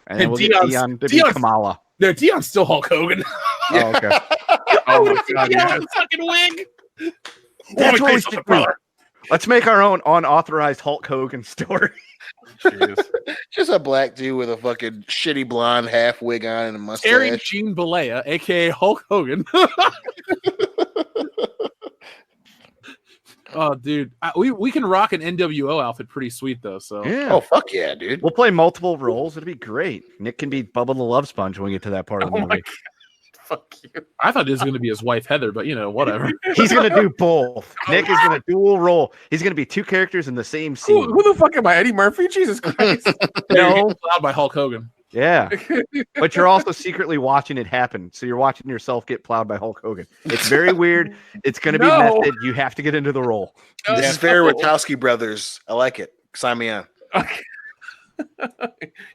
and then we'll get Dion to be Kamala. No, Dion's still Hulk Hogan. Oh, okay. Oh my God, yeah, fucking wig. That's what we should do. Let's make our own unauthorized Hulk Hogan story. Just a black dude with a fucking shitty blonde half wig on and a mustache. Terry Gene Bollea, aka Hulk Hogan. Oh, dude, we can rock an NWO outfit pretty sweet though. So yeah. Oh fuck yeah, dude. We'll play multiple roles. It'll be great. Nick can be Bubba the Love Sponge when we get to that part of the movie. Fuck you. I thought it was going to be his wife Heather, but whatever. He's going to do both. Nick is going to dual role. He's going to be two characters in the same scene. Who the fuck am I, Eddie Murphy? Jesus Christ! No, allowed by Hulk Hogan. Yeah, but you're also secretly watching it happen. So you're watching yourself get plowed by Hulk Hogan. It's very weird. It's going to be method. You have to get into the role. This is very Wachowski brothers. I like it. Sign me on. Okay.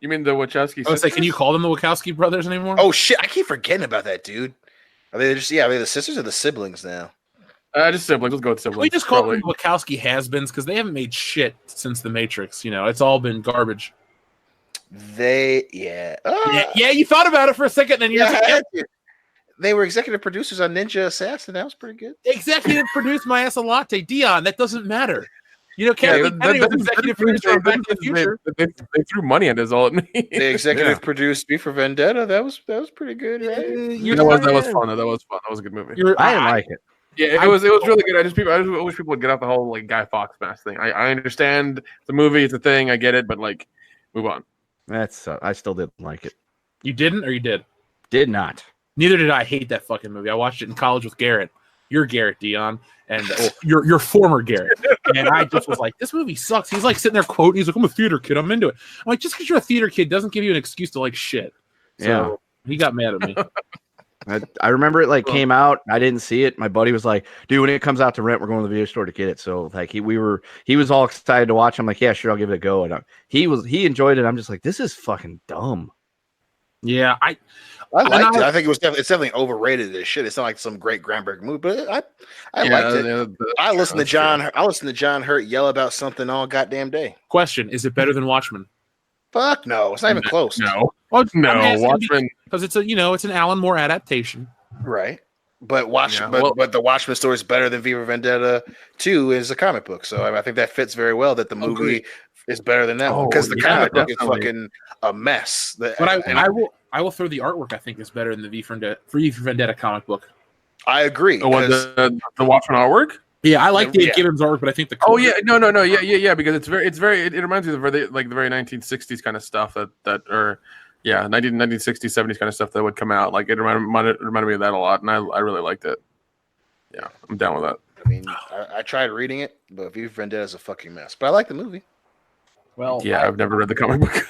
You mean the Wachowski? I was like, can you call them the Wachowski brothers anymore? Oh shit! I keep forgetting about that, dude. Are they just are they the sisters or the siblings now? Just siblings. Let's go with siblings. We just call them Wachowski has-beens because they haven't made shit since The Matrix. It's all been garbage. Yeah, you thought about it for a second, then they were executive producers on Ninja Assassin. That was pretty good. Executive produced My Ass a Latte, Dion. That doesn't matter. Kennedy was executive producer on Back to the Future. They threw money at us all at me. They executive produced B for Vendetta. That was pretty good, right? That was fun. That was fun. That was a good movie. I didn't like it. Yeah, it was really good. I just wish people would get off the whole Guy Fawkes mask thing. I understand the movie, it's a thing, I get it, but move on. That's I still didn't like it. You didn't, or you did? Did not. Neither did I. Hate that fucking movie. I watched it in college with Garrett. You're Garrett, Dion, and your former Garrett. And I just was like, this movie sucks. He's like sitting there quoting. He's like, I'm a theater kid. I'm into it. I'm like, just because you're a theater kid doesn't give you an excuse to like shit. So he got mad at me. I remember it came out. I didn't see it. My buddy was like, dude, when it comes out to rent, we're going to the video store to get it. So he was all excited to watch. I'm like, yeah, sure, I'll give it a go. And he enjoyed it. I'm just like, this is fucking dumb. Yeah, I liked it. I think it's definitely overrated as shit. It's not like some great groundbreaking movie, but I liked it. I listened to John Hurt yell about something all goddamn day. Question: is it better than Watchmen? Fuck no, it's not even close. No, no, Watchmen because it's it's an Alan Moore adaptation, right? But but the Watchmen story is better than V for Vendetta 2 is a comic book, so I think that fits very well. That the movie is better than that one because the comic book is fucking a mess. But I will throw the artwork. I think is better than the V for Vendetta comic book. I agree. The Watchmen artwork. Yeah, I like Dave Gibbons' artwork, but I think the because it reminds me of the very 1960s kind of stuff that 1960s 70s kind of stuff that would come out. Like it reminded me of that a lot, and I really liked it. Yeah, I'm down with that. I mean, I tried reading it, but V for Vendetta is a fucking mess. But I like the movie. Well, yeah, I've never read the comic book.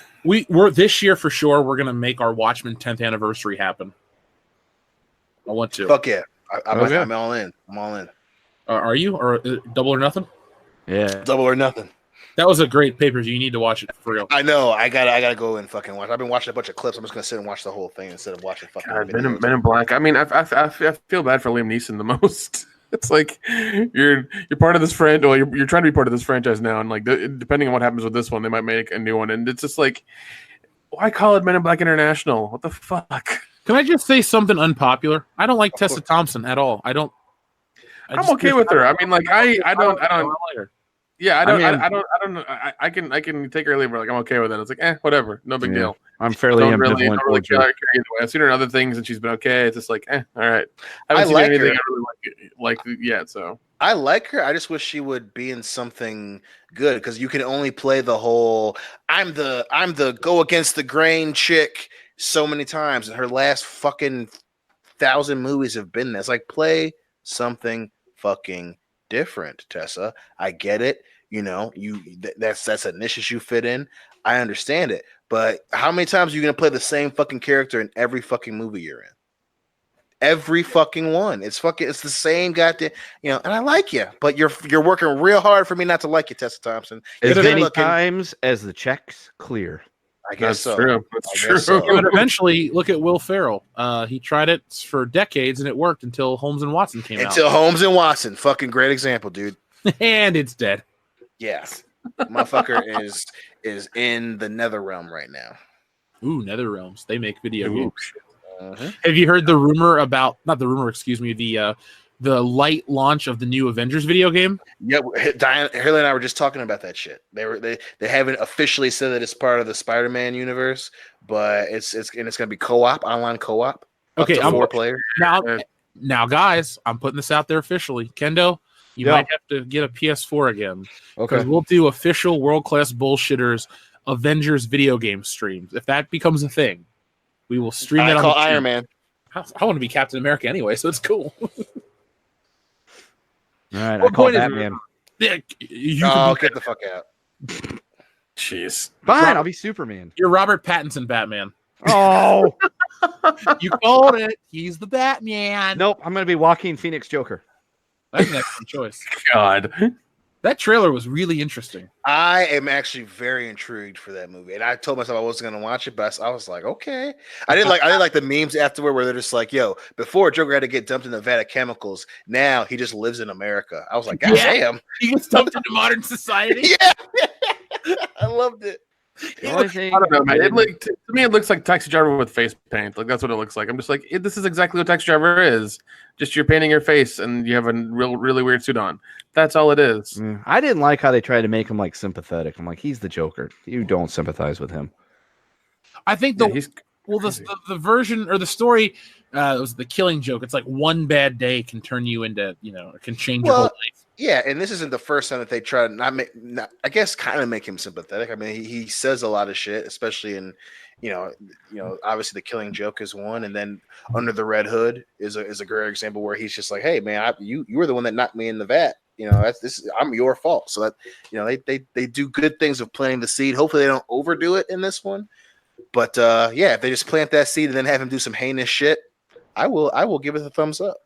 We're this year for sure. We're gonna make our Watchmen 10th anniversary happen. I want to. Fuck yeah! I'm all in. I'm all in. Are you or Double or Nothing? Yeah, Double or Nothing. That was a great pay-per-view. You need to watch it for real. I know. I gotta go and fucking watch. I've been watching a bunch of clips. I'm just gonna sit and watch the whole thing instead of watching fucking. God, Men in Black. I mean, I feel bad for Liam Neeson the most. It's like you're part of this friend, or you're trying to be part of this franchise now, and depending on what happens with this one, they might make a new one, and it's just like, why call it Men in Black International? What the fuck? Can I just say something unpopular? I don't like Tessa Thompson at all. I'm okay with her. I mean, I don't. Yeah, I can take her or leave her. I'm okay with it. It's whatever, no big deal. I'm fairly ambivalent. Don't really care either way. I've seen her in other things, and she's been okay. It's just all right. I haven't seen like anything her. I really like yet. So I like her. I just wish she would be in something good because you can only play the whole I'm the go against the grain chick so many times, and her last fucking 1,000 movies have been this. Like, play something fucking different, Tessa. I get it. That's a niche you fit in. I understand it, but how many times are you gonna play the same fucking character in every fucking movie you're in? Every fucking one. It's the same goddamn, and I like you, but you're working real hard for me not to like you, Tessa Thompson. As You're many looking, times as the checks clear. I guess so. True. That's I true. guess so. Yeah, but eventually, look at Will Ferrell. He tried it for decades and it worked until Holmes and Watson came Until Holmes and Watson, fucking great example, dude. out. And it's dead. Yes. Motherfucker is in the nether realm right now. Ooh, NetherRealms. They make video Ooh. games. Uh-huh. Have you heard the rumor about not the rumor, excuse me, the light launch of the new Avengers video game? Yeah, Diane, Hurley and I were just talking about that shit. They haven't officially said that it's part of the Spider-Man universe, but it's gonna be co-op, online co-op. Okay, up to 4 players. Now, guys, I'm putting this out there officially. Kendo, you might have to get a PS4 again. Okay. Because we'll do official world-class bullshitters Avengers video game streams. If that becomes a thing, we will stream I that on call the Iron channel. Man. I want to be Captain America anyway, so it's cool. All right, I What call point is- Batman. Yeah, you can be Get the fuck out. Jeez. Fine, I'll be Superman. You're Robert Pattinson Batman. Oh You called it. He's the Batman. nope, I'm gonna be Joaquin Phoenix Joker. That's an excellent choice. God. That trailer was really interesting. I am actually very intrigued for that movie, and I told myself I wasn't gonna watch it, but I was like, okay. I didn't like the memes afterward where they're just like, "Yo, before Joker had to get dumped in the vat of chemicals, now he just lives in America." I was like, "God damn, He gets dumped into modern society. yeah!" I loved it. The only thing I don't know, man. I didn't- To me, it looks like Taxi Driver with face paint. Like that's what it looks like. I'm just like, this is exactly what Taxi Driver is. Just you're painting your face and you have a really weird suit on. That's all it is. I didn't like how they tried to make him like sympathetic. I'm like, he's the Joker. You don't sympathize with him. I think Yeah, he's the version or the story was the Killing Joke. It's like one bad day can turn you into, can change your whole life. Yeah, and this isn't the first time that they try to I guess kind of make him sympathetic. I mean, he says a lot of shit, especially in, obviously the Killing Joke is one, and then Under the Red Hood is a great example where he's just like, hey man, you were the one that knocked me in the vat. I'm your fault. So that they do good things of planting the seed. Hopefully they don't overdo it in this one, but yeah, if they just plant that seed and then have him do some heinous shit, I will give it a thumbs up.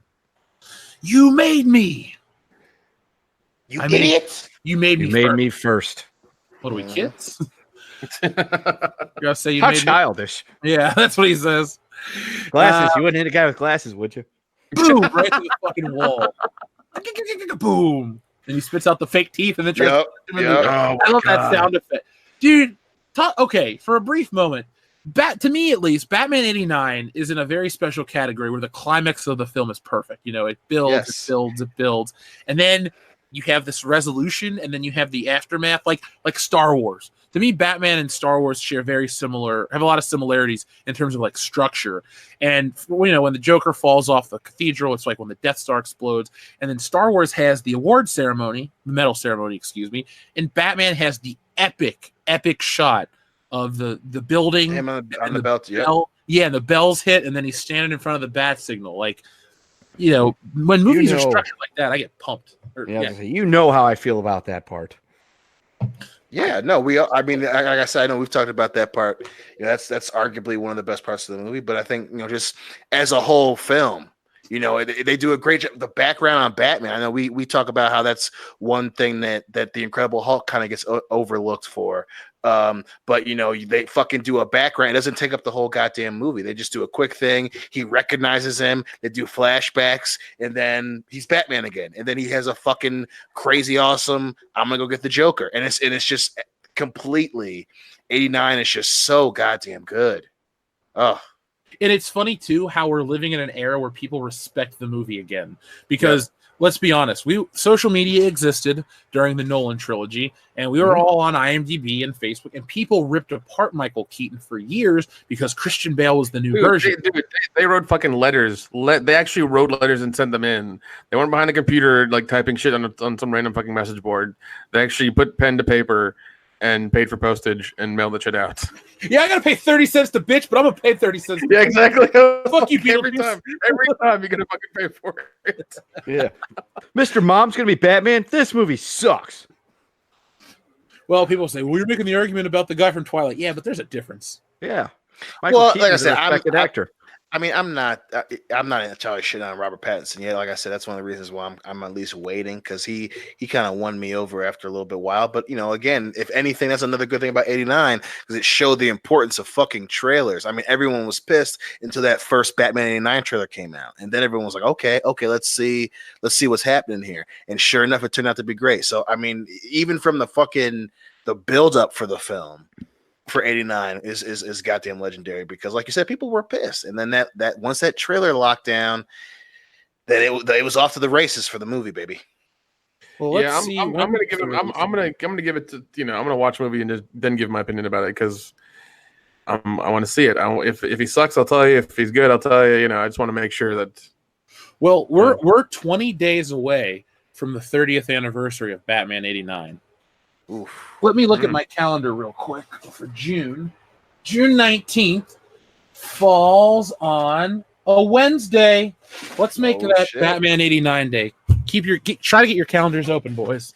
You made me. You I mean, idiot! You made me. You made first. me first. What are we, kids? You gotta say you How made childish. me. Yeah, that's what he says. Glasses. You wouldn't hit a guy with glasses, would you? Boom! Right to the fucking wall. Boom! And he spits out the fake teeth and then tries Yep, to him in yep. the- Oh, I love that God. sound effect, dude. Okay, for a brief moment, to me at least, Batman '89 is in a very special category where the climax of the film is perfect. It builds, Yes. it builds, and then you have this resolution, and then you have the aftermath, like Star Wars. To me, Batman and Star Wars have a lot of similarities in terms of like structure. And when the Joker falls off the cathedral, it's like when the Death Star explodes. And then Star Wars has the award ceremony, the medal ceremony, excuse me, and Batman has the epic shot of the building. Him on and the belt. Yep. bell, yeah, and the bells hit, and then he's standing in front of the bat signal. Like, when movies are structured like that, I get pumped. You know how I feel about that part. Yeah, no, I mean, like I said, I know we've talked about that part. That's arguably one of the best parts of the movie. But I think just as a whole film, they do a great job. The background on Batman. I know we talk about how that's one thing that the Incredible Hulk kind of gets overlooked for. But they fucking do a background. It doesn't take up the whole goddamn movie. They just do a quick thing. He recognizes him. They do flashbacks, and then he's Batman again. And then he has a fucking crazy awesome, I'm gonna go get the Joker. And it's just completely 89 is just so goddamn good. Oh. And it's funny too how we're living in an era where people respect the movie again, because let's be honest. Social media existed during the Nolan trilogy, and we were all on IMDb and Facebook, and people ripped apart Michael Keaton for years because Christian Bale was the new version. They wrote fucking letters. They actually wrote letters and sent them in. They weren't behind a computer like typing shit on some random fucking message board. They actually put pen to paper and paid for postage and mailed the shit out. Yeah, I gotta pay 30 cents to bitch, but I'm gonna pay 30 cents. Yeah, exactly. Fuck you, every time you're gonna fucking pay for it. Yeah. Mr. Mom's gonna be Batman. This movie sucks. Well, people say, well, you're making the argument about the guy from Twilight. Yeah, but there's a difference. Yeah. Michael Keaton is a respected actor. I mean, I'm not entirely shit on Robert Pattinson yet. Like I said, that's one of the reasons why I'm at least waiting, because he kind of won me over after a little bit while. But again, if anything, that's another good thing about '89, because it showed the importance of fucking trailers. I mean, everyone was pissed until that first Batman '89 trailer came out, and then everyone was like, okay, let's see what's happening here. And sure enough, it turned out to be great. So I mean, even from the build up for the film for '89 is goddamn legendary, because like you said, people were pissed, and then that once that trailer locked down, that it was off to the races for the movie, baby. Well, let's see. I'm gonna give it to I'm gonna watch a movie and then give my opinion about it, because I want to see it. If he sucks, I'll tell you. If he's good, I'll tell you. I just want to make sure that. Well, we're 20 days away from the 30th anniversary of Batman '89. Oof. Let me look at my calendar real quick for June. June 19th falls on a Wednesday. Let's make that shit. Batman '89 day. Try to get your calendars open, boys.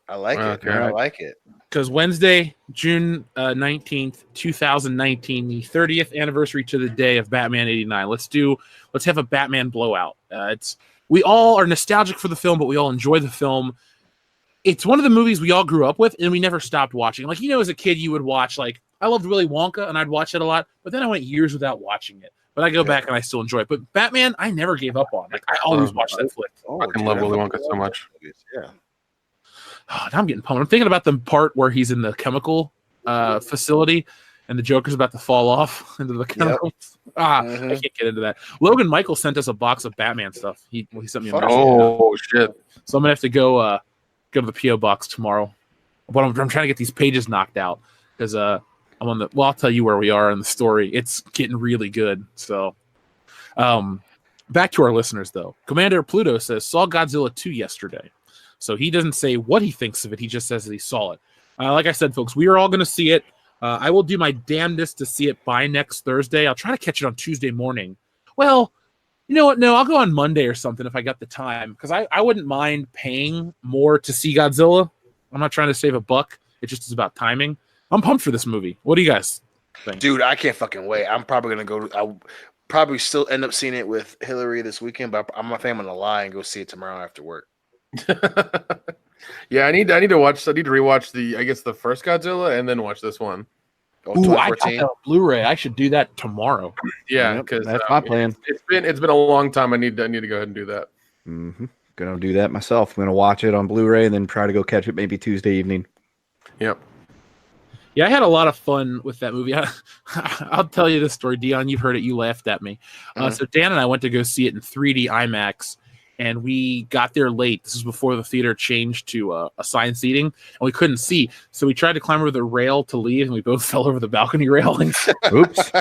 I like it. Okay. I like it. Because Wednesday, June 19th, 2019, the 30th anniversary to the day of Batman '89. Let's have a Batman blowout. We all are nostalgic for the film, but we all enjoy the film. It's one of the movies we all grew up with, and we never stopped watching. Like, as a kid, you would watch, I loved Willy Wonka, and I'd watch it a lot, but then I went years without watching it. But I go back and I still enjoy it. But Batman, I never gave up on. I always watched that flick. I fucking love Willy Wonka so much. Yeah. Oh, now I'm getting pumped. I'm thinking about the part where he's in the chemical facility, and the Joker's about to fall off into the chemicals. I can't get into that. Logan Michael sent us a box of Batman stuff. He sent me a message. Oh, shit. So I'm going to have to go to the P.O. box tomorrow. But I'm trying to get these pages knocked out, because I'm on the. Well, I'll tell you where we are in the story. It's getting really good. So, back to our listeners though. Commander Pluto says saw Godzilla 2 yesterday, so he doesn't say what he thinks of it. He just says that he saw it. Like I said, folks, we are all going to see it. I will do my damnedest to see it by next Thursday. I'll try to catch it on Tuesday morning. Well, you know what? No, I'll go on Monday or something if I got the time, because I wouldn't mind paying more to see Godzilla. I'm not trying to save a buck. It just is about timing. I'm pumped for this movie. What do you guys think? Dude, I can't fucking wait. I'm probably gonna go. I'll probably still end up seeing it with Hillary this weekend, but I'm gonna lie and go see it tomorrow after work. Yeah, I need to rewatch the first Godzilla and then watch this one. Ooh, I got that on Blu-ray. I should do that tomorrow. Yeah, because that's my plan. It's been a long time. I need to go ahead and do that. Mm-hmm. Gonna do that myself. I'm gonna watch it on Blu-ray and then try to go catch it maybe Tuesday evening. Yep. Yeah, I had a lot of fun with that movie. I'll tell you this story, Dion. You've heard it. You laughed at me. So Dan and I went to go see it in 3D IMAX, and we got there late. This was before the theater changed to assigned seating, and we couldn't see. So we tried to climb over the rail to leave, and we both fell over the balcony railings. Oops.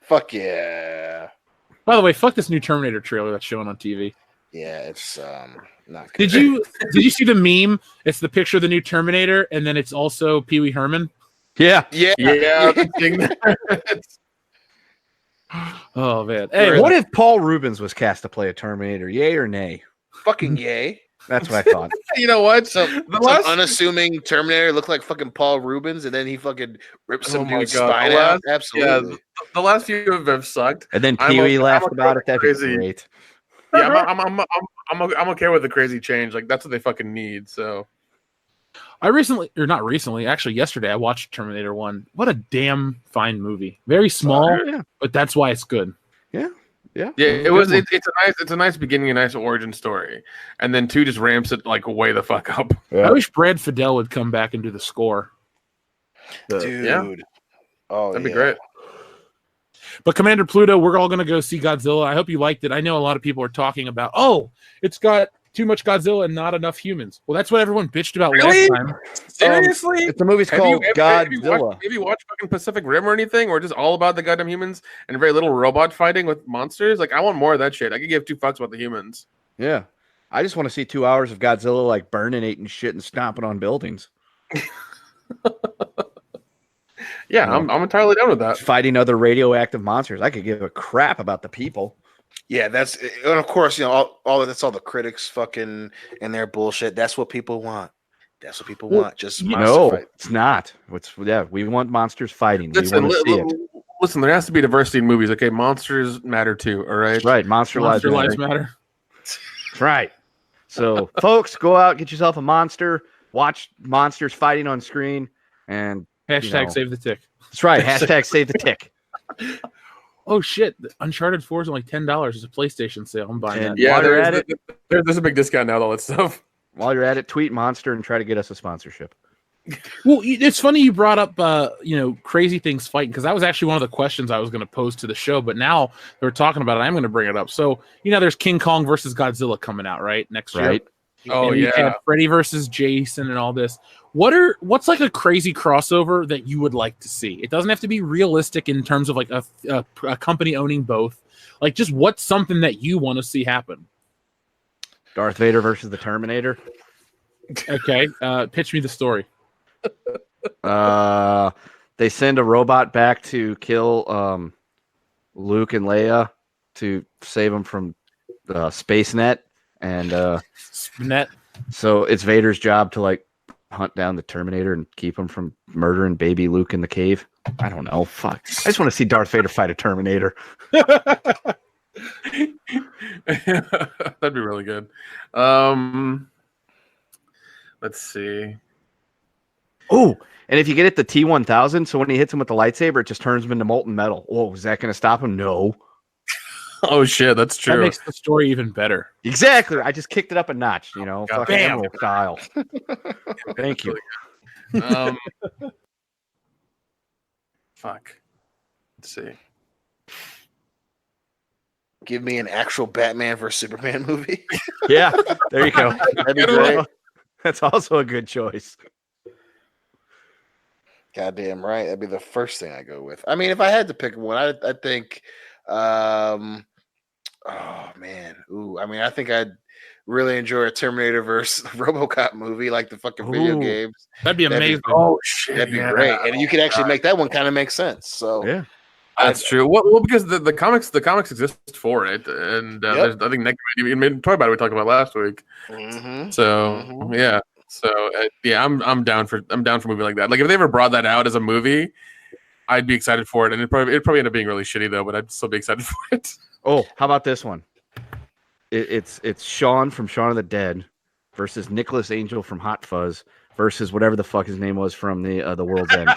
Fuck yeah. By the way, fuck this new Terminator trailer that's showing on TV. Yeah, it's not good. Did you see the meme? It's the picture of the new Terminator, and then it's also Pee Wee Herman. Yeah. Oh man. Hey, what if Paul Rubens was cast to play a Terminator? Yay or nay? Fucking yay. That's what I thought. You know what? Some unassuming Terminator looked like fucking Paul Rubens, and then he fucking ripped some dude's spine out. Absolutely. Yeah, the last few have sucked. And then Pee-wee laughed about it. That'd be great. Yeah, I'm okay with the crazy change. Like, that's what they fucking need. So, actually yesterday I watched Terminator 1. What a damn fine movie. Very small, but that's why it's good. Yeah. It's a nice beginning, a nice origin story, and then 2 just ramps it like way the fuck up. I wish Brad Fidel would come back and do the score. Dude. Oh, that'd be great. But Commander Pluto, we're all going to go see Godzilla. I hope you liked it. I know a lot of people are talking about, oh, it's got too much Godzilla and not enough humans. Well, that's what everyone bitched about Really? last time. Seriously? The movie's called Godzilla. Have you watched fucking Pacific Rim or anything, or just all about the goddamn humans and very little robot fighting with monsters? Like, I want more of that shit. I could give two fucks about the humans. Yeah. I just want to see 2 hours of Godzilla like burning, eating shit, and stomping on buildings. Yeah, I'm entirely down with that. Fighting other radioactive monsters. I could give a crap about the people. Yeah, that's and of course, you know, all that's all the critics fucking and their bullshit. That's what people want. That's what people want. Just monster fight. It's not. We want monsters fighting. Listen, we want to see it. Listen, there has to be diversity in movies. Okay, monsters matter too. All right, That's right. Monster lives matter. That's right. So, folks, go out, get yourself a monster, watch monsters fighting on screen, and Hashtag save the tick. That's right. Hashtag save the tick. Oh shit! Uncharted 4 is only $10. It's a PlayStation sale. I'm buying that. Yeah, there's a big discount now. All that stuff. While you're at it, tweet Monster and try to get us a sponsorship. Well, it's funny you brought up, crazy things fighting, because that was actually one of the questions I was going to pose to the show. But now that we're talking about it, I'm going to bring it up. So, there's King Kong versus Godzilla coming out next year. Right. Oh, and you have Freddy versus Jason and all this. What's like a crazy crossover that you would like to see? It doesn't have to be realistic in terms of like a company owning both. Like, just what's something that you want to see happen? Darth Vader versus the Terminator. Okay, pitch me the story. They send a robot back to kill Luke and Leia to save them from Space Net, and Net. So it's Vader's job to like hunt down the Terminator and keep him from murdering baby Luke in the cave. I don't know. Fuck. I just want to see Darth Vader fight a Terminator. That'd be really good. Let's see. Oh, and if you get it the T-1000, so when he hits him with the lightsaber, it just turns him into molten metal. Oh, is that going to stop him? No. Oh shit, that's true. That makes the story even better. Exactly. I just kicked it up a notch, fucking bam. Emerald style. Thank you. Fuck. Let's see. Give me an actual Batman versus Superman movie. Yeah, there you go. That'd be great. That's also a good choice. Goddamn right. That'd be the first thing I go with. I mean, if I had to pick one, I think oh man. Ooh, I mean, I think I'd really enjoy a Terminator versus RoboCop movie, like the fucking video games. That'd be amazing. Oh shit. That'd be great. And you could actually make that one kind of make sense. So yeah. That's true. Well, because the comics exist for it, and there's I think Nick talk about it. We talked about last week. Mm-hmm. So yeah, so I'm down for a movie like that. Like if they ever brought that out as a movie, I'd be excited for it, and it'd probably end up being really shitty though. But I'd still be excited for it. Oh, how about this one? It's Shaun from Shaun of the Dead versus Nicholas Angel from Hot Fuzz versus whatever the fuck his name was from the World's End.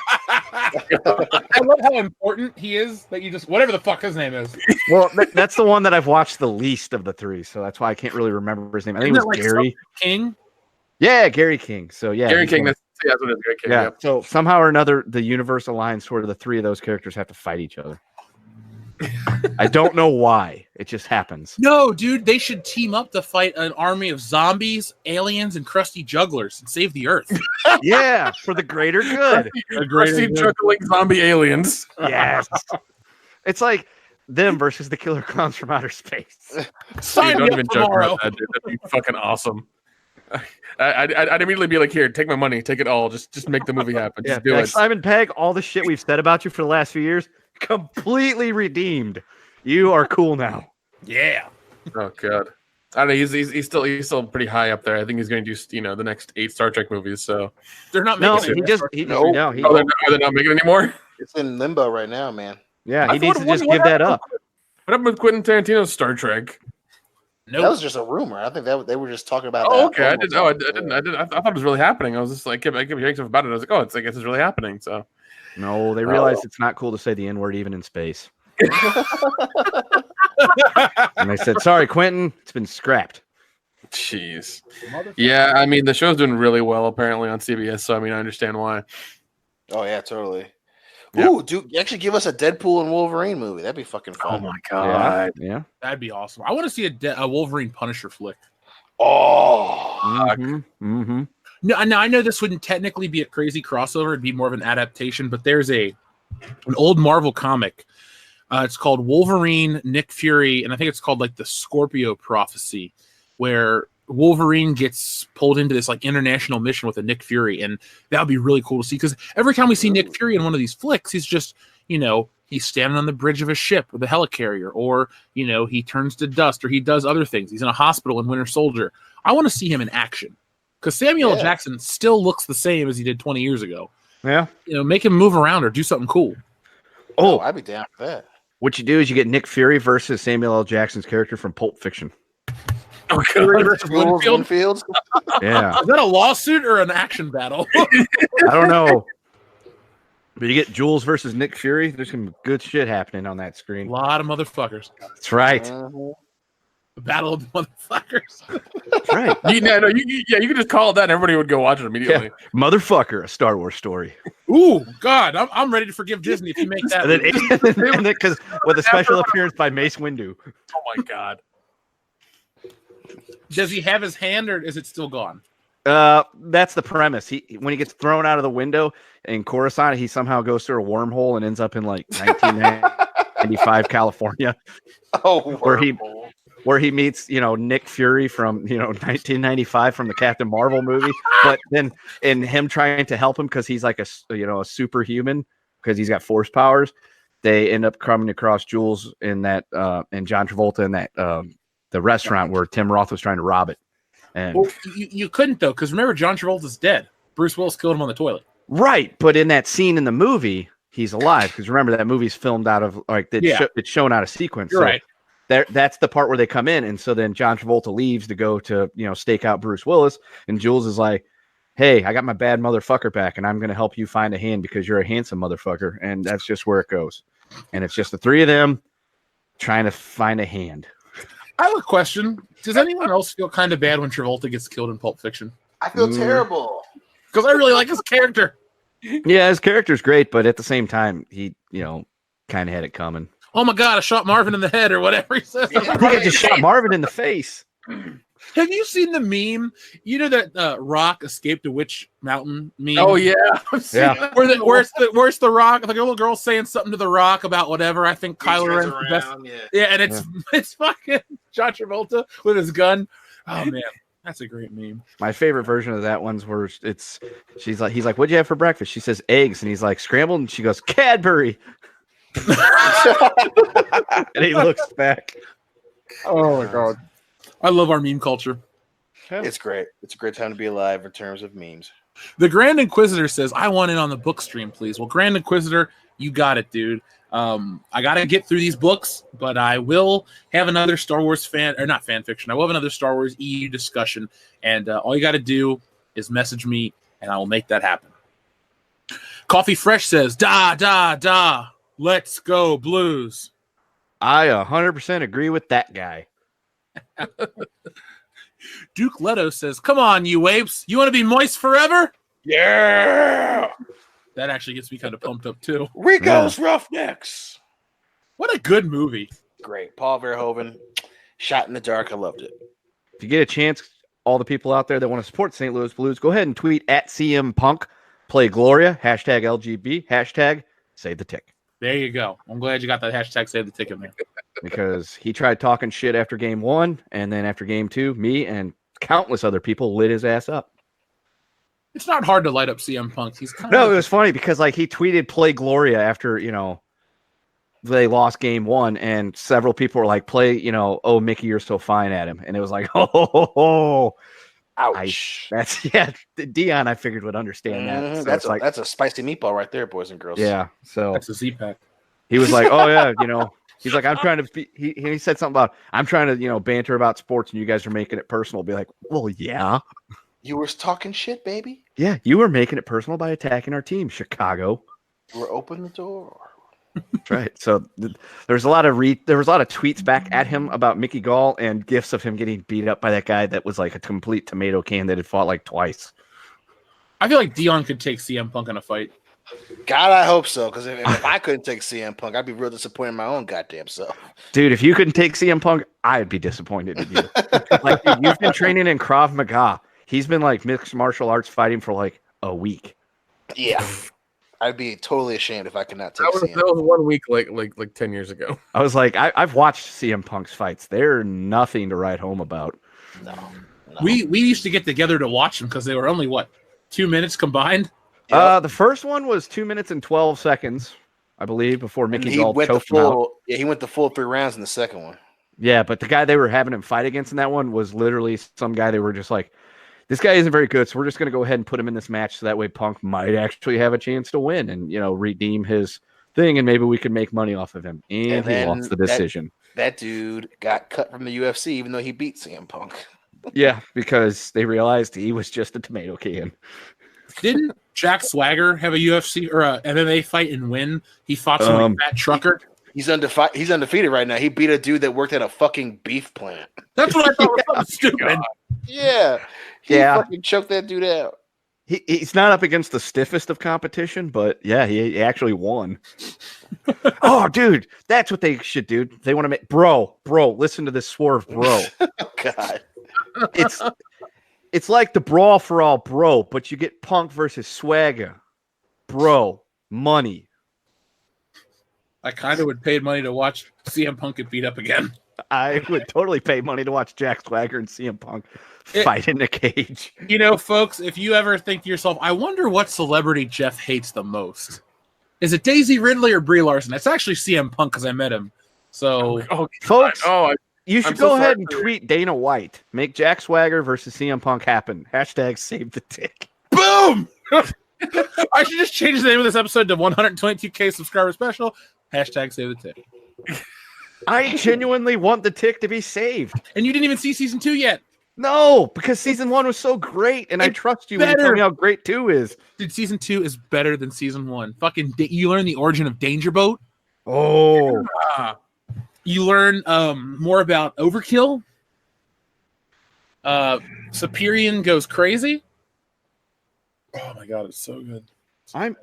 I love how important he is that you just whatever the fuck his name is. Well, that's the one that I've watched the least of the three, so that's why I can't really remember his name. I think it was Gary King. Yeah, Gary King. So yeah, Gary King. That's what it is. Gary King. Yeah. Yep. So somehow or another, the universe aligns sort of the three of those characters have to fight each other. I don't know why. It just happens. No, dude, they should team up to fight an army of zombies, aliens, and crusty jugglers and save the Earth. Yeah, for the greater good. Crusty juggling zombie aliens. Yes. It's like them versus the killer clowns from outer space. Sign me Don't up even joke tomorrow. about that, dude. That'd be fucking awesome. I'd immediately be like, here, take my money, take it all. Just make the movie happen. Just do like it. Simon Pegg, all the shit we've said about you for the last few years, completely redeemed. You are cool now. Yeah. Oh god. I don't know. He's still pretty high up there. I think he's going to do the next 8 Star Trek movies. So They're not No, making it. they're not making it anymore. It's in limbo right now, man. Yeah, I he needs thought- to just what give that happened? up. What happened with Quentin Tarantino's Star Trek? Nope. That was just a rumor. I think that they were just talking about. Oh, that. okay. I didn't. I thought it was really happening. I was just like, I kept hearing stuff about it. I was like, I guess it's really happening. So No, they realized it's not cool to say the N-word even in space. And they said, sorry, Quentin, it's been scrapped. jeez. Yeah, I mean the show's doing really well apparently on CBS. So I mean I understand why. Oh yeah, totally. Yeah. Ooh, dude, actually give us a Deadpool and Wolverine movie. That'd be fucking fun. Oh my god. Yeah. That'd be awesome. I want to see a Wolverine Punisher flick. Oh, Mm-hmm. No, now I know this wouldn't technically be a crazy crossover; it'd be more of an adaptation. But there's an old Marvel comic. It's called Wolverine, Nick Fury, and I think it's called like the Scorpio Prophecy, where Wolverine gets pulled into this like international mission with a Nick Fury, and that would be really cool to see. Because every time we see Nick Fury in one of these flicks, he's just he's standing on the bridge of a ship with a helicarrier, or he turns to dust, or he does other things. He's in a hospital in Winter Soldier. I want to see him in action. Because Samuel L. Jackson still looks the same as he did 20 years ago. Yeah. Make him move around or do something cool. Oh, I'd be down for that. What you do is you get Nick Fury versus Samuel L. Jackson's character from Pulp Fiction. Oh, Fury versus Winfield. Yeah. Is that a lawsuit or an action battle? I don't know. But you get Jules versus Nick Fury. There's some good shit happening on that A screen. lot of motherfuckers. That's right. The battle of the motherfuckers. That's right. You could just call it that and everybody would go watch it immediately. Yeah. Motherfucker, a Star Wars story. Ooh, God, I'm ready to forgive Disney if you make that. And then because with a special appearance by Mace Windu. Oh my god. Does he have his hand or is it still gone? That's the premise. When he gets thrown out of the window in Coruscant, he somehow goes through a wormhole and ends up in like 1995 California. Oh, where he meets, Nick Fury from, 1995 from the Captain Marvel movie, but then in him trying to help him because he's like a superhuman because he's got force powers, they end up coming across Jules in that and John Travolta in that the restaurant where Tim Roth was trying to rob it. And Well, you couldn't though, because remember John Travolta's dead. Bruce Willis killed him on the toilet. right, but in that scene in the movie, he's alive because remember that movie's filmed out of like it's shown out of sequence. You're right. That's the part where they come in, and so then John Travolta leaves to go to stake out Bruce Willis, and Jules is like, "Hey, I got my bad motherfucker back, and I'm going to help you find a hand because you're a handsome motherfucker," and that's just where it goes, and it's just the three of them trying to find a hand. I have a question. Does anyone else feel kind of bad when Travolta gets killed in Pulp Fiction? I feel terrible. Because I really like his character. Yeah, his character's great, but at the same time, he kind of had it coming. Oh my God, I shot Marvin in the head or whatever he says. I think I just shot Marvin in the face. Have you seen the meme? You know that Rock escaped a witch mountain meme? Oh yeah. Yeah. Where it's the Rock, like a little girl saying something to the Rock about whatever. I think Kylo Ren's the best. Yeah, and it's fucking John Travolta with his gun. Oh man, that's a great meme. My favorite version of that one's where he's like, "What'd you have for breakfast?" She says eggs, and he's like, "Scrambled," and she goes, "Cadbury." And he looks back. Oh my god. I love our meme culture. It's great. It's a great time to be alive in terms of memes. The Grand Inquisitor says, I want in on the book stream, please. Well, Grand Inquisitor, you got it, dude. I got to get through these books, but I will have another Star Wars not fan fiction. I will have another Star Wars EU discussion. And all you got to do is message me, and I will make that happen. Coffee Fresh says, da, let's go Blues. I 100% agree with that guy. Duke Leto says, come on, you apes. You want to be moist forever? Yeah. That actually gets me kind of pumped up, too. Rico's Roughnecks. What a good movie. Great. Paul Verhoeven, Shot in the Dark. I loved it. If you get a chance, all the people out there that want to support St. Louis Blues, go ahead and tweet at CM Punk, play Gloria, hashtag LGB, hashtag save the tick. There you go. I'm glad you got that hashtag save the tick in there. Because he tried talking shit after game one, and then after game two, me and countless other people lit his ass up. It's not hard to light up CM Punk. He's kind No, of it was funny because like he tweeted play Gloria after, they lost game one, and several people were like, play, oh, Mickey, you're so fine at him. And it was like, oh. Ouch. Dion, I figured would understand that. So that's a spicy meatball right there, boys and girls. Yeah. So that's a Z-Pack. he was like, oh yeah, he's like, I'm trying to be, he said something about, I'm trying to, banter about sports and you guys are making it personal. Be like, well, yeah. You were talking shit, baby. Yeah. You were making it personal by attacking our team, Chicago. You were open the door. That's right. So there was a lot of tweets back at him about Mickey Gall and gifs of him getting beat up by that guy that was like a complete tomato can that had fought like twice. I feel like Dion could take CM Punk in a fight. God, I hope so. Because if I couldn't take CM Punk, I'd be real disappointed in my own goddamn self. Dude, if you couldn't take CM Punk, I'd be disappointed in you. Like, dude, you've been training in Krav Maga. He's been like mixed martial arts fighting for like a week. Yeah. I'd be totally ashamed if I could not take CM. That was 1 week, like 10 years ago. I was like, I've watched CM Punk's fights. They're nothing to write home about. No. We used to get together to watch them because they were only 2 minutes combined. Yep. The first one was 2 minutes and 12 seconds, I believe, before Mickey Gall choked him out. Yeah, he went the full 3 rounds in the second one. Yeah, but the guy they were having him fight against in that one was literally some guy they were just like, this guy isn't very good, so we're just going to go ahead and put him in this match so that way Punk might actually have a chance to win and, redeem his thing, and maybe we could make money off of him. And he lost the decision. That dude got cut from the UFC even though he beat CM Punk. Yeah, because they realized he was just a tomato can. Didn't Jack Swagger have a UFC or a MMA fight and win? He fought some fat trucker. He's undefeated right now. He beat a dude that worked at a fucking beef plant. That's what I thought was something stupid. Yeah. He fucking choked that dude out. He's not up against the stiffest of competition, but yeah, he actually won. Oh, dude, that's what they should do. They want to make bro, listen to this swerve, bro. Oh, God. It's like the brawl for all, bro, but you get Punk versus Swagger. Bro, money. I kind of would pay money to watch CM Punk get beat up again. I would totally pay money to watch Jack Swagger and CM Punk fight in a cage. Folks, if you ever think to yourself, I wonder what celebrity Jeff hates the most. Is it Daisy Ridley or Brie Larson? It's actually CM Punk because I met him. So, folks, you should go ahead and sorry. tweet Dana White. Make Jack Swagger versus CM Punk happen. # save the tick. Boom! I should just change the name of this episode to 122K subscriber special. # save the tick. I genuinely want the tick to be saved. And you didn't even see season 2 yet. No, because season 1 was so great, and I trust you when you tell me how great 2 is. Dude, season 2 is better than season 1. Fucking, you learn the origin of Danger Boat. Oh. You learn more about Overkill. Superior goes crazy. Oh my god, it's so good. I'm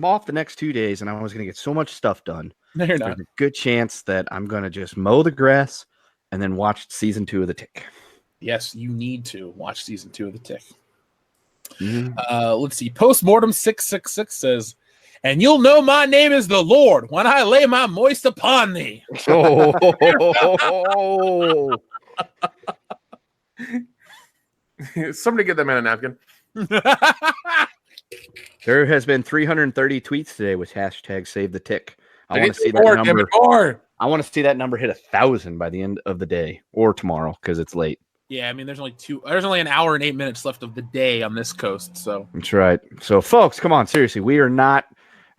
off the next 2 days, and I was going to get so much stuff done. No, you're not. There's a good chance that I'm going to just mow the grass and then watch season 2 of The Tick. Yes, you need to watch season 2 of The Tick. Mm-hmm. Let's see. Postmortem 666 says, and you'll know my name is the Lord when I lay my moist upon thee. Oh. Somebody get that man a napkin. There has been 330 tweets today with # save the tick. I want to see that More. I want to see that number hit 1,000 by the end of the day or tomorrow because it's late. Yeah, I mean, there's only an hour and 8 minutes left of the day on this coast. So That's right. So, folks, come on, seriously, we are not.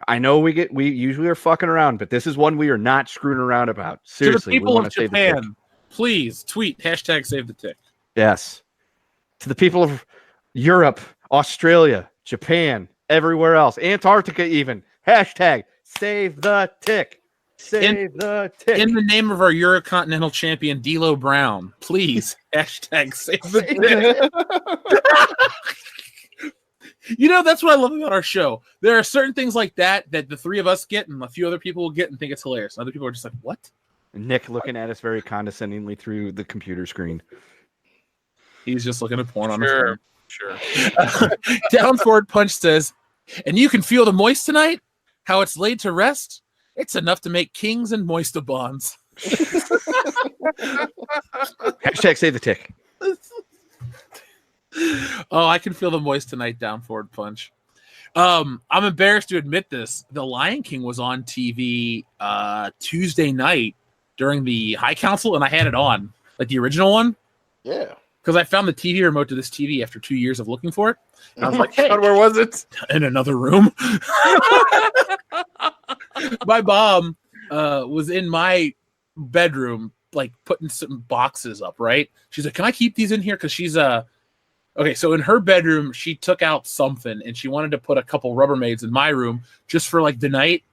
I know we usually are fucking around, but this is one we are not screwing around about. Seriously, to the people we of want to save the tick. Japan, please tweet # save the tick. Yes. To the people of Europe, Australia, Japan, everywhere else, Antarctica even, # save the tick. Save the tick. In the name of our Eurocontinental champion, D'Lo Brown, please # save the tick. That's what I love about our show. There are certain things like that the three of us get and a few other people will get and think it's hilarious. Other people are just like, what? Nick looking at us very condescendingly through the computer screen. He's just looking at porn on his phone. Sure. Down Forward Punch says, and you can feel the moist tonight? How it's laid to rest? It's enough to make kings and moista bonds. # save the tick. Oh, I can feel the moist tonight, Down Forward Punch. I'm embarrassed to admit this. The Lion King was on TV Tuesday night during the High Council, and I had it on, like the original one. Yeah. Because I found the TV remote to this TV after 2 years of looking for it. And I was like, hey, God, where was it? in another room. My mom was in my bedroom, like putting some boxes up, right? She's like, can I keep these in here? Because she's okay, so in her bedroom, she took out something and she wanted to put a couple Rubbermaids in my room just for like the night.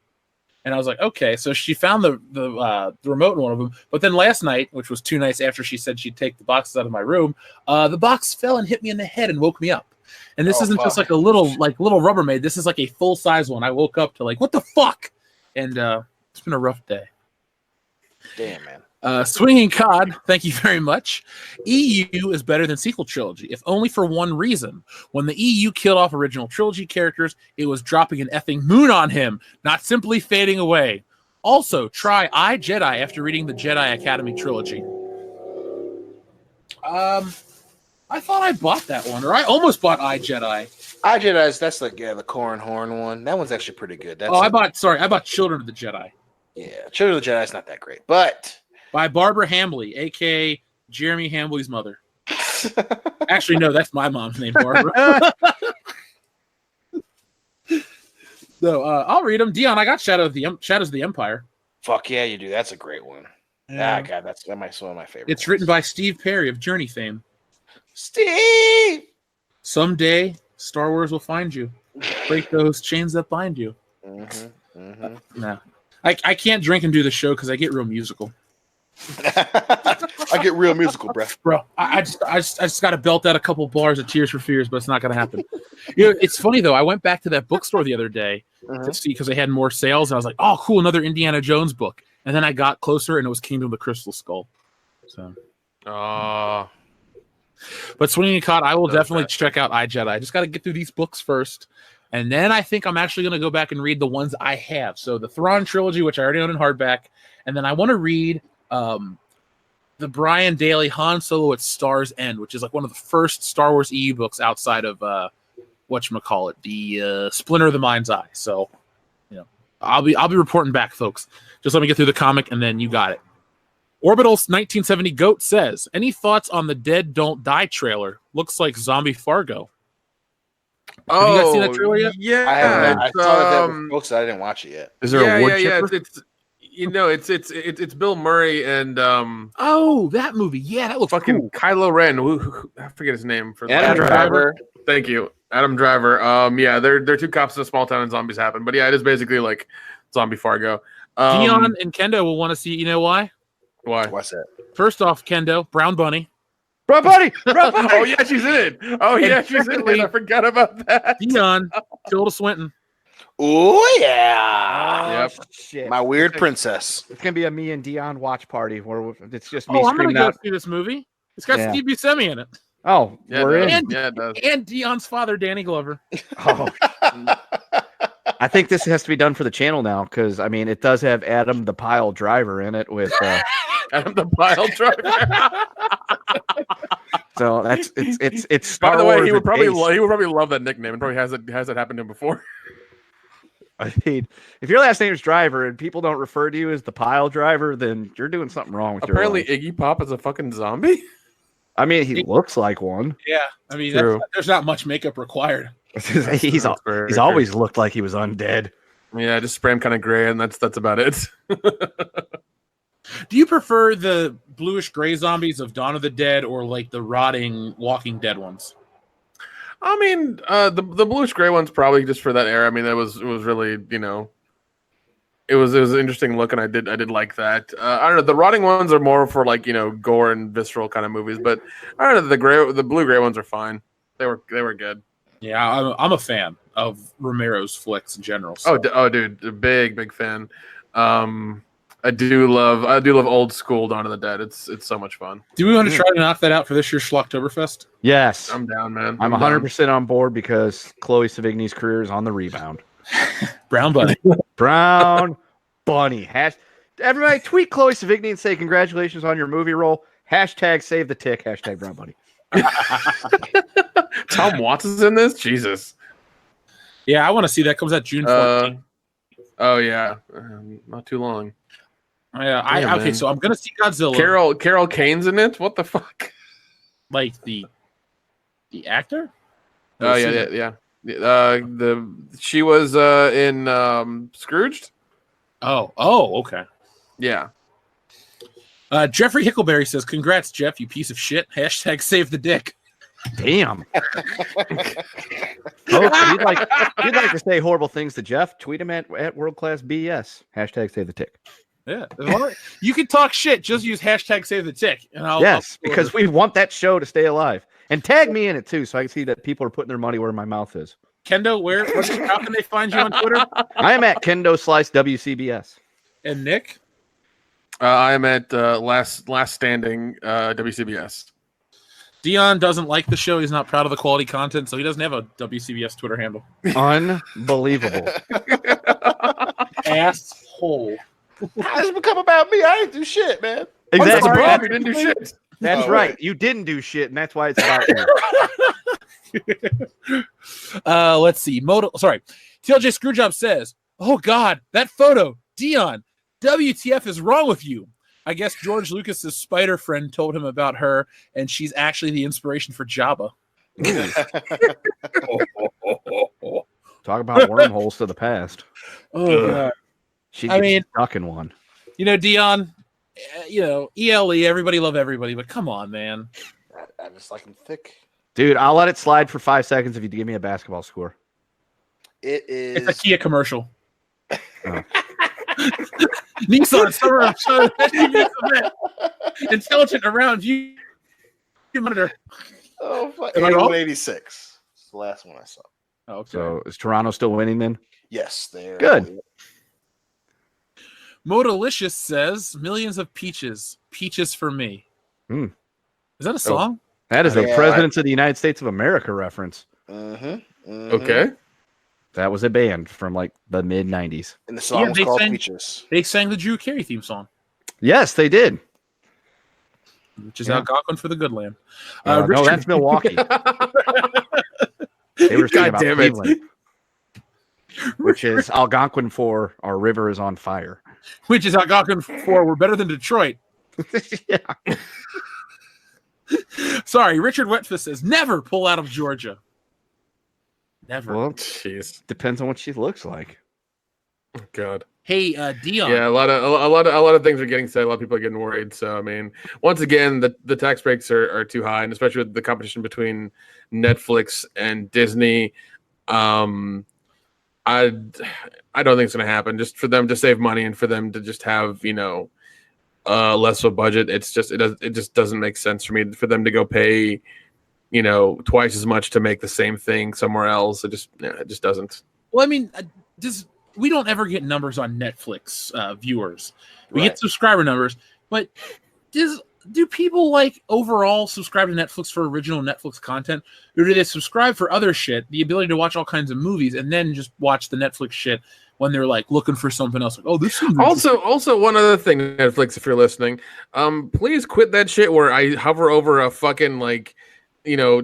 And I was like, okay. So she found the remote in one of them. But then last night, which was 2 nights after she said she'd take the boxes out of my room, the box fell and hit me in the head and woke me up. And this isn't just like a little Rubbermaid. This is like a full size one. I woke up to like, what the fuck? And it's been a rough day. Damn, man. Swinging Cod, thank you very much. EU is better than sequel trilogy, if only for one reason. When the EU killed off original trilogy characters, it was dropping an effing moon on him, not simply fading away. Also, try I, Jedi after reading the Jedi Academy trilogy. I thought I bought that one, or I almost bought I, Jedi. I, Jedi, that's like the Corran Horn one. That one's actually pretty good. I bought Children of the Jedi. Yeah, Children of the Jedi is not that great, but by Barbara Hambly, aka Jeremy Hambly's mother. Actually, no, that's my mom's name, Barbara. So I'll read them. Dion, I got Shadows of the Empire. Fuck yeah, you do. That's a great one. Yeah. God, that's one of my favorites. It's written by Steve Perry of Journey fame. Steve! Someday, Star Wars will find you. Break those chains that bind you. No. I can't drink and do the show because I get real musical. I get real musical, bro. I just got to belt out a couple bars of Tears for Fears, but it's not going to happen. It's funny though. I went back to that bookstore the other day to see because they had more sales, and I was like, "Oh, cool, another Indiana Jones book." And then I got closer, and it was Kingdom of the Crystal Skull. So, but Swinging Cod, I will definitely check out I, Jedi. I just got to get through these books first. And then I think I'm actually going to go back and read the ones I have. So the Thrawn trilogy, which I already own in hardback. And then I want to read the Brian Daley Han Solo at Star's End, which is like one of the first Star Wars EU books outside of whatchamacallit, the Splinter of the Mind's Eye. So, I'll be reporting back, folks. Just let me get through the comic, and then you got it. Orbital's 1970 Goat says, any thoughts on the Dead Don't Die trailer? Looks like Zombie Fargo. Have you guys seen that trailer yet? Yeah, I saw that folks. I didn't watch it yet. Is there a wood chipper? It's Bill Murray and that movie. Yeah, that looks fucking cool. Kylo Ren. I forget his name for Adam Driver. Thank you, Adam Driver. They're two cops in a small town and zombies happen. But yeah, it is basically like Zombie Fargo. Dion and Kendo will want to see. You know why? Why? What's that? First off, Kendo, Brown Bunny. Brown Bunny! Oh yeah, she's in it. Oh yeah, she's in it. I forgot about that. Dion, Tilda Swinton. Oh yeah. Yep. Shit. My weird princess. It's gonna be a me and Dion watch party where it's just me I'm gonna screaming go out. see this movie. It's got Steve Buscemi in it. Oh, Yeah, we're in. it does. And Dion's father, Danny Glover. Oh. I think this has to be done for the channel now because I mean it does have Adam the Pile Driver in it with Adam the Pile Driver. So it's Star By the way, Wars he would probably based. love that nickname and probably has that happened to him before. I mean, if your last name is Driver and people don't refer to you as the Pile Driver, then you're doing something wrong with Apparently, your life. Iggy Pop is a fucking zombie. I mean, he looks like one. Yeah, I mean, there's not much makeup required. He's always looked like he was undead. Yeah, just spray him kind of gray, and that's about it. Do you prefer the bluish gray zombies of Dawn of the Dead or like the rotting Walking Dead ones? I mean, the bluish gray one's probably just for that era. I mean, it was really, it was an interesting look, and I did like that. I don't know. The rotting ones are more for like gore and visceral kind of movies, but I don't know. The blue gray ones are fine. They were good. Yeah, I'm a fan of Romero's flicks in general. So. Oh, dude, a big fan. I do love old school Dawn of the Dead. It's so much fun. Do we want to try to knock that out for this year's Schlocktoberfest? Yes, I'm down, man. I'm 100% on board because Chloe Savigny's career is on the rebound. Brown Bunny. Brown Bunny. Everybody tweet Chloe Savigny and say congratulations on your movie role. Hashtag save the tick. Hashtag Brown Bunny. Tom Watts is in this? Jesus. Yeah, I want to see that. Comes out June 14th. Oh yeah, not too long. Yeah, okay. So I'm gonna see Godzilla. Carol Kane's in it. What the fuck? Like the actor? Oh yeah. She was in Scrooged. Oh, okay. Yeah. Jeffrey Hickleberry says, "Congrats, Jeff, you piece of shit." Hashtag save the dick. Damn. Folks, if you'd like to say horrible things to Jeff, tweet him at World Class BS. Hashtag save the tick. Yeah. You can talk shit. Just use hashtag save the tick. And because we want that show to stay alive. And tag me in it too, so I can see that people are putting their money where my mouth is. Kendo, how can they find you on Twitter? I am at Kendo Slice WCBS. And Nick? I'm at last standing WCBS. Dion doesn't like the show. He's not proud of the quality content, so he doesn't have a WCBS Twitter handle. Unbelievable. Asshole. How does it become about me? I didn't do shit, man. That's a Exactly. problem. You didn't do shit. That's Oh, right. right. You didn't do shit, and that's why it's about you. Let's see. TLJ Screwjob says, "Oh God, that photo, Dion. WTF is wrong with you? I guess George Lucas's spider friend told him about her, and she's actually the inspiration for Jabba." Talk about wormholes to the past. Oh God. She I gets mean- stuck in one. Dion, ELE, everybody love everybody, but come on, man. I just like him thick. Dude, I'll let it slide for 5 seconds if you give me a basketball score. It It's a is. Kia commercial. Oh. Nissan, summer of SUV event. Intelligent around you. Monitor. Oh, fuck. Am I wrong? 8186. It's the last one I saw. Oh, okay. So is Toronto still winning then? Yes, they're Good. Modalicious says millions of peaches. Peaches for me. Hmm. Is that a song? That is a Yeah, Presidents of the United States of America reference. Okay. That was a band from like the mid 90s. And the song Yeah, was they called sang- Peaches. They sang the Drew Carey theme song, Yes, they did. which is Yeah. Algonquin for the good land. No, Richard, that's Milwaukee. They were singing God about damn it. Cleveland, which is Algonquin for our river is on fire. which is Algonquin for we're better than Detroit. Yeah. Sorry, Richard Wetfist says never pull out of Georgia. Never. Well, Jeez. depends on what she looks like. God. Hey, Dion. Yeah, a lot of things are getting said. A lot of people are getting worried. So I mean, once again, the tax breaks are too high, and especially with the competition between Netflix and Disney. I don't think it's going to happen. Just for them to save money and for them to just have less of a budget. It just doesn't make sense for me for them to go pay twice as much to make the same thing somewhere else. It just doesn't. Well, I mean, we don't ever get numbers on Netflix viewers. We get subscriber numbers, but do people overall subscribe to Netflix for original Netflix content, or do they subscribe for other shit, the ability to watch all kinds of movies, and then just watch the Netflix shit when they're looking for something else? This seems Also, one other thing, Netflix, if you're listening, please quit that shit where I hover over a fucking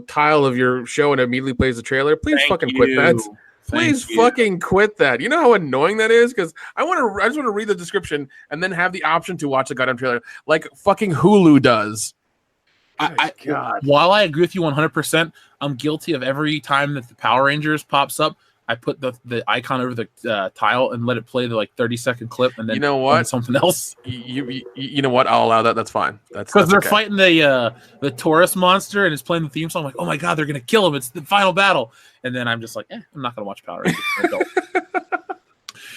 tile of your show and it immediately plays the trailer. Please quit that. Please fucking quit that. You know how annoying that is? Because I just want to read the description and then have the option to watch the goddamn trailer like fucking Hulu does. While I agree with you 100%, I'm guilty of every time that the Power Rangers pops up, I put the icon over the tile and let it play the 30-second clip, and then You know what? something else. You know what? I'll allow that. That's fine. Because they're okay. fighting the Taurus monster and it's playing the theme song. I'm like, oh my god, they're gonna kill him! It's the final battle. And then I'm just like, I'm not gonna watch Power Rangers.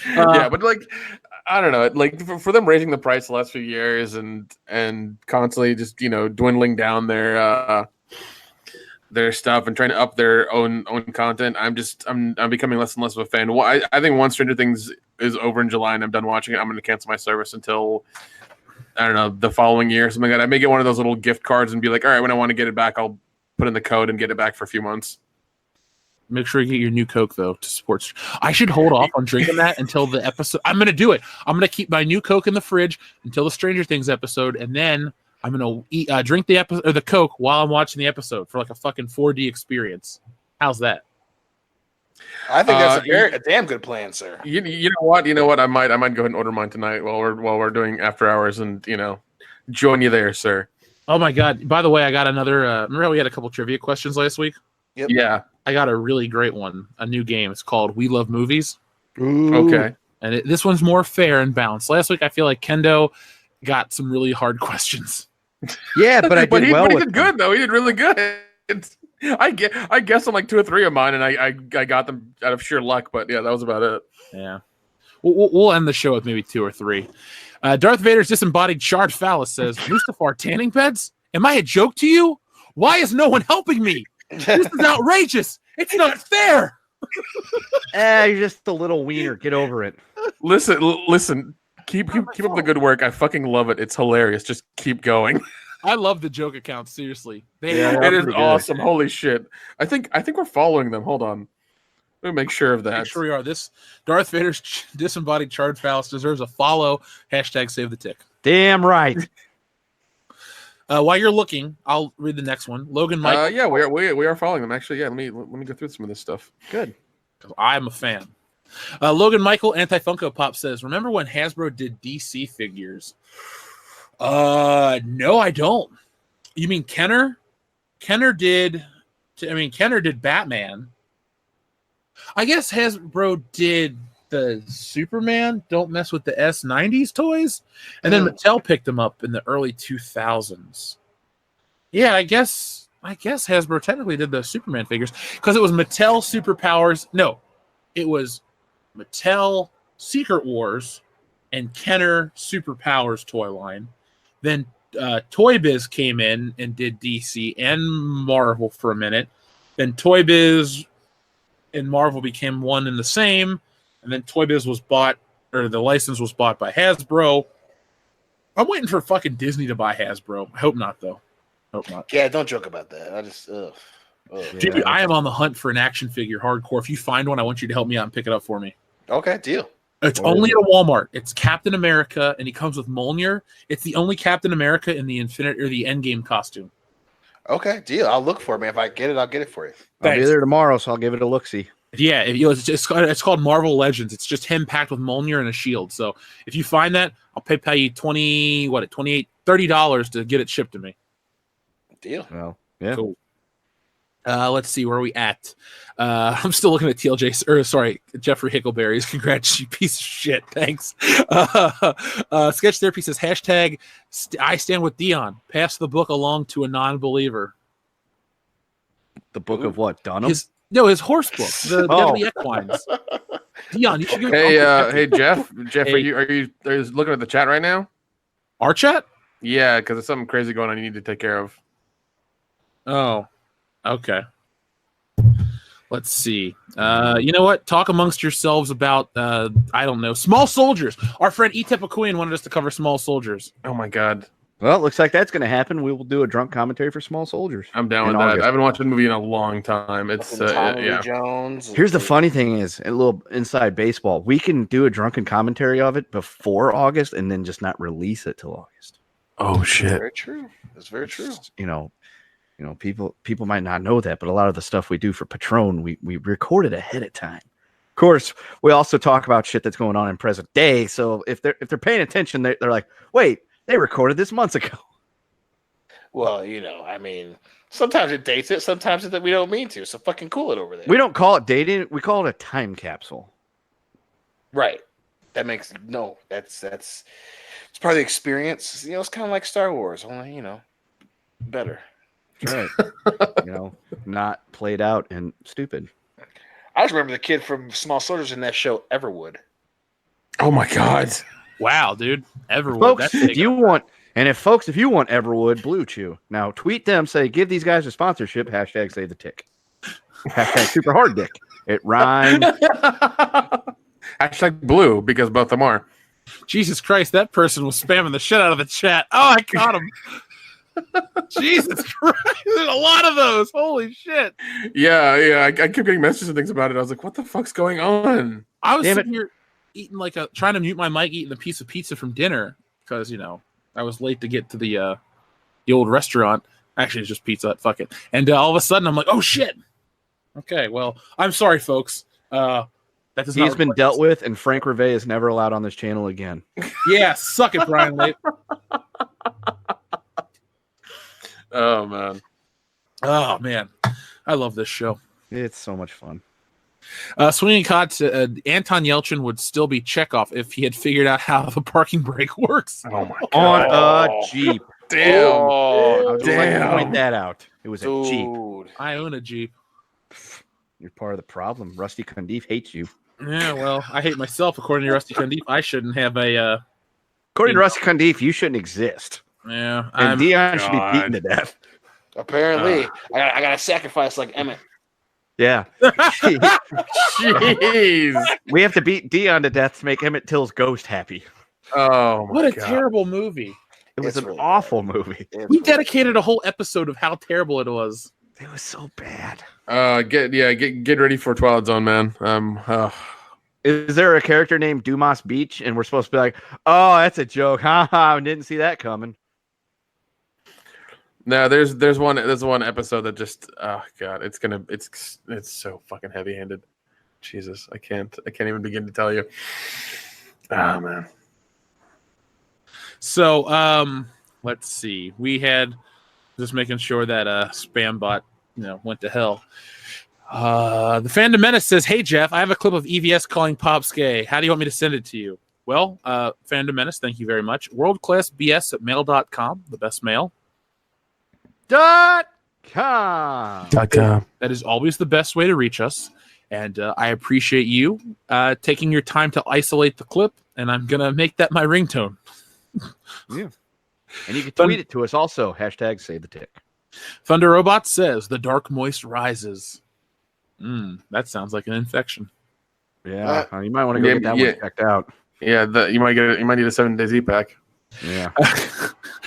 Yeah, but I don't know. For them raising the price the last few years and constantly just dwindling down their stuff and trying to up their own content, I'm becoming less and less of a fan. Well, I think once Stranger Things is over in July and I'm done watching it, I'm going to cancel my service until I don't know the following year or something like that. I may get one of those little gift cards and be like, all right, when I want to get it back, I'll put in the code and get it back for a few months. Make sure you get your new Coke though to support. I should hold off on drinking that until the episode. I'm gonna do it. I'm gonna keep my new Coke in the fridge until the Stranger Things episode, and then I'm gonna drink the episode or the Coke while I'm watching the episode for a fucking 4D experience. How's that? I think that's a damn good plan, sir. You know what? I might go ahead and order mine tonight while we're doing after hours and join you there, sir. Oh my god! By the way, I got another. Remember how we had a couple trivia questions last week? Yep. Yeah. I got a really great one. A new game. It's called We Love Movies. Okay. And this one's more fair and balanced. Last week, I feel like Kendo got some really hard questions. Yeah, but I did he with did good though. He did really good. I guessed on 2 or 3 of mine, and I got them out of sheer luck. But yeah, that was about it. Yeah. We'll end the show with maybe 2 or 3. Darth Vader's disembodied charred phallus says, Mustafar tanning beds? Am I a joke to you? Why is no one helping me? This is outrageous. It's not fair. You're just a little wiener. Get over it. Listen. Keep up the good work. I fucking love it. It's hilarious. Just keep going. I love the joke accounts. Seriously, It is awesome. Holy shit! I think we're following them. Hold on. Let me make sure of that. Make sure we are. This Darth Vader's disembodied charred phallus deserves a follow. Hashtag save the tick. Damn right. While you're looking, I'll read the next one. Logan Michael. Yeah, we are following them. Actually, yeah. Let me go through some of this stuff. Good. I'm a fan. Logan Michael, Anti-Funko Pop says, remember when Hasbro did DC figures? No, I don't. You mean Kenner? Kenner did Batman. I guess Hasbro did the Superman, Don't Mess with the S90s toys. And then Mattel picked them up in the early 2000s. Yeah, I guess Hasbro technically did the Superman figures because it was Mattel Superpowers. No, it was Mattel Secret Wars and Kenner Superpowers toy line. Then Toy Biz came in and did DC and Marvel for a minute. Then Toy Biz and Marvel became one and the same. And then Toy Biz was bought, or the license was bought by Hasbro. I'm waiting for fucking Disney to buy Hasbro. I hope not, though. Hope not. Yeah, don't joke about that. I just, Dude, I am on the hunt for an action figure hardcore. If you find one, I want you to help me out and pick it up for me. Okay, deal. It's only at a Walmart. It's Captain America, and he comes with Mjolnir. It's the only Captain America in the Infinite or the Endgame costume. Okay, deal. I'll look for it, man. If I get it, I'll get it for you. I'll be there tomorrow, so I'll give it a look-see. Yeah, it's called Marvel Legends. It's just him packed with Mjolnir and a shield. So if you find that, I'll pay you $30 to get it shipped to me. Deal. Well, yeah. Cool. Let's see where we at. I'm still looking at Jeffrey Hickleberry's. Congrats, you piece of shit. Thanks. Sketch Therapy says hashtag I stand with Dion. Pass the book along to a non-believer. The book of what? Dunham? His horse book. The Deadly Equines. Dion, you should give it. Hey, Jeff. Jeff, are you looking at the chat right now? Our chat? Yeah, because there's something crazy going on. You need to take care of. Oh. Okay. Let's see. You know what? Talk amongst yourselves about, I don't know, Small Soldiers. Our friend Etepakuyan wanted us to cover Small Soldiers. Oh, my God. Well, it looks like that's going to happen. We will do a drunk commentary for Small Soldiers. I'm down with that. I haven't watched the movie in a long time. It's yeah. Jones. Here's the funny thing is, a little inside baseball. We can do a drunken commentary of it before August and then just not release it till August. Oh, shit. Very true. That's very true. You know, people might not know that, but a lot of the stuff we do for Patron, we record it ahead of time. Of course, we also talk about shit that's going on in present day. So if they're paying attention, they're like, wait, they recorded this months ago. Well, I mean, sometimes it dates it, sometimes we don't mean to. So fucking cool it over there. We don't call it dating. We call it a time capsule. Right. That makes that's it's part of the experience. It's kind of like Star Wars, only better. Right. Not played out and stupid. I just remember the kid from Small Soldiers in that show, Everwood. Oh my God! Wow, dude, Everwood. Folks, if you want Everwood, Blue Chew. Now tweet them, say give these guys a sponsorship. Hashtag save the tick. Hashtag super hard dick. It rhymes. Hashtag blue because both of them are. Jesus Christ, that person was spamming the shit out of the chat. Oh, I caught him. Jesus Christ, there's a lot of those. Holy shit. Yeah. I kept getting messages and things about it. I was like, what the fuck's going on? I was sitting here eating trying to mute my mic, eating a piece of pizza from dinner because, I was late to get to the old restaurant. Actually, it's just Pizza Hut. Fuck it. And all of a sudden, I'm like, oh shit. Okay, well, I'm sorry, folks. He's been dealt with, and Frank Rivet is never allowed on this channel again. Yeah, suck it, Brian Late. Oh man, I love this show. It's so much fun. Swinging Cod, Anton Yelchin would still be Chekhov if he had figured out how the parking brake works. Oh my God! On a Jeep. Damn! I would like to point that out. It was a Jeep. I own a Jeep. You're part of the problem. Rusty Cundiff hates you. Yeah, well, I hate myself. According to Rusty Cundiff, I shouldn't have a. According to Rusty Cundiff, you shouldn't exist. Yeah, and Dion should be beaten to death. Apparently, I gotta sacrifice like Emmett. Yeah. Jeez. We have to beat Dion to death to make Emmett Till's ghost happy. Oh my What a God. terrible movie. It was It's an really awful bad. movie. It's We really dedicated a whole episode of how terrible it was. It was so bad. Get ready for Twilight Zone, man. Is there a character named Dumas Beach, and we're supposed to be like, "Oh, that's a joke"? Haha! Didn't see that coming. No, there's one episode that just it's so fucking heavy handed. Jesus, I can't even begin to tell you. Oh man. So, let's see. We had just making sure that spam bot, went to hell. The Fandom Menace says, "Hey Jeff, I have a clip of EVS calling Pops gay. How do you want me to send it to you?" Well, Fandom Menace, thank you very much. worldclassbs@mail.com, the best mail. .com. That is always the best way to reach us. And I appreciate you taking your time to isolate the clip, and I'm going to make that my ringtone. Yeah. And you can tweet it to us also. # Save the Tick. Thunder Robot says, "The dark moist rises." That sounds like an infection. Yeah. You might want to go get that one checked out. Yeah, you might get it. You might need a 7-day Z-pack. Yeah.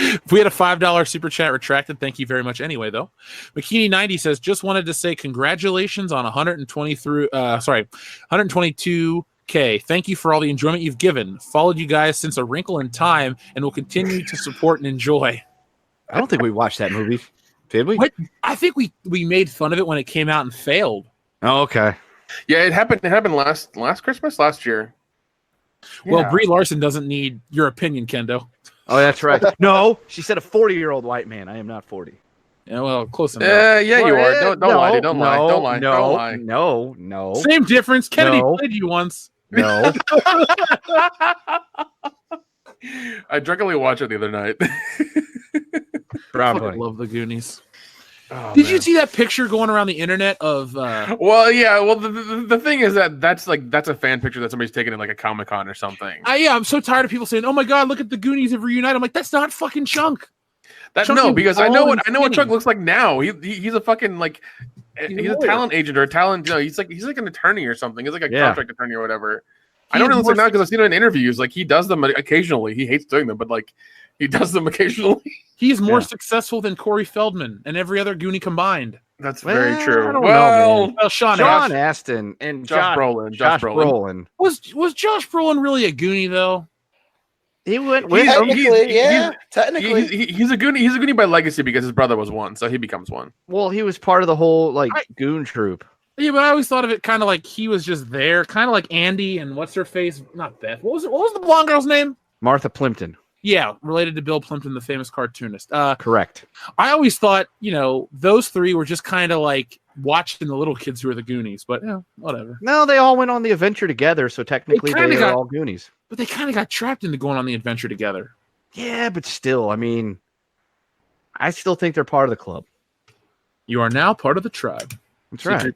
If we had a $5 super chat retracted, thank you very much anyway, though. McKinney90 says, "Just wanted to say congratulations on 122K. Thank you for all the enjoyment you've given. Followed you guys since A Wrinkle in Time and will continue to support and enjoy." I don't think we watched that movie. Did we? What? I think we made fun of it when it came out and failed. Oh, okay. Yeah, it happened. It happened last Christmas, last year. Well, Yeah. Brie Larson doesn't need your opinion, Kendo. Oh, that's right. No, she said a 40-year-old white man. I am not 40. Yeah, well, close enough. Yeah, you are. Don't lie. Dude. Don't lie. No. Same difference. Kennedy No. played you once. No. I drunkenly watched it the other night. Brown I bunny. love the Goonies. Oh, Did you man. see that picture going around the internet of? Well, yeah. Well, the thing is that's a fan picture that somebody's taken in like a Comic-Con or something. I'm so tired of people saying, "Oh my God, look at the Goonies have reunited." I'm like, that's not fucking Chunk. Because I know what skinny. Chuck looks like now. He's a fucking like he's a talent agent or a talent. He's like an attorney or something. He's like a contract attorney or whatever. I don't really look now because I've seen him in interviews. Like he does them occasionally. He hates doing them, but like he does them occasionally. He's more successful than Corey Feldman and every other Goonie combined. That's very true. I don't Well, know, Well, Sean Astin and Josh Brolin. Josh Brolin. was Josh Brolin really a Goonie though? He went with him. Technically. He's a Goonie. He's a Goonie by legacy because his brother was one, so he becomes one. Well, he was part of the whole goon troop. Yeah, but I always thought of it kind of like he was just there, kind of like Andy and what's her face, not Beth. What was the blonde girl's name? Martha Plimpton. Yeah, related to Bill Plimpton, the famous cartoonist. Correct. I always thought, those three were just kind of like watching the little kids who were the Goonies, but whatever. No, they all went on the adventure together, so technically they are all Goonies. But they kind of got trapped into going on the adventure together. Yeah, but still, I mean, I still think they're part of the club. You are now part of the tribe. That's right.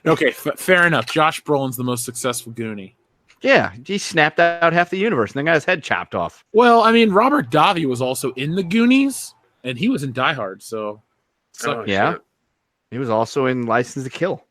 Okay, fair enough. Josh Brolin's the most successful Goonie. Yeah, he snapped out half the universe and then got his head chopped off. Well, I mean, Robert Davi was also in the Goonies, and he was in Die Hard, so... Yeah. Shit. He was also in License to Kill.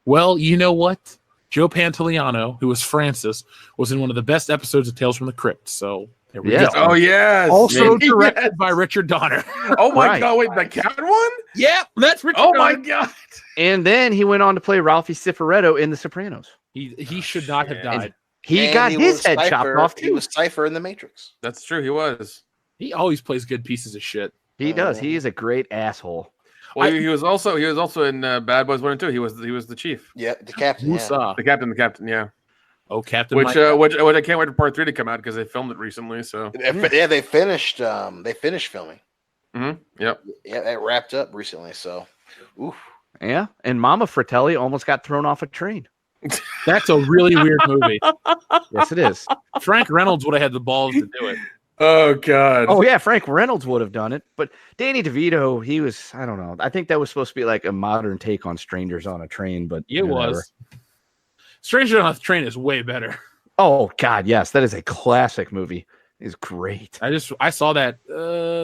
Well, you know what? Joe Pantoliano, who was Francis, was in one of the best episodes of Tales from the Crypt, so... There we go. Oh yes. Also directed by Richard Donner. Oh my Right. God! Wait, the cat one? Yeah, that's Richard Oh Donner. my God! And then he went on to play Ralphie Cifaretto in The Sopranos. He should not have shit. died. He got his head chopped off He too. was Cypher in the Matrix. That's true. He was. He always plays good pieces of shit. He does. He is a great asshole. Well, he was also in Bad Boys 1 and 2. He was the chief, Yeah, the captain. Yeah. Musa. the captain. Yeah. Oh, Captain Which Mike. I can't wait for part 3 to come out because they filmed it recently. So. Yeah, they finished. They finished filming. Mm-hmm. Yep. Yeah, that wrapped up recently. So, oof. Yeah. And Mama Fratelli almost got thrown off a train. That's a really weird movie. Yes, it is. Frank Reynolds would have had the balls to do it. Oh God. Oh, yeah. Frank Reynolds would have done it. But Danny DeVito, he was, I don't know. I think that was supposed to be like a modern take on Strangers on a Train, but It was. Stranger on a Train is way better. Oh, God, yes. That is a classic movie. is great. I saw that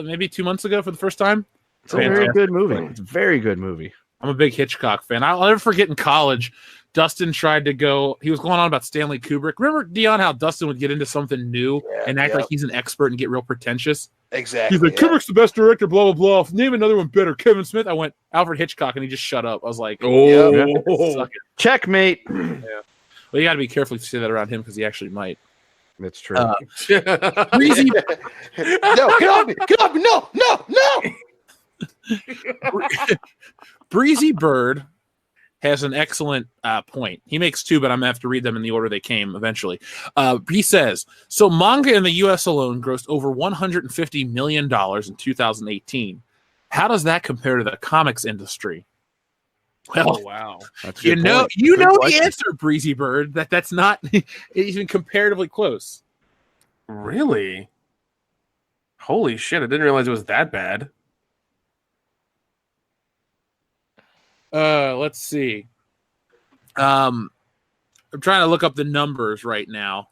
maybe 2 months ago for the first time. It's a very good movie. It's a very good movie. I'm a big Hitchcock fan. I'll never forget in college, Dustin tried to go. He was going on about Stanley Kubrick. Remember, Dion, how Dustin would get into something new and act like he's an expert and get real pretentious? Exactly. He's like, Kubrick's the best director, blah, blah, blah. Name another one better. Kevin Smith. I went, Alfred Hitchcock, and he just shut up. I was like, oh, checkmate. Yeah. Well, you got to be careful if you say that around him because he actually might. That's true. Breezy. No, get off me. Get off me. No. Breezy Bird has an excellent point. He makes two, but I'm going to have to read them in the order they came eventually. He says, so manga in the U.S. alone grossed over $150 million in 2018. How does that compare to the comics industry? Well, wow. That's you know the answer, Breezy Bird, that's not even comparatively close. Really? Holy shit, I didn't realize it was that bad. Let's see. I'm trying to look up the numbers right now.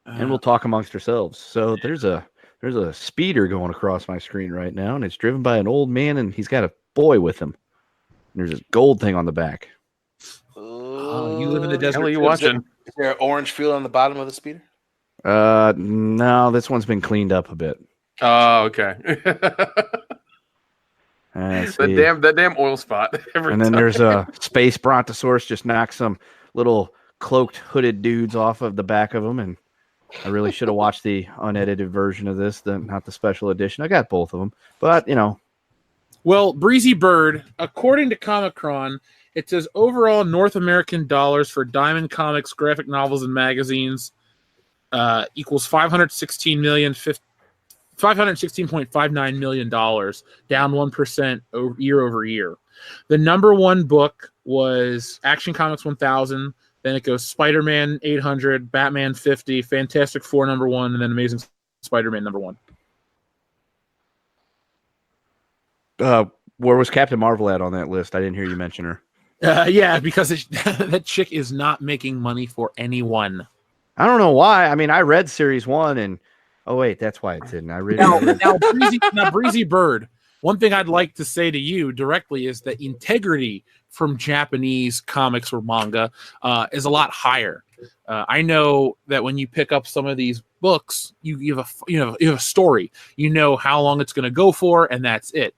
And we'll talk amongst ourselves. So there's a speeder going across my screen right now, and it's driven by an old man, and he's got a boy with him. And there's a gold thing on the back. Oh, you live in the desert. What are you watching? Is there an orange field on the bottom of the speeder? No, this one's been cleaned up a bit. Oh, okay. That damn oil spot. And then there's a space brontosaurus just knocks some little cloaked hooded dudes off of the back of them, and I really should have watched the unedited version of this, not the special edition. I got both of them, but Well, Breezy Bird, according to Comic-Con, it says overall North American dollars for Diamond Comics graphic novels and magazines equals $516.59 million, down 1% year over year. The number one book was Action Comics 1000. Then it goes Spider-Man 800, Batman 50, Fantastic Four number 1, and then Amazing Spider-Man number 1. Where was Captain Marvel at on that list? I didn't hear you mention her. Yeah, because that chick is not making money for anyone. I don't know why. I mean, I read series 1 and oh wait, that's why it didn't. I read now Breezy Bird. One thing I'd like to say to you directly is that integrity from Japanese comics or manga is a lot higher. I know that when you pick up some of these books, you have a story. You know how long it's going to go for, and that's it.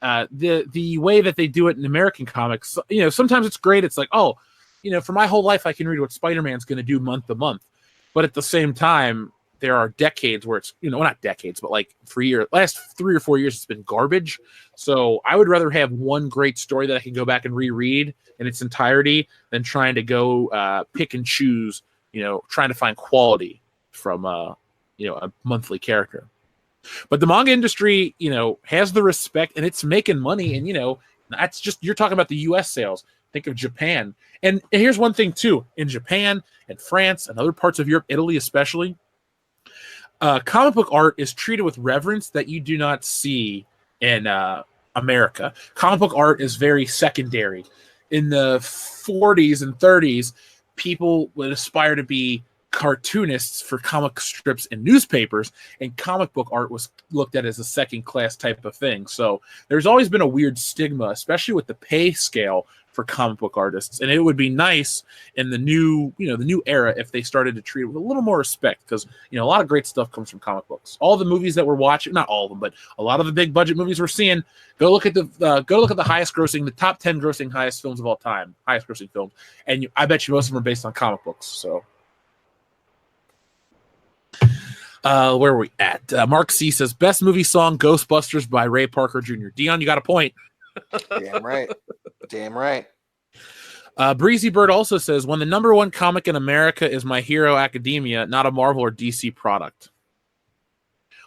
The way that they do it in American comics, sometimes it's great. It's like, for my whole life I can read what Spider-Man's going to do month to month, but at the same time, there are decades where it's, not decades, but like last 3 or 4 years, it's been garbage. So I would rather have one great story that I can go back and reread in its entirety than trying to go pick and choose, trying to find quality from, a monthly character. But the manga industry, has the respect and it's making money. And, that's just, you're talking about the U.S. sales. Think of Japan. And here's one thing, too. In Japan and France and other parts of Europe, Italy especially, comic book art is treated with reverence that you do not see in America. Comic book art is very secondary. In the 40s and 30s, people would aspire to be cartoonists for comic strips and newspapers, and comic book art was looked at as a second-class type of thing. So there's always been a weird stigma, especially with the pay scale for comic book artists. And it would be nice in the new era if they started to treat it with a little more respect, because a lot of great stuff comes from comic books. All the movies that we're watching, not all of them, but a lot of the big budget movies we're seeing, go look at the highest grossing, the top 10 grossing highest films of all time, highest grossing films, and I bet you most of them are based on comic books. So where are we at? Mark C says best movie song Ghostbusters by Ray Parker Jr. Dion, you got a point. Damn right. Breezy Bird also says, when the number one comic in America is My Hero Academia, not a Marvel or DC product.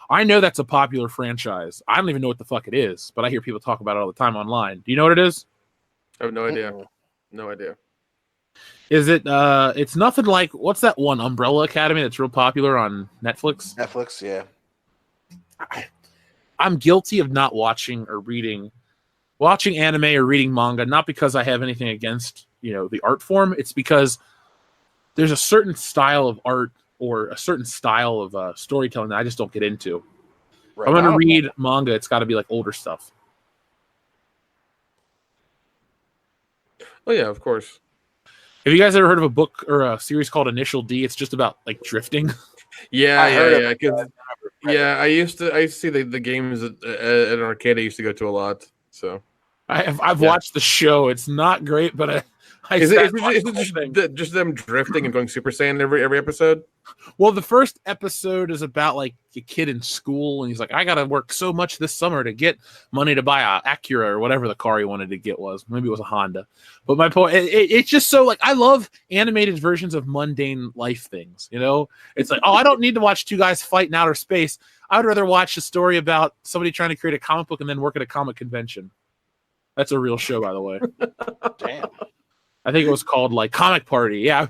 I know that's a popular franchise. I don't even know what the fuck it is, but I hear people talk about it all the time online. Do you know what it is? I have no idea. No idea. Is it it's nothing like, what's that one, Umbrella Academy, that's real popular on Netflix? Netflix, yeah. I'm guilty of not watching anime or reading manga, not because I have anything against, the art form. It's because there's a certain style of art or a certain style of storytelling that I just don't get into. Right. I'm going to read manga. It's got to be like older stuff. Oh yeah, of course. Have you guys ever heard of a book or a series called Initial D? It's just about like drifting. Yeah, I heard of yeah. it, Because I used to see the games at an arcade I used to go to a lot. So I've Yeah. watched the show. It's not great, but I is sat it, and watched is the it whole just, thing. just them drifting and going Super Saiyan every episode? Well, the first episode is about like a kid in school, and he's like, "I got to work so much this summer to get money to buy a Acura or whatever the car he wanted to get was. Maybe it was a Honda." But my point, it's just so like I love animated versions of mundane life things. You know, it's like, oh, I don't need to watch two guys fight in outer space. I would rather watch a story about somebody trying to create a comic book and then work at a comic convention. That's a real show, by the way. Damn. I think it was called like Comic Party. Yeah.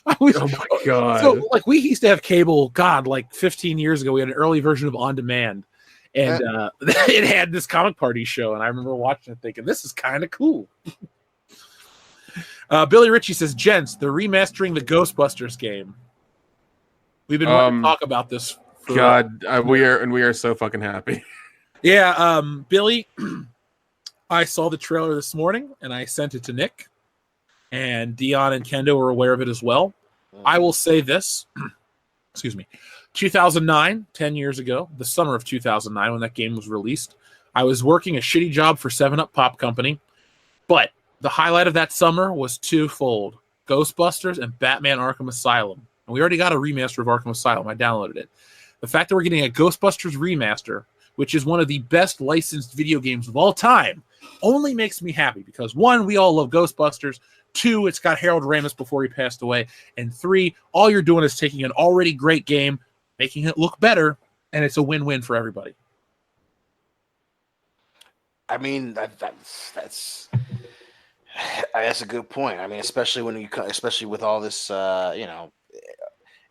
I was, Oh my god! so like we used to have cable, God, like 15 years ago. We had an early version of On Demand, and it had this Comic Party show. And I remember watching it thinking, this is kind of cool. Billy Ritchie says, "Gents, they're remastering the Ghostbusters game. We've been wanting to talk about this for God, we are so fucking happy." Yeah, Billy, I saw the trailer this morning and I sent it to Nick, and Dion and Kendo were aware of it as well. I will say this, excuse me, 2009, 10 years ago, the summer of 2009 when that game was released, I was working a shitty job for 7-Up Pop Company, but the highlight of that summer was twofold: Ghostbusters and Batman Arkham Asylum. And we already got a remaster of Arkham Asylum. I downloaded it. The fact that we're getting a Ghostbusters remaster, which is one of the best licensed video games of all time, only makes me happy because, one, we all love Ghostbusters. 2, it's got Harold Ramis before he passed away. And 3, all you're doing is taking an already great game, making it look better, and it's a win-win for everybody. I mean, that's a good point. I mean, especially with all this, and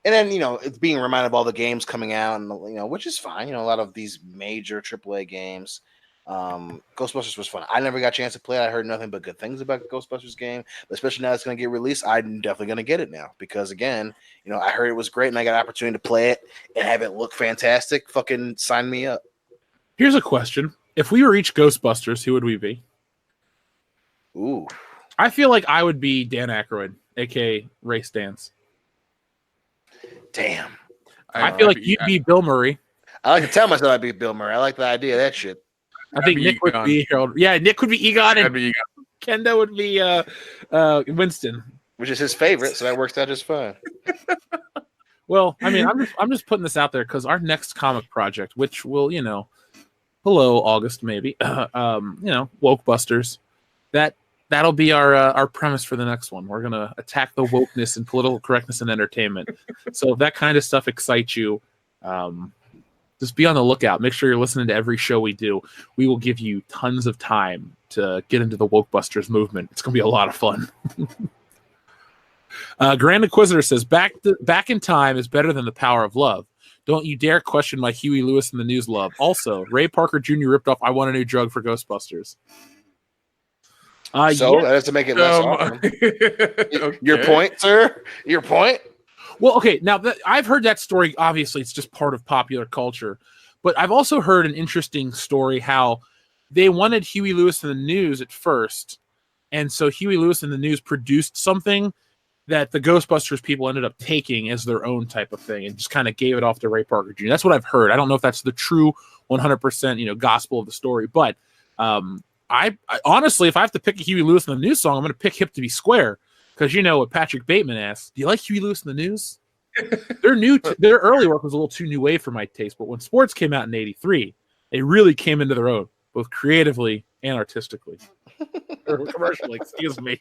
then it's being reminded of all the games coming out, and which is fine. A lot of these major AAA games. Ghostbusters was fun. I never got a chance to play it. I heard nothing but good things about the Ghostbusters game, but especially now it's going to get released. I'm definitely going to get it now because, again, I heard it was great and I got an opportunity to play it and have it look fantastic. Fucking sign me up. Here's a question: if we were each Ghostbusters, who would we be? Ooh, I feel like I would be Dan Aykroyd, aka Ray Stantz. damn. I feel like you'd be Bill Murray. I like to tell myself I'd be Bill Murray. I like the idea of that shit. I think Nick would be Harold. Yeah, Nick would be Egon, and Be Egon. Kendo would be Winston, Which is his favorite, so that works out just fine. Well, I mean, I'm just putting this out there because our next comic project, which will, hello August maybe, Wokebusters, that'll be our premise for the next one. We're gonna attack the wokeness and political correctness in entertainment. So if that kind of stuff excites you, just be on the lookout. Make sure you're listening to every show we do. We will give you tons of time to get into the Wokebusters movement. It's going to be a lot of fun. Grand Inquisitor says, back in time is better than the power of love. Don't you dare question my Huey Lewis and the News love. Also, Ray Parker Jr. ripped off I Want a New Drug for Ghostbusters. That has to make it less awesome. Okay. Your point, sir? Your point? Well, okay, now I've heard that story. Obviously, it's just part of popular culture. But I've also heard an interesting story how they wanted Huey Lewis and the News at first. And so Huey Lewis and the News produced something that the Ghostbusters people ended up taking as their own type of thing and just kind of gave it off to Ray Parker Jr. That's what I've heard. I don't know if that's the true 100%, gospel of the story. But I honestly, if I have to pick a Huey Lewis and the News song, I'm going to pick Hip to Be Square. Because what Patrick Bateman asked, do you like Huey Lewis and the News? Their early work was a little too new wave for my taste, but when Sports came out in '83, they really came into their own, both creatively and artistically. Or commercially, excuse me.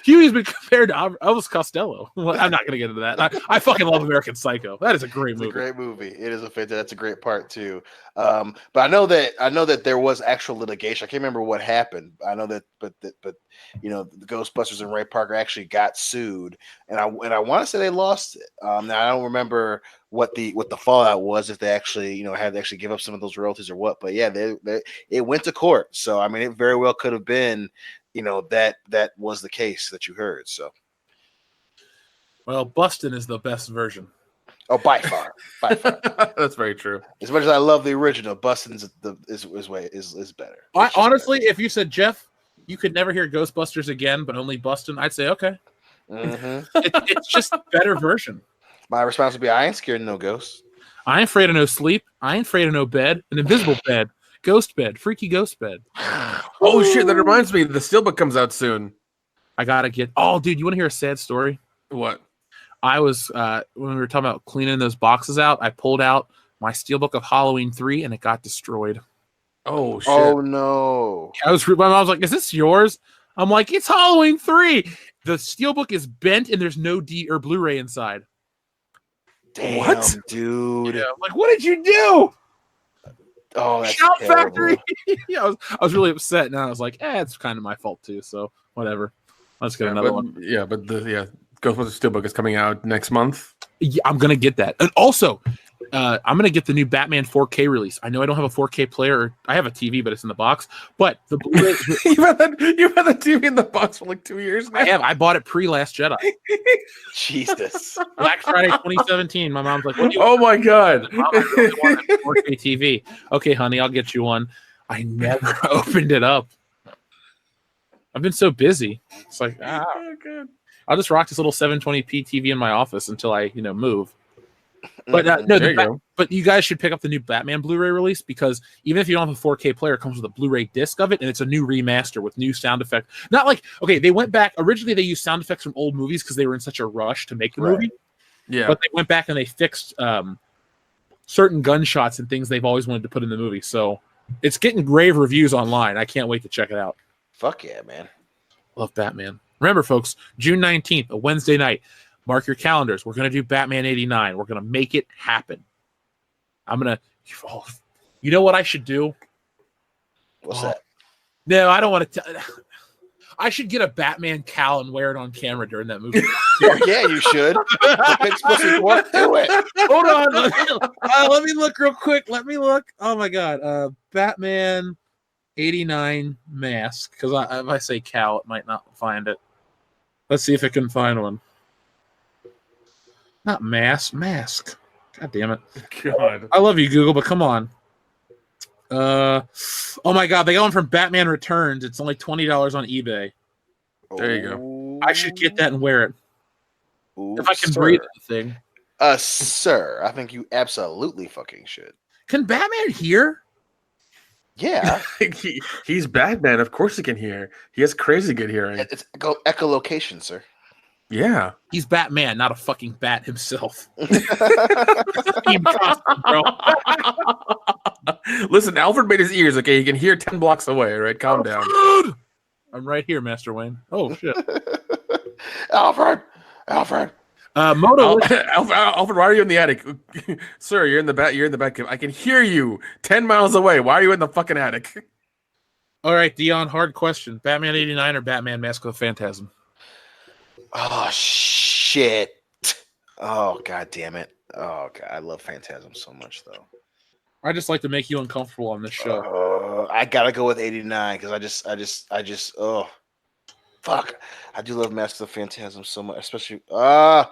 Huey's been compared to Elvis Costello. Well, I'm not going to get into that. I fucking love American Psycho. That is a great movie. It's a great movie. It is that's a great part too. But I know that there was actual litigation. I can't remember what happened. I know that, but the Ghostbusters and Ray Parker actually got sued, and I want to say they lost it. Now I don't remember what the fallout was, if they actually had to actually give up some of those royalties or what. But yeah, it went to court. So I mean, it very well could have been. That was the case that you heard. So Well, Bustin' is the best version. Oh, by far. That's very true. As much as I love the original, Bustin's is better. Honestly, if you said, Jeff, you could never hear Ghostbusters again, but only Bustin', I'd say okay. Mm-hmm. It's just a better version. My response would be, I ain't scared of no ghosts. I ain't afraid of no sleep. I ain't afraid of no bed. An invisible bed. Ghost bed. Freaky ghost bed. Oh shit! That reminds me, the steelbook comes out soon. I gotta get. Oh, dude, you want to hear a sad story? What? I was when we were talking about cleaning those boxes out. I pulled out my steelbook of Halloween 3, and it got destroyed. Oh shit! Oh no! My mom was like, "Is this yours?" I'm like, "It's Halloween 3." The steelbook is bent, and there's no D or Blu-ray inside. Damn, What? dude! Yeah, I'm like, what did you do? Oh, that's Shout terrible. Factory. Yeah, I was really upset, and I was like, it's kind of my fault too. So whatever. Let's get another one. Yeah, but the Ghostbusters steelbook is coming out next month. Yeah, I'm gonna get that, and also, I'm gonna get the new Batman 4K release. I know I don't have a 4K player. I have a TV, but it's in the box. But the Blu-ray, you've had the TV in the box for like 2 years now. I bought it pre Last Jedi. Jesus. Black Friday 2017. My mom's like, "What do you?" Oh my god! Mom, I really want a 4K TV. Okay, honey, I'll get you one. I never opened it up. I've been so busy. It's like, Oh, God. I'll just rock this little 720p TV in my office until I, move. But no, There you go. but you guys should pick up the new Batman Blu-ray release, because even if you don't have a 4K player, it comes with a Blu-ray disc of it, and it's a new remaster with new sound effects. Not like, okay, they went back. Originally, they used sound effects from old movies because they were in such a rush to make the movie. Yeah. But they went back and they fixed certain gunshots and things they've always wanted to put in the movie. So it's getting rave reviews online. I can't wait to check it out. Fuck yeah, man. Love Batman. Remember, folks, June 19th, a Wednesday night. Mark your calendars. We're going to do Batman 89. We're going to make it happen. I'm going to... you know what I should do? What's that? No, I don't want to... I should get a Batman cowl and wear it on camera during that movie. Yeah, you should. The Big Pussy Boy, do it. Hold on. Let me look real quick. Let me look. Oh, my God. Batman 89 mask. Because if I say cowl, it might not find it. Let's see if it can find one. Not mask. God damn it. God. I love you, Google, but come on. Oh my God, they got one from Batman Returns. It's only $20 on eBay. There you go. I should get that and wear it. Ooh, If I can sir. breathe the thing. Sir, I think you absolutely fucking should. Can Batman hear? Yeah. He's Batman. Of course he can hear. He has crazy good hearing. It's echolocation, sir. Yeah. He's Batman, not a fucking bat himself. Team costume, bro. Listen, Alfred made his ears, okay? He can hear 10 blocks away, right? Calm down. I'm right here, Master Wayne. Oh, shit. Alfred. Moto. Alfred, why are you in the attic? Sir, you're in the back. I can hear you 10 miles away. Why are you in the fucking attic? All right, Dion, hard question. Batman 89 or Batman Mask of the Phantasm? Oh, shit. Oh, God damn it. Oh, God. I love Phantasm so much, though. I just like to make you uncomfortable on this show. I gotta go with 89 because I just fuck. I do love Mask of the Phantasm so much, especially I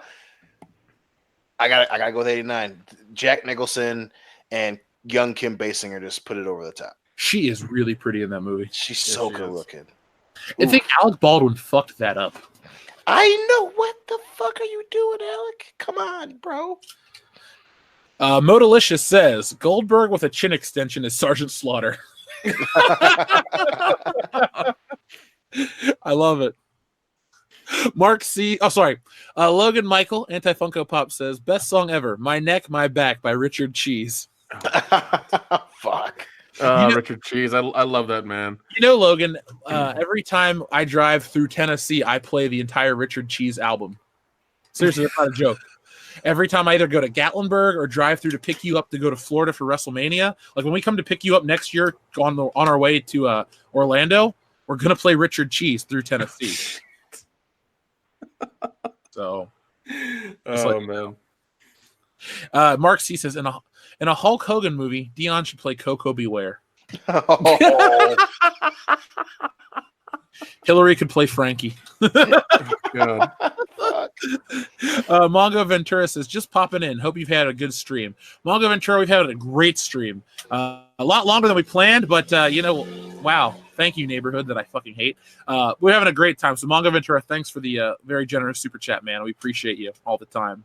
gotta go with 89. Jack Nicholson and young Kim Basinger just put it over the top. She is really pretty in that movie. She's so good looking. I think Alec Baldwin fucked that up. I know. What the fuck are you doing, Alec? Come on, bro. Modalicious says Goldberg with a chin extension is Sergeant Slaughter. I love it. Mark C. Oh, sorry. Logan Michael, Anti Funko Pop says best song ever, "My Neck, My Back" by Richard Cheese. Fuck. Richard Cheese. I love that man. You know, Logan, every time I drive through Tennessee, I play the entire Richard Cheese album. Seriously, that's not a joke. Every time I either go to Gatlinburg or drive through to pick you up to go to Florida for WrestleMania, like when we come to pick you up next year on our way to Orlando, we're gonna play Richard Cheese through Tennessee. So, man. Mark C says in a Hulk Hogan movie, Dion should play Coco Beware. Oh. Hillary could play Frankie. God. Fuck. Mongo Ventura says, just popping in. Hope you've had a good stream. Mongo Ventura, we've had a great stream. A lot longer than we planned, but wow. Thank you, neighborhood that I fucking hate. We're having a great time. So Mongo Ventura, thanks for the very generous super chat, man. We appreciate you all the time.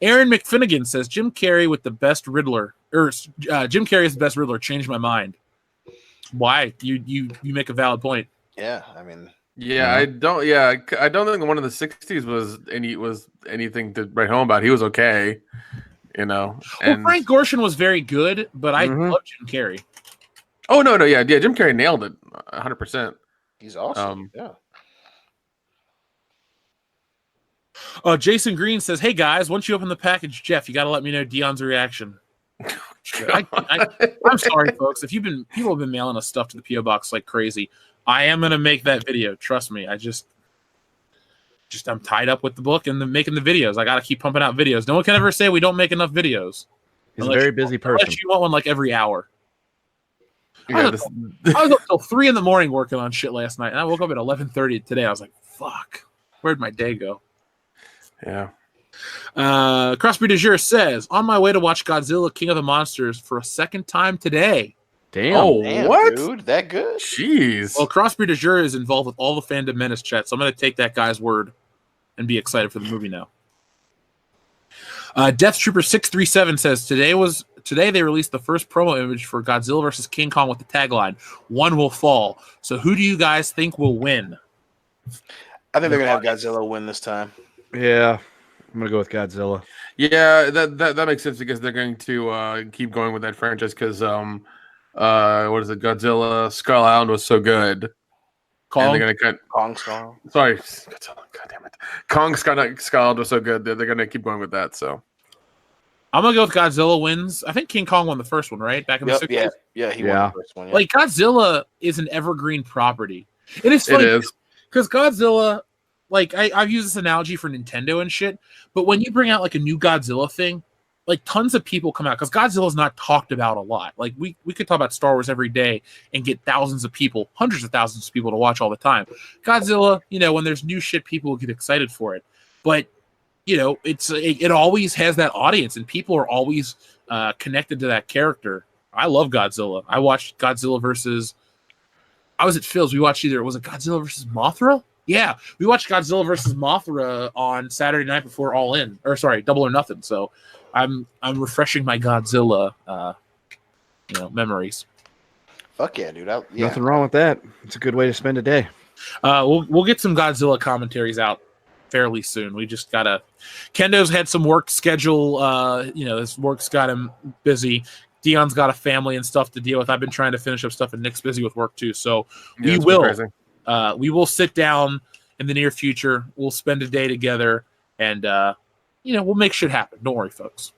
Aaron McFinnigan says, Jim Carrey with the best Riddler, or Jim Carrey is the best Riddler. Changed my mind. Why? You make a valid point. Yeah, I mean, I don't think one of the '60s was anything to write home about. He was okay, Well, Frank Gorshin was very good, but I love Jim Carrey. Oh no, Jim Carrey nailed it 100%. He's awesome. Yeah. Jason Green says, "Hey guys, once you open the package, Jeff, you got to let me know Dion's reaction." I'm sorry, folks. If people have been mailing us stuff to the PO box like crazy, I am gonna make that video. Trust me. I'm tied up with the book and making the videos. I got to keep pumping out videos. No one can ever say we don't make enough videos. He's a very busy person. Unless you want one like every hour. Yeah, I was up till 3 a.m. working on shit last night, and I woke up at 11:30 today. I was like, "Fuck, where'd my day go?" Yeah. Crossbreed de Jure says, on my way to watch Godzilla King of the Monsters for a second time today. Damn, what? Dude, that good? Jeez. Well, Crossbreed de Jure is involved with all the Fandom Menace chat, so I'm going to take that guy's word and be excited for the movie now. Death Trooper 637 says, today they released the first promo image for Godzilla vs. King Kong with the tagline, "One will fall." So who do you guys think will win? I think they're going to have Godzilla win this time. Yeah, I'm gonna go with Godzilla. Yeah, that makes sense because they're going to keep going with that franchise because what is it? Godzilla Skull Island was so good. And they're gonna cut Kong Skull. Sorry, Godzilla, God damn it. Kong Skull Island was so good. They're gonna keep going with that. So I'm gonna go with Godzilla wins. I think King Kong won the first one, right? Back in the 60s. Yeah, he won the first one. Yeah. Like Godzilla is an evergreen property. And it's funny because Godzilla. Like, I've used this analogy for Nintendo and shit, but when you bring out, like, a new Godzilla thing, like, tons of people come out, because Godzilla's not talked about a lot. Like, we could talk about Star Wars every day and get thousands of people, hundreds of thousands of people to watch all the time. Godzilla, when there's new shit, people will get excited for it. But, it always has that audience, and people are always connected to that character. I love Godzilla. I watched Godzilla versus... I was at Phil's. We watched was it Godzilla versus Mothra? Yeah, we watched Godzilla versus Mothra on Saturday night before Double or Nothing. So I'm refreshing my Godzilla memories. Fuck yeah, dude. Nothing wrong with that. It's a good way to spend a day. We'll get some Godzilla commentaries out fairly soon. We just gotta. Kendo's had some work schedule. This work's got him busy. Dion's got a family and stuff to deal with. I've been trying to finish up stuff, and Nick's busy with work too. So we will sit down in the near future. We'll spend a day together, and we'll make shit happen. Don't worry, folks.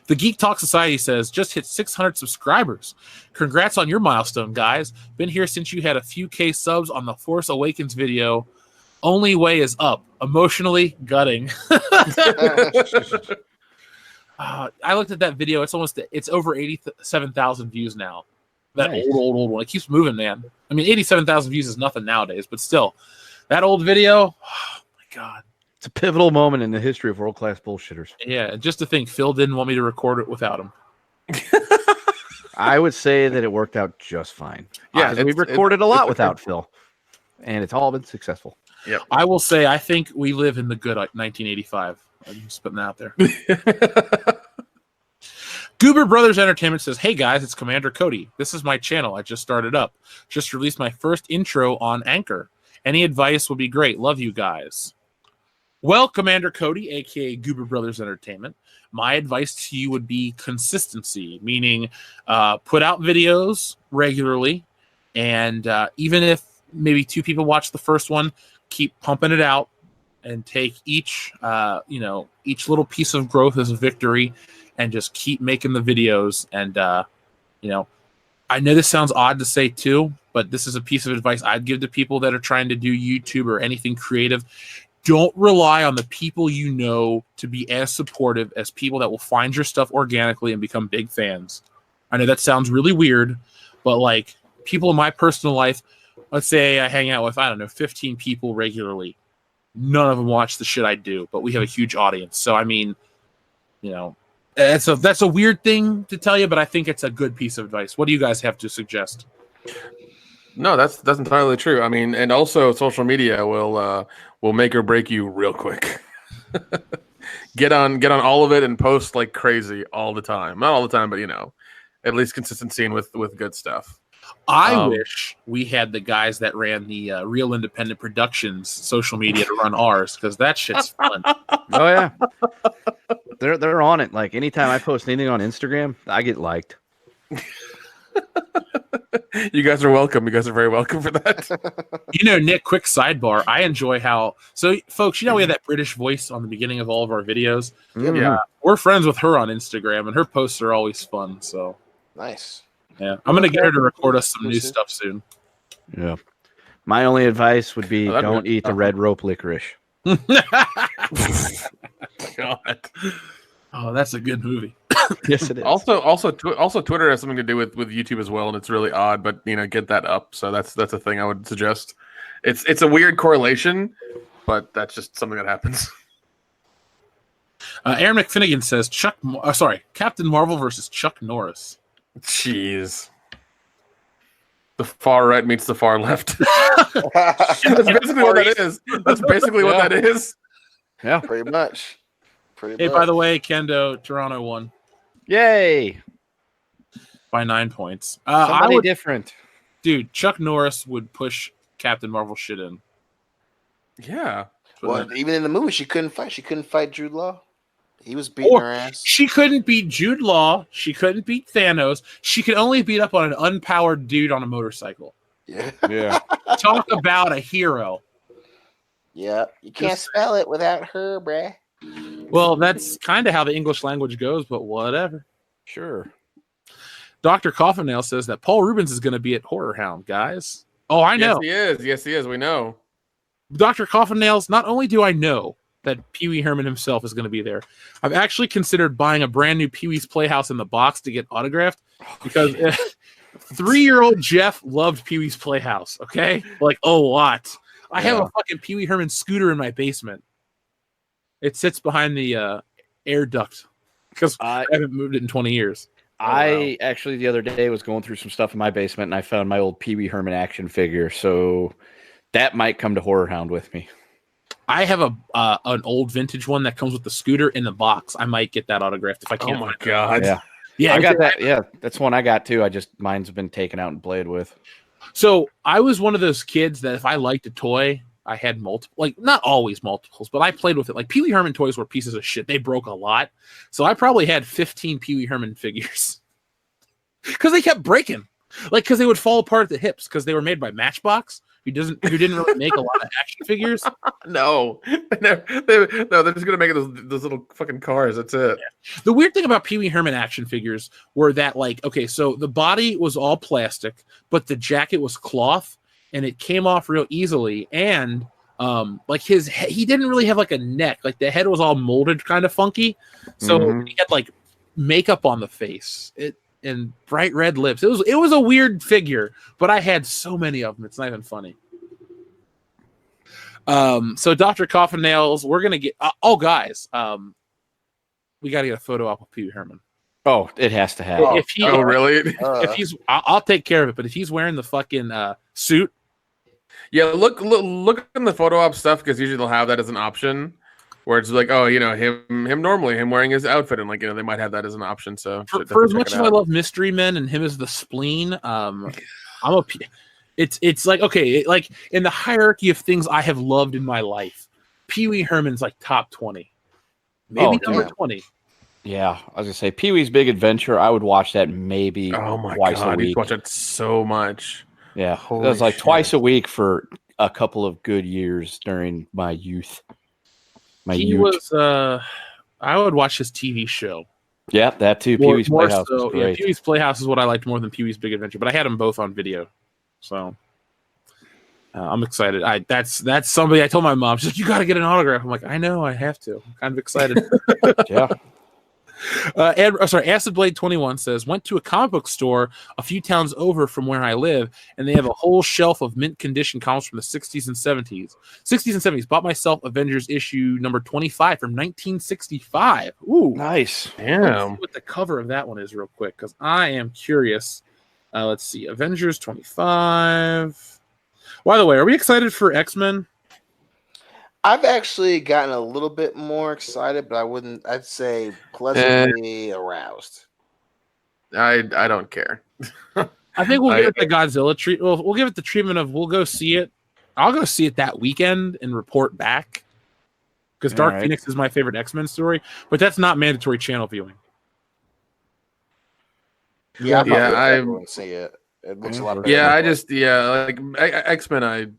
The Geek Talk Society says, just hit 600 subscribers. Congrats on your milestone, guys. Been here since you had a few K subs on the Force Awakens video. Only way is up. Emotionally gutting. I looked at that video. It's over 87,000 views now. That nice. old one. It keeps moving, man. I mean, 87,000 views is nothing nowadays, but still, that old video. Oh my god, it's a pivotal moment in the history of world-class bullshitters. Yeah, just to think, Phil didn't want me to record it without him. I would say that it worked out just fine. Yeah, we recorded a lot without Phil, and it's all been successful. Yeah, I will say I think we live in the good 1985. I'm just putting that out there. Goober Brothers Entertainment says, hey guys, it's Commander Cody. This is my channel. I just started up. Just released my first intro on Anchor. Any advice would be great. Love you guys. Well, Commander Cody, aka Goober Brothers Entertainment, my advice to you would be consistency, meaning put out videos regularly, and even if maybe 2 people watch the first one, keep pumping it out and take each little piece of growth as a victory, and just keep making the videos. And I know this sounds odd to say too, but this is a piece of advice I'd give to people that are trying to do YouTube or anything creative. Don't rely on the people you know to be as supportive as people that will find your stuff organically and become big fans. I know that sounds really weird, but like people in my personal life, let's say I hang out with, 15 people regularly. none of them watch the shit I do, but we have a huge audience. So I mean, you know, that's a weird thing to tell you, but I think it's a good piece of advice. What do you guys have to suggest? No, that's entirely true. I mean, and also social media will make or break you real quick. Get on all of it and post like crazy all the time. Not all the time, but you know, at least consistency and with good stuff. I wish we had the guys that ran the Real Independent Productions social media to run ours, because that shit's fun. Oh yeah, they're on it. Like anytime I post anything on Instagram, I get liked. You guys are welcome. You guys are very welcome for that. You know, Nick, quick sidebar. I enjoy how, so folks, you know, we have that British voice on the beginning of all of our videos. Mhm. Yeah. We're friends with her on Instagram, and her posts are always fun. So, Nice. yeah. I'm going to get her to record us some new stuff soon. Yeah. My only advice would be that'd don't be- eat the red rope licorice. God. Oh, that's a good movie. Yes, it is. Also, Twitter has something to do with YouTube as well, and it's really odd. But you know, get that up. So that's a thing I would suggest. It's a weird correlation, but that's just something that happens. Aaron McFinnigan says Captain Marvel versus Chuck Norris. Jeez. The far right meets the far left. That's basically what that is. That's basically what that is. Yeah. Pretty much. Hey, by the way, Kendo, Toronto won Yay. by 9 points. Somebody different. Dude, Chuck Norris would push Captain Marvel shit in. Yeah. Well, even in the movie, she couldn't fight. She couldn't fight Jude Law. He was beating her ass. She couldn't beat Jude Law. She couldn't beat Thanos. She could only beat up on an unpowered dude on a motorcycle. Yeah. Yeah. Talk about a hero. Yeah. You can't spell it without her, bruh. Well, that's kind of how the English language goes, but whatever. Sure. Dr. Coffinail says that Paul Rubens is going to be at Horror Hound, guys. Oh, I know. Yes, he is. We know. Dr. Coffinails, not only do I know that Pee Wee Herman himself is going to be there, I've actually considered buying a brand new Pee Wee's Playhouse in the box to get autographed because 3-year-old Jeff loved Pee Wee's Playhouse, okay? Like, a lot. I have a fucking Pee Wee Herman scooter in my basement. It sits behind the air duct because I haven't moved it in 20 years. I actually the other day was going through some stuff in my basement and I found my old Pee Wee Herman action figure. So that might come to Horror Hound with me. I have an old vintage one that comes with the scooter in the box. I might get that autographed if I can. Oh my God. Yeah, I got that. Yeah, that's one I got too. Mine's been taken out and played with. So I was one of those kids that if I liked a toy, I had multiple, like not always multiples, but I played with it. Like Pee Wee Herman toys were pieces of shit. They broke a lot. So I probably had 15 Pee Wee Herman figures because they kept breaking. Like, because they would fall apart at the hips because they were made by Matchbox, who didn't really make a lot of action figures. No, they're just gonna make it those little fucking cars. That's it. Yeah. The weird thing about Pee Wee Herman action figures were that, like, okay, so the body was all plastic, but the jacket was cloth, and it came off real easily. And like he didn't really have like a neck. Like the head was all molded, kind of funky. So he had like makeup on the face. And bright red lips. It was a weird figure, but I had so many of them. It's not even funny. So Dr. Coffin Nails, we're gonna get. Guys, we gotta get a photo op of Pee Wee Herman. Oh, it has to happen. Really? If he's, I'll take care of it. But if he's wearing the fucking suit, yeah. Look in the photo op stuff because usually they'll have that as an option. Where it's like, oh, you know, him normally, him wearing his outfit, and like, you know, they might have that as an option. So for as much as I love Mystery Men and him as the spleen, it's like, okay, like in the hierarchy of things I have loved in my life, Pee Wee Herman's like top 20, maybe number 20. Yeah, I was gonna say Pee Wee's Big Adventure. I would watch that maybe twice a week. Watch it so much. Yeah, it was like twice a week for a couple of good years during my youth. I would watch his TV show. Yeah, that too. Pee Wee's Playhouse. So, yeah, Pee Wee's Playhouse is what I liked more than Pee Wee's Big Adventure, but I had them both on video, so I'm excited. That's somebody I told my mom. She's like, "You got to get an autograph." I'm like, "I know, I have to." I'm kind of excited. Yeah. Acid Blade 21 says, went to a comic book store a few towns over from where I live, and they have a whole shelf of mint condition comics from the 60s and 70s. Bought myself Avengers issue number 25 from 1965. Ooh, Nice. let's see Damn. what the cover of that one is real quick, because I am curious. Let's see, Avengers 25. By the way, are we excited for X-Men? I've actually gotten a little bit more excited, but I'd say pleasantly aroused. I don't care. I think we'll give it the Godzilla treat. We'll give it the treatment of we'll go see it. I'll go see it that weekend and report back, because Dark Phoenix is my favorite X-Men story, but that's not mandatory channel viewing. Yeah, I won't see it. It looks a lot better. Yeah, like X-Men.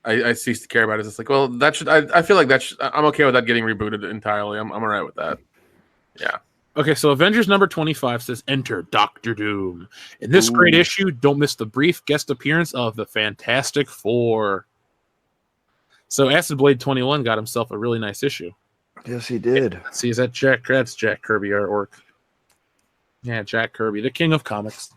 I cease to care about it. It's just like, well, that should. I feel like I'm okay with that getting rebooted entirely. I'm alright with that. Yeah. Okay, so Avengers number 25 says, enter Doctor Doom. In this great issue, don't miss the brief guest appearance of the Fantastic Four. So Acid Blade 21 got himself a really nice issue. Yes, he did. Let's see, that's Jack Kirby artwork. Yeah, Jack Kirby, the king of comics.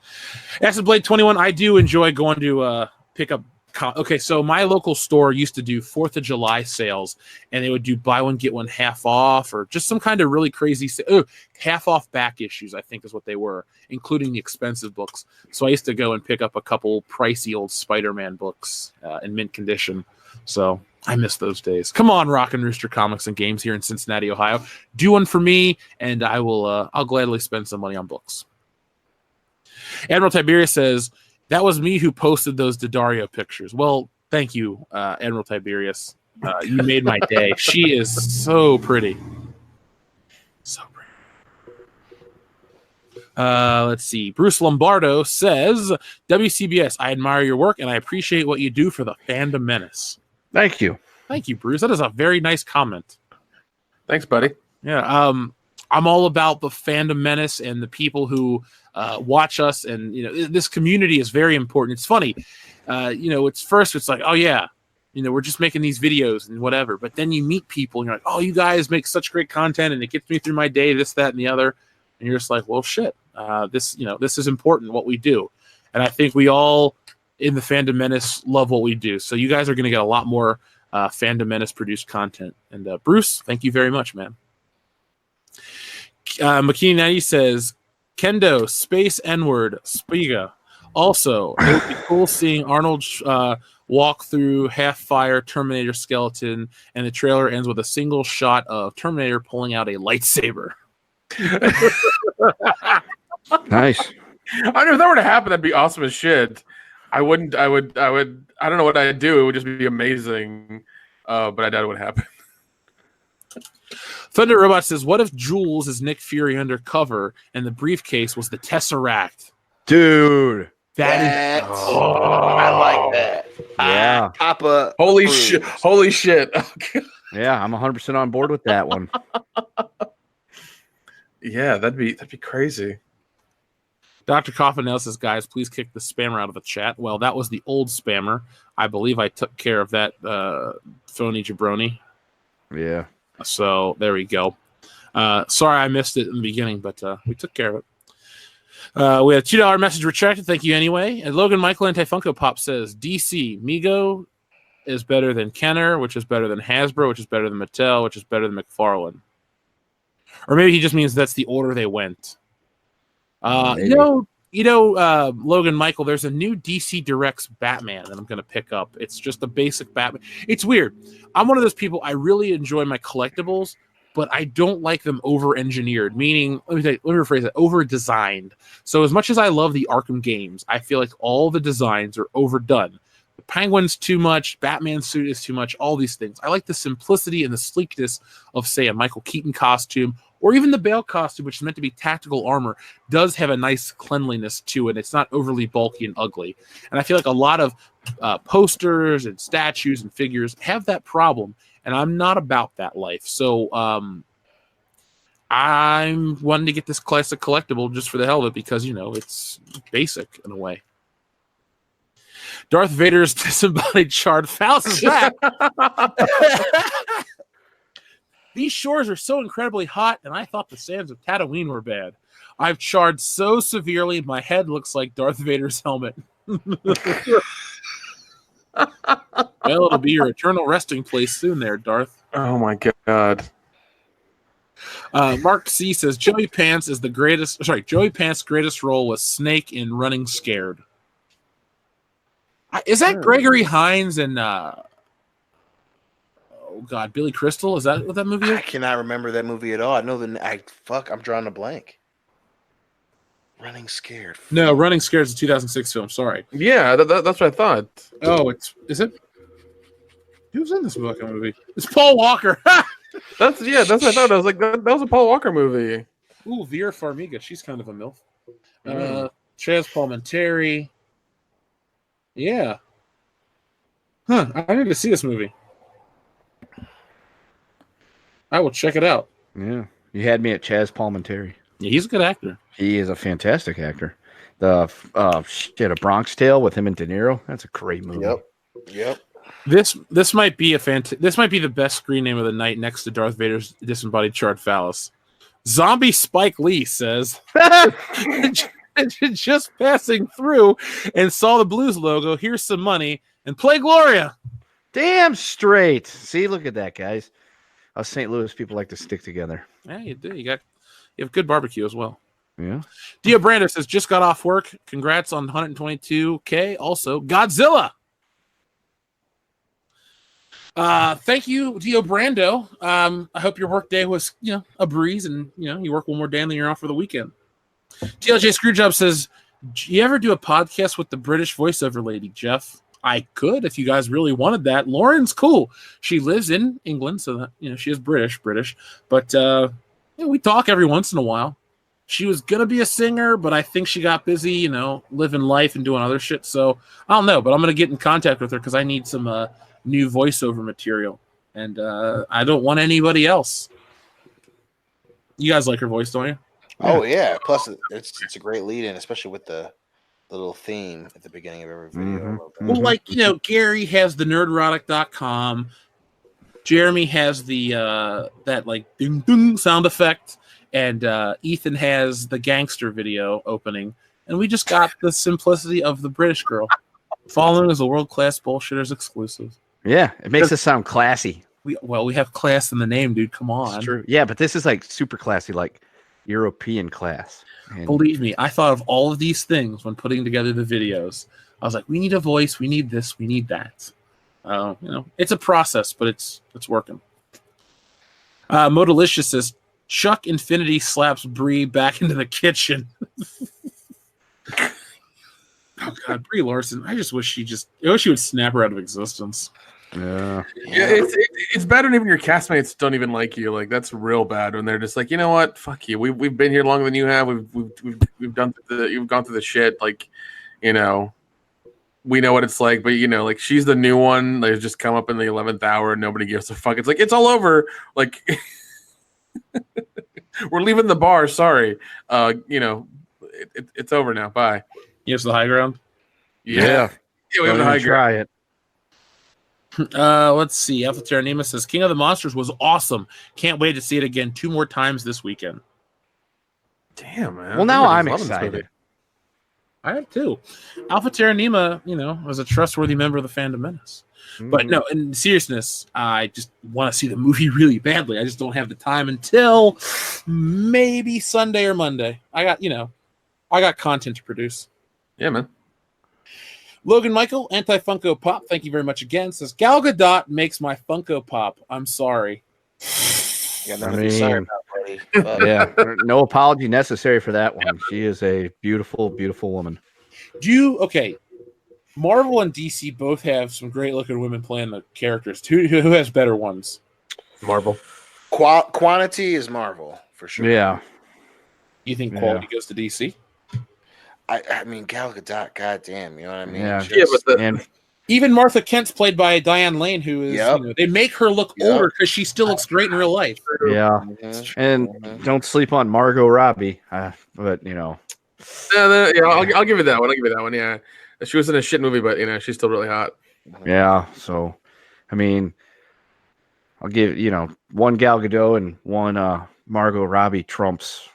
Acid Blade 21, I do enjoy going to pick up. Okay, so my local store used to do 4th of July sales, and they would do buy one, get one half off, or just some kind of really crazy half off back issues, I think is what they were, including the expensive books. So I used to go and pick up a couple pricey old Spider-Man books in mint condition. So I miss those days. Come on, Rock and Rooster Comics and Games here in Cincinnati, Ohio. Do one for me, and I'll gladly spend some money on books. Admiral Tiberius says, that was me who posted those Daddario pictures. Well, thank you, Admiral Tiberius. You made my day. She is so pretty. So pretty. Let's see. Bruce Lombardo says, WCBS, I admire your work, and I appreciate what you do for the fandom menace. Thank you. Thank you, Bruce. That is a very nice comment. Thanks, buddy. Yeah. I'm all about the fandom menace and the people who watch us, and this community is very important. It's funny, it's like, oh yeah, we're just making these videos and whatever, but then you meet people and you're like, oh, you guys make such great content and it gets me through my day, this, that, and the other, and you're just like, well, shit, this is important, what we do. And I think we all in the fandom menace love what we do, so you guys are going to get a lot more fandom menace produced content. And Bruce, thank you very much, man. McKinney says, Kendo, space N-word, Spiga. Also, it would be cool seeing Arnold walk through half-fire Terminator skeleton, and the trailer ends with a single shot of Terminator pulling out a lightsaber. Nice. I know if that were to happen, that'd be awesome as shit. I don't know what I'd do. It would just be amazing, but I doubt it would happen. Thunder Robot says, what if Jules is Nick Fury undercover and the briefcase was the Tesseract? Dude. I like that. Yeah. Papa. Holy shit. Holy shit. Yeah, I'm 100% on board with that one. Yeah, that'd be crazy. Dr. Coffinell says, guys, please kick the spammer out of the chat. Well, that was the old spammer. I believe I took care of that phony jabroni. Yeah. So there we go. Sorry I missed it in the beginning, but we took care of it. We had a $2 message retracted. Thank you anyway. And Logan Michael Anti-Funko Pop says, DC, Mego is better than Kenner, which is better than Hasbro, which is better than Mattel, which is better than McFarlane. Or maybe he just means that's the order they went. Logan Michael, there's a new DC Directs Batman that I'm going to pick up. It's just a basic Batman. It's weird. I'm one of those people, I really enjoy my collectibles, but I don't like them over-engineered, meaning, let me rephrase it, over-designed. So as much as I love the Arkham games, I feel like all the designs are overdone. The Penguin's too much, Batman's suit is too much, all these things. I like the simplicity and the sleekness of, say, a Michael Keaton costume, or even the Bale costume, which is meant to be tactical armor, does have a nice cleanliness to it. It's not overly bulky and ugly. And I feel like a lot of posters and statues and figures have that problem, and I'm not about that life. So I'm wanting to get this classic collectible just for the hell of it because, it's basic in a way. Darth Vader's disembodied charred phallus is back. These shores are so incredibly hot, and I thought the sands of Tatooine were bad. I've charred so severely, my head looks like Darth Vader's helmet. Well, it'll be your eternal resting place soon there, Darth. Oh my god. Mark C says Joey Pants' greatest role was Snake in Running Scared. Is that Gregory Hines and Billy Crystal? Is that what that movie is? I cannot remember that movie at all. I know I'm drawing a blank. Running Scared. No, Running Scared is a 2006 film. Sorry. Yeah, that's what I thought. Oh, is it? Who's in this fucking movie? It's Paul Walker. That's what I thought. I was like, that was a Paul Walker movie. Ooh, Vera Farmiga. She's kind of a MILF. Chaz Palminteri. Yeah. Huh. I need to see this movie. I will check it out. Yeah. You had me at Chaz Palminteri. Yeah, he's a good actor. He is a fantastic actor. The A Bronx Tale with him and De Niro. That's a great movie. Yep. This might be this might be the best screen name of the night next to Darth Vader's disembodied charred phallus. Zombie Spike Lee says, just passing through and saw the Blues logo. Here's some money and play Gloria. Damn straight. See, look at that, guys. Us St. Louis people like to stick together. Yeah, you do. You have good barbecue as well. Yeah. Dio Brando says, just got off work. Congrats on 122K. Also, Godzilla. Thank you, Dio Brando. I hope your work day was, a breeze, and you work one more day and then you're off for the weekend. TLJ Screwjob says, do you ever do a podcast with the British voiceover lady, Jeff? I could if you guys really wanted that. Lauren's cool. She lives in England, so that she is British, but we talk every once in a while. She was gonna be a singer, but I think she got busy, living life and doing other shit. So I don't know, but I'm gonna get in contact with her because I need some new voiceover material, and I don't want anybody else. You guys like her voice, don't you? Oh yeah. Plus, it's a great lead-in, especially with the little theme at the beginning of every video. Mm-hmm. Well, Gary has the nerdrotic.com. Jeremy has the that ding ding sound effect, and Ethan has the gangster video opening, and we just got the simplicity of the British girl. Following is a world-class bullshitters exclusive. Yeah, it makes us sound classy. We have class in the name, dude. Come on. It's true. Yeah, but this is super classy, like European class. And believe me, I thought of all of these things when putting together the videos. I was like, we need a voice, we need this, we need that. It's a process, but it's working. Modalicious says, Chuck Infinity slaps Brie back into the kitchen. Oh God, Brie Larson. I just wish she would snap her out of existence. Yeah. It's bad when even your castmates don't even like you. Like, that's real bad when they're just like, you know what, fuck you. We've been here longer than you have. You've gone through the shit. Like, we know what it's like. But like, she's the new one. They just come up in the 11th hour and nobody gives a fuck. It's like, it's all over. Like, we're leaving the bar. Sorry. It's over now. Bye. Yes, the high ground. Yeah, we have the high ground. Try it. Let's see. Alpha Terra Nemo says King of the Monsters was awesome. Can't wait to see it again 2 more times this weekend. Damn, man. Well, now I'm excited. I have too. Alpha Terra Nemo, was a trustworthy member of the Fandom Menace. But no, in seriousness, I just want to see the movie really badly. I just don't have the time until maybe Sunday or Monday. I got content to produce. Yeah, man. Logan Michael, Anti-Funko Pop, thank you very much again, says, Gal Gadot makes my Funko Pop. I'm sorry. Sorry about, buddy. But... Yeah, no apology necessary for that one. She is a beautiful, beautiful woman. Marvel and DC both have some great-looking women playing the characters. Who has better ones? Marvel. Quantity is Marvel, for sure. Yeah. You think quality goes to DC? I mean, Gal Gadot, goddamn, you know what I mean? Yeah, even Martha Kent's played by Diane Lane, who is, they make her look older because she still looks great in real life. Yeah, and don't sleep on Margot Robbie, but I'll give you that one. Yeah, she was in a shit movie, but she's still really hot. Yeah, so I mean, I'll give one Gal Gadot and one Margot Robbie trumps.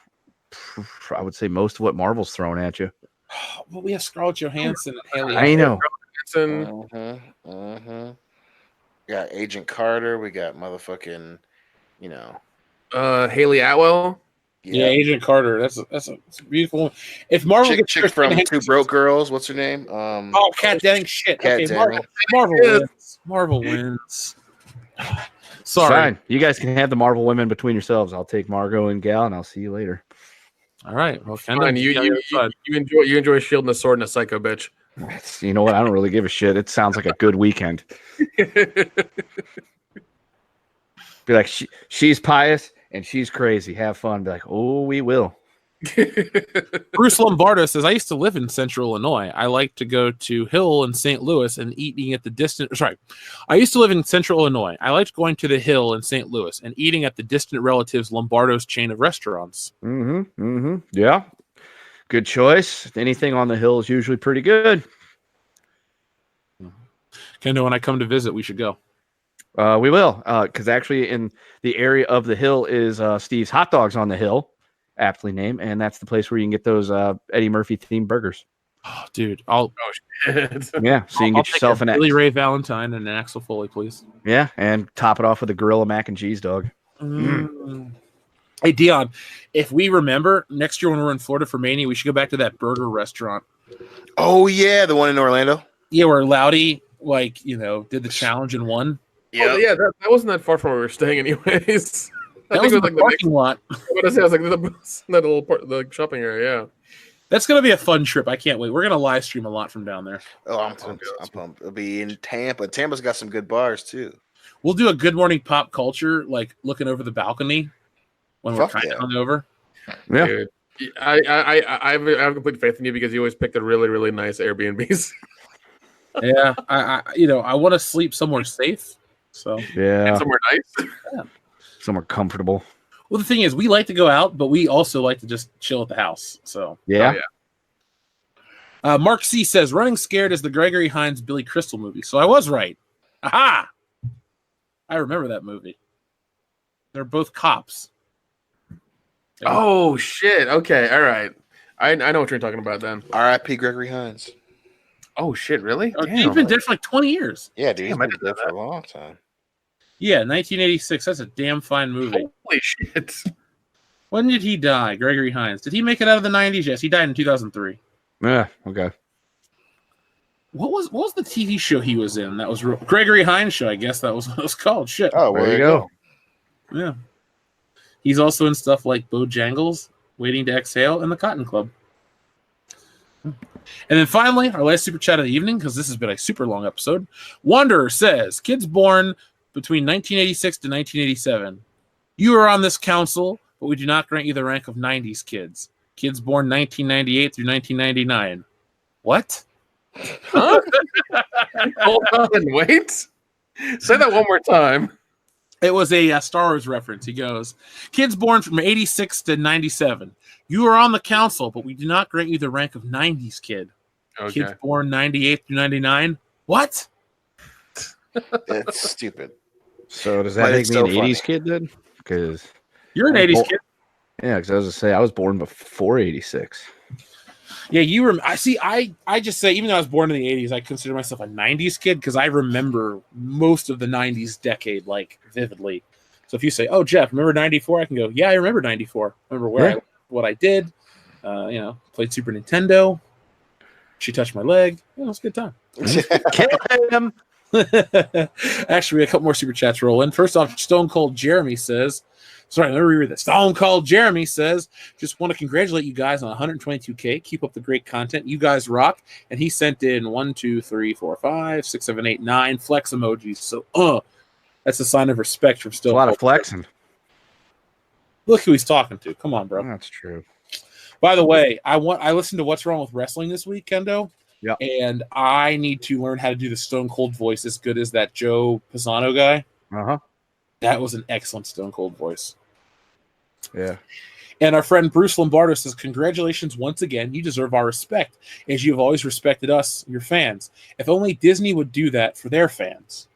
I would say most of what Marvel's throwing at you. Well, we have Scarlett Johansson and Haley. I know. We got Agent Carter. We got motherfucking, Haley Atwell. Yeah, Agent Carter. That's a beautiful. If Marvel gets chick from Two Broke Girls, what's her name? Kat Denning. Shit. Kat Okay, Denning. Marvel wins. Marvel wins. Sorry. Fine. You guys can have the Marvel women between yourselves. I'll take Margot and Gal, and I'll see you later. All right. Well, fine. You enjoy a shield and a sword and a psycho bitch. You know what? I don't really give a shit. It sounds like a good weekend. Be like, she's pious and she's crazy. Have fun. Be like, oh, we will. Bruce Lombardo says, I used to live in Central Illinois. I like to go to Hill in St. Louis and eating at the distant. Sorry, I used to live in Central Illinois. I liked going to the Hill in St. Louis and eating at the distant relatives Lombardo's chain of restaurants. Yeah. Good choice. Anything on the Hill is usually pretty good. Kendo, when I come to visit, we should go. We will, because actually in the area of the Hill is Steve's Hot Dogs on the Hill, aptly named, and that's the place where you can get those Eddie Murphy themed burgers. Oh, dude, shit. Yeah, so you can get yourself an Billy Ray Valentine and an Axel Foley, please. Yeah, and top it off with a Gorilla mac and cheese dog. Hey, Dion, if we remember next year when we're in Florida for Mania, we should go back to that burger restaurant. Oh yeah, the one in Orlando. Yeah, where Loudy did the challenge and won. Yeah, that wasn't that far from where we were staying, anyways. That was in the parking lot. What I say, I was like, that little part, the shopping area. Yeah, that's gonna be a fun trip. I can't wait. We're gonna live stream a lot from down there. Oh, I'm pumped. It'll be in Tampa. Tampa's got some good bars too. We'll do a Good Morning Pop Culture, like looking over the balcony when we're kind of hungover. Yeah, dude, I have complete faith in you because you always pick the really, really nice Airbnbs. Yeah, I want to sleep somewhere safe. So yeah, and somewhere nice. Yeah. Somewhere comfortable. Well, the thing is, we like to go out, but we also like to just chill at the house. So yeah. Mark C says, "Running Scared" is the Gregory Hines Billy Crystal movie. So I was right. Aha! I remember that movie. They're both cops. Oh shit! Okay, all right. I know what you're talking about then. R.I.P. Gregory Hines. Oh shit! Really? He's been dead for like 20 years. Yeah, dude. He's been dead for a long time. Yeah, 1986. That's a damn fine movie. Holy shit! When did he die, Gregory Hines? Did he make it out of the 90s? Yes, he died in 2003. Yeah. Okay. What was the TV show he was in? That was Gregory Hines Show. I guess that was what it was called. Shit. Oh, there you go. Yeah. He's also in stuff like Bojangles, Waiting to Exhale, and The Cotton Club. And then finally, our last super chat of the evening, because this has been a super long episode. Wanderer says, kids born between 1986 to 1987. You are on this council, but we do not grant you the rank of 90s kids. Kids born 1998 through 1999. What? Huh? Hold on, wait. Say that one more time. It was a Star Wars reference. He goes, kids born from 86 to 97. You are on the council, but we do not grant you the rank of 90s kid. Okay. Kids born 98 through 99. What? That's stupid. So does that make me an 80s kid then? Because you're an 80s kid. Yeah, because I was going to say I was born before 86. Yeah, I just say, even though I was born in the 80s, I consider myself a 90s kid because I remember most of the 90s decade, like, vividly. So if you say, oh, Jeff, remember 94? I can go, yeah, I remember 94. Remember what I did. Played Super Nintendo. She touched my leg. It was a good time. Kill him. Actually, we have a couple more super chats roll in. First off, Stone Cold Jeremy says, sorry, let me reread this. Stone Cold Jeremy says, just want to congratulate you guys on 122K. Keep up the great content. You guys rock. And he sent in 1, 2, 3, 4, 5, 6, 7, 8, 9 flex emojis. So, that's a sign of respect from Stone Cold. A lot of flexing. Look who he's talking to. Come on, bro. That's true. By the way, I listened to What's Wrong with Wrestling this week, Kendo. Yeah. And I need to learn how to do the Stone Cold voice as good as that Joe Pisano guy. Uh-huh. That was an excellent Stone Cold voice. Yeah. And our friend Bruce Lombardo says, congratulations once again. You deserve our respect, as you have always respected us, your fans. If only Disney would do that for their fans.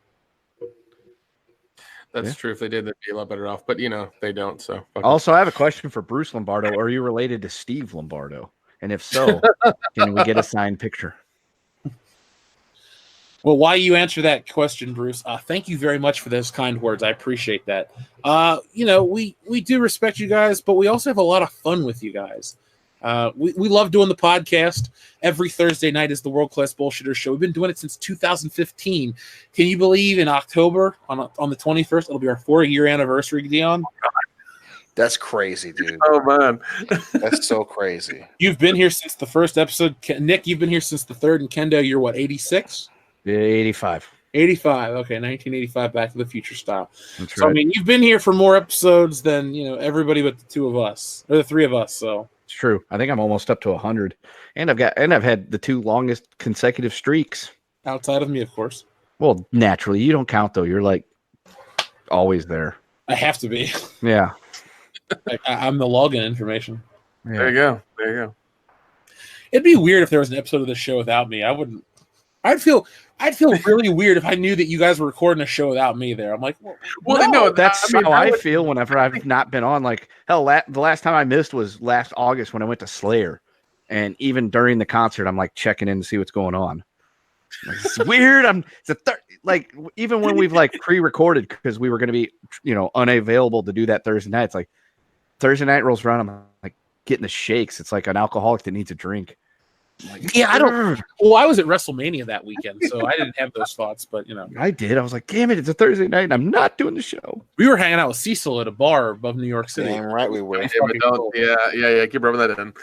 That's true. If they did, they'd be a lot better off. But they don't. So fuck 'em. Also, I have a question for Bruce Lombardo. Are you related to Steve Lombardo? And if so, can we get a signed picture? Well, while you answer that question, Bruce, thank you very much for those kind words. I appreciate that. We do respect you guys, but we also have a lot of fun with you guys. We love doing the podcast. Every Thursday night is the World Class Bullshitter Show. We've been doing it since 2015. Can you believe in October on the 21st, it'll be our 4-year anniversary, Dion? That's crazy, dude. Oh man, That's so crazy. You've been here since the first episode. Nick, you've been here since the third, and Kendo, you're what, 86? 85. 85. Okay, 1985, Back to the Future style. That's So, right. I mean, you've been here for more episodes than, everybody but the two of us, or the three of us, so. It's true. I think I'm almost up to 100. And I've had the 2 longest consecutive streaks. Outside of me, of course. Well, naturally, you don't count though. You're like always there. I have to be. Yeah. I'm the login information. there you go. There you go. It'd be weird if there was an episode of the show without me. I'd feel really weird if I knew that you guys were recording a show without me there. I'm like, Well, no, That's I mean, how I I would- feel whenever I've not been on. Like, hell, the last time I missed was last August when I went to Slayer. And even during the concert, I'm like checking in to see what's going on. Like, it's weird. Even when we've like pre-recorded because we were going to be, unavailable to do that Thursday night. It's like Thursday night rolls around. I'm like getting the shakes. It's like an alcoholic that needs a drink. Like, yeah, I don't. Well, I was at WrestleMania that weekend, so I didn't have those thoughts. But I did. I was like, damn it, it's a Thursday night and I'm not doing the show. we were hanging out with Cecil at a bar above New York City. Damn right we were. Yeah, but don't- yeah. Keep rubbing that in.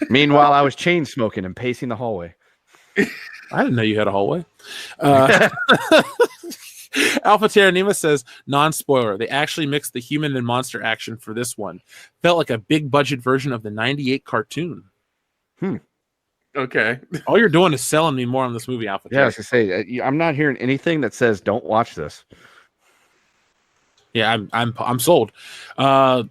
Meanwhile, I was chain smoking and pacing the hallway. I didn't know you had a hallway. Alpha Terranima says, non-spoiler, they actually mixed the human and monster action for this one. Felt like a big budget version of the 98 cartoon. Okay. All you're doing is selling me more on this movie, Alpha. Yeah, I was gonna say, I'm not hearing anything that says don't watch this. Yeah, I'm sold. I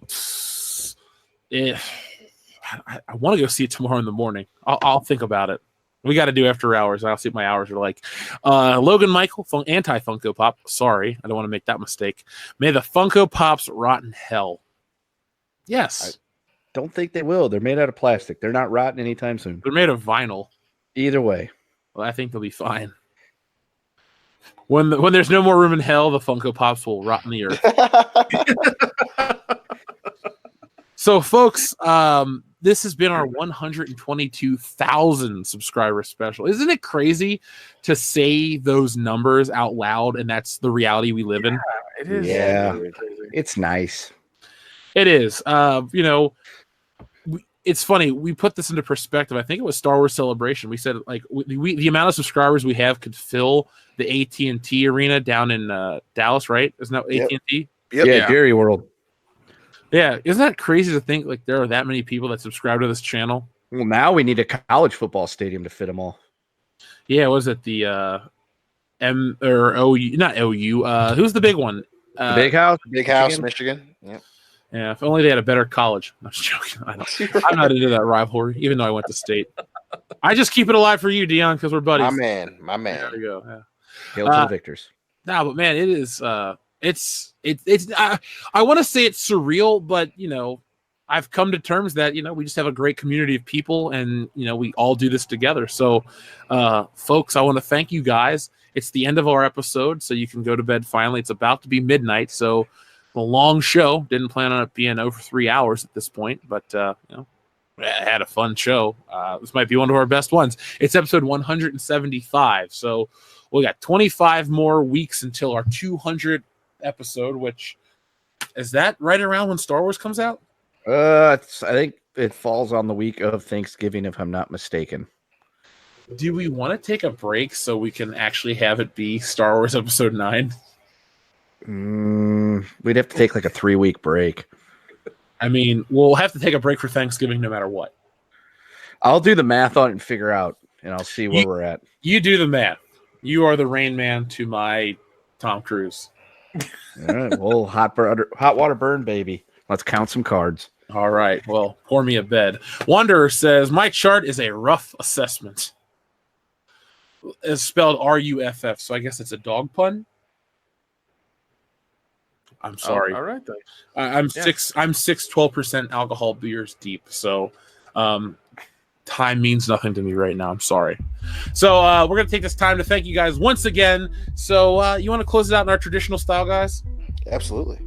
want to go see it tomorrow in the morning. I'll think about it. We got to do after hours. I'll see what my hours are like. Logan Michael, anti-Funko Pop. Sorry, I don't want to make that mistake. May the Funko Pops rot in hell. Yes. Don't think they will. They're made out of plastic. They're not rotting anytime soon. They're made of vinyl. Either way. Well, I think they'll be fine. When there's no more room in hell, the Funko Pops will rot in the earth. So, folks, this has been our 122,000 subscriber special. Isn't it crazy to say those numbers out loud, and that's the reality we live in? It is. Yeah. Really crazy. It's nice. It is. It's funny. We put this into perspective. I think it was Star Wars Celebration. We said like the amount of subscribers we have could fill the AT&T arena down in Dallas, right? Isn't that AT&T? Yep. Yeah, Dairy World. Yeah. Isn't that crazy to think like there are that many people that subscribe to this channel? Well, now we need a college football stadium to fit them all. Yeah. Was it the M or OU? Not OU. Who's the big one? The Big House? Big House, Michigan. Yep. Yeah. If only they had a better college. I'm just joking. I'm not into that rivalry, even though I went to state. I just keep it alive for you, Dion, because we're buddies. My man. There we go. Yeah. Hail to the victors. No, but man, it is. It's. I want to say it's surreal, but I've come to terms that we just have a great community of people, and we all do this together. So, folks, I want to thank you guys. It's the end of our episode, so you can go to bed finally. It's about to be midnight, so a long show. Didn't plan on it being over 3 hours at this point, but I had a fun show. This might be one of our best ones. It's episode 175, so we got 25 more weeks until our 200th episode, which is that right around when Star Wars comes out? I think it falls on the week of Thanksgiving, if I'm not mistaken. Do we want to take a break so we can actually have it be Star Wars Episode 9? We'd have to take like a 3-week break. I mean, we'll have to take a break for Thanksgiving no matter what. I'll do the math on it and figure out, and I'll see where we're at. You do the math. You are the Rain Man to my Tom Cruise. All right, well, hot water burn, baby. Let's count some cards. All right. Well, pour me a bed. Wanderer says, my chart is a rough assessment. It's spelled RUFF, so I guess it's a dog pun. I'm sorry. All right then. I'm 12% alcohol beers deep. So, time means nothing to me right now. I'm sorry. So we're going to take this time to thank you guys once again. So you want to close it out in our traditional style, guys? Absolutely.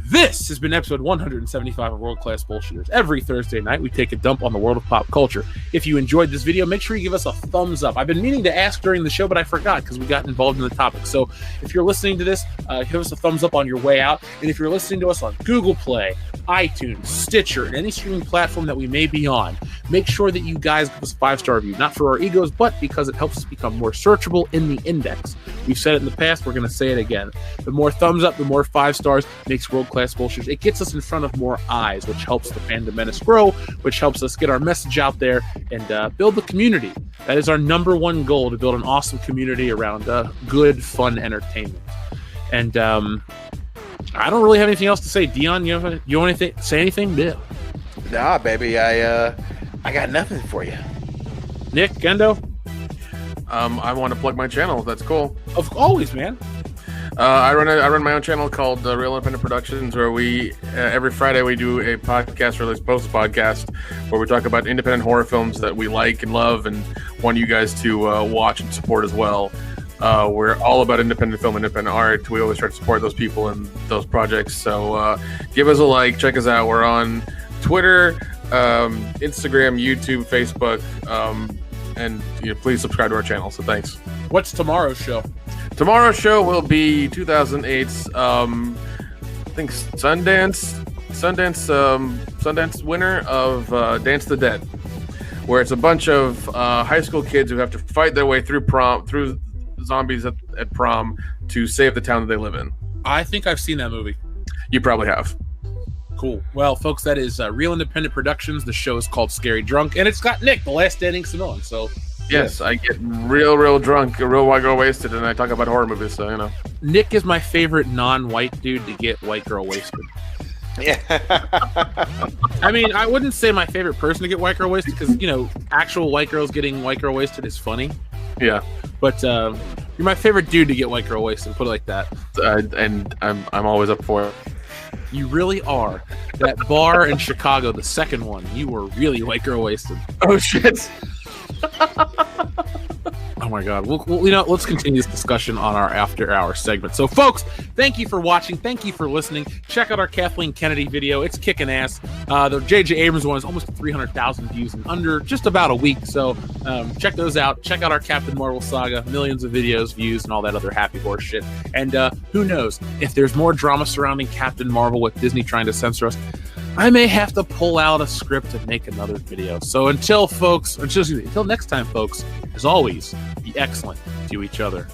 This has been episode 175 of World Class Bullshitters. Every Thursday night, we take a dump on the world of pop culture. If you enjoyed this video, make sure you give us a thumbs up. I've been meaning to ask during the show, but I forgot because we got involved in the topic. So if you're listening to this, give us a thumbs up on your way out. And if you're listening to us on Google Play, iTunes, Stitcher, and any streaming platform that we may be on, make sure that you guys give us a 5-star review, not for our egos, but because it helps us become more searchable in the index. We've said it in the past, we're going to say it again. The more thumbs up, the more 5 stars makes World Class Bullshitters. It gets us in front of more eyes, which helps the Fandom Menace grow, which helps us get our message out there and build the community. That is our number one goal, to build an awesome community around good, fun entertainment. And I don't really have anything else to say. Dion, you want to say anything? Yeah. Nah, baby, I got nothing for you. Nick, Gendo? I want to plug my channel. That's cool. Always, man. I run my own channel called Real Independent Productions, where we every Friday we do a podcast, or at least post podcast, where we talk about independent horror films that we like and love, and want you guys to watch and support as well. We're all about independent film, independent art. We always try to support those people and those projects. So give us a like, check us out. We're on Twitter, Instagram, YouTube, Facebook, and please subscribe to our channel. So thanks. What's tomorrow's show? Tomorrow's show will be 2008's, I think Sundance winner of Dance the Dead, where it's a bunch of high school kids who have to fight their way through zombies at prom to save the town that they live in. I think I've seen that movie. You probably have. Cool. Well, folks, that is Real Independent Productions. The show is called Scary Drunk, and it's got Nick, the last standing Samoan. So, yes, I get real drunk, real white girl wasted, and I talk about horror movies. So Nick is my favorite non-white dude to get white girl wasted. Yeah. I mean, I wouldn't say my favorite person to get white girl wasted because actual white girls getting white girl wasted is funny. Yeah. But you're my favorite dude to get white girl wasted. Put it like that. And I'm always up for it. You really are. That bar in Chicago, the second one, you were really white girl wasted. Oh shit. Oh my God. Well, let's continue this discussion on our after hour segment. So folks, thank you for watching. Thank you for listening. Check out our Kathleen Kennedy video. It's kicking ass. The J.J. Abrams one is almost 300,000 views in under just about a week. So check those out. Check out our Captain Marvel saga. Millions of videos, views, and all that other happy horse shit. And who knows, if there's more drama surrounding Captain Marvel with Disney trying to censor us, I may have to pull out a script and make another video. So until next time, folks, as always, be excellent to each other.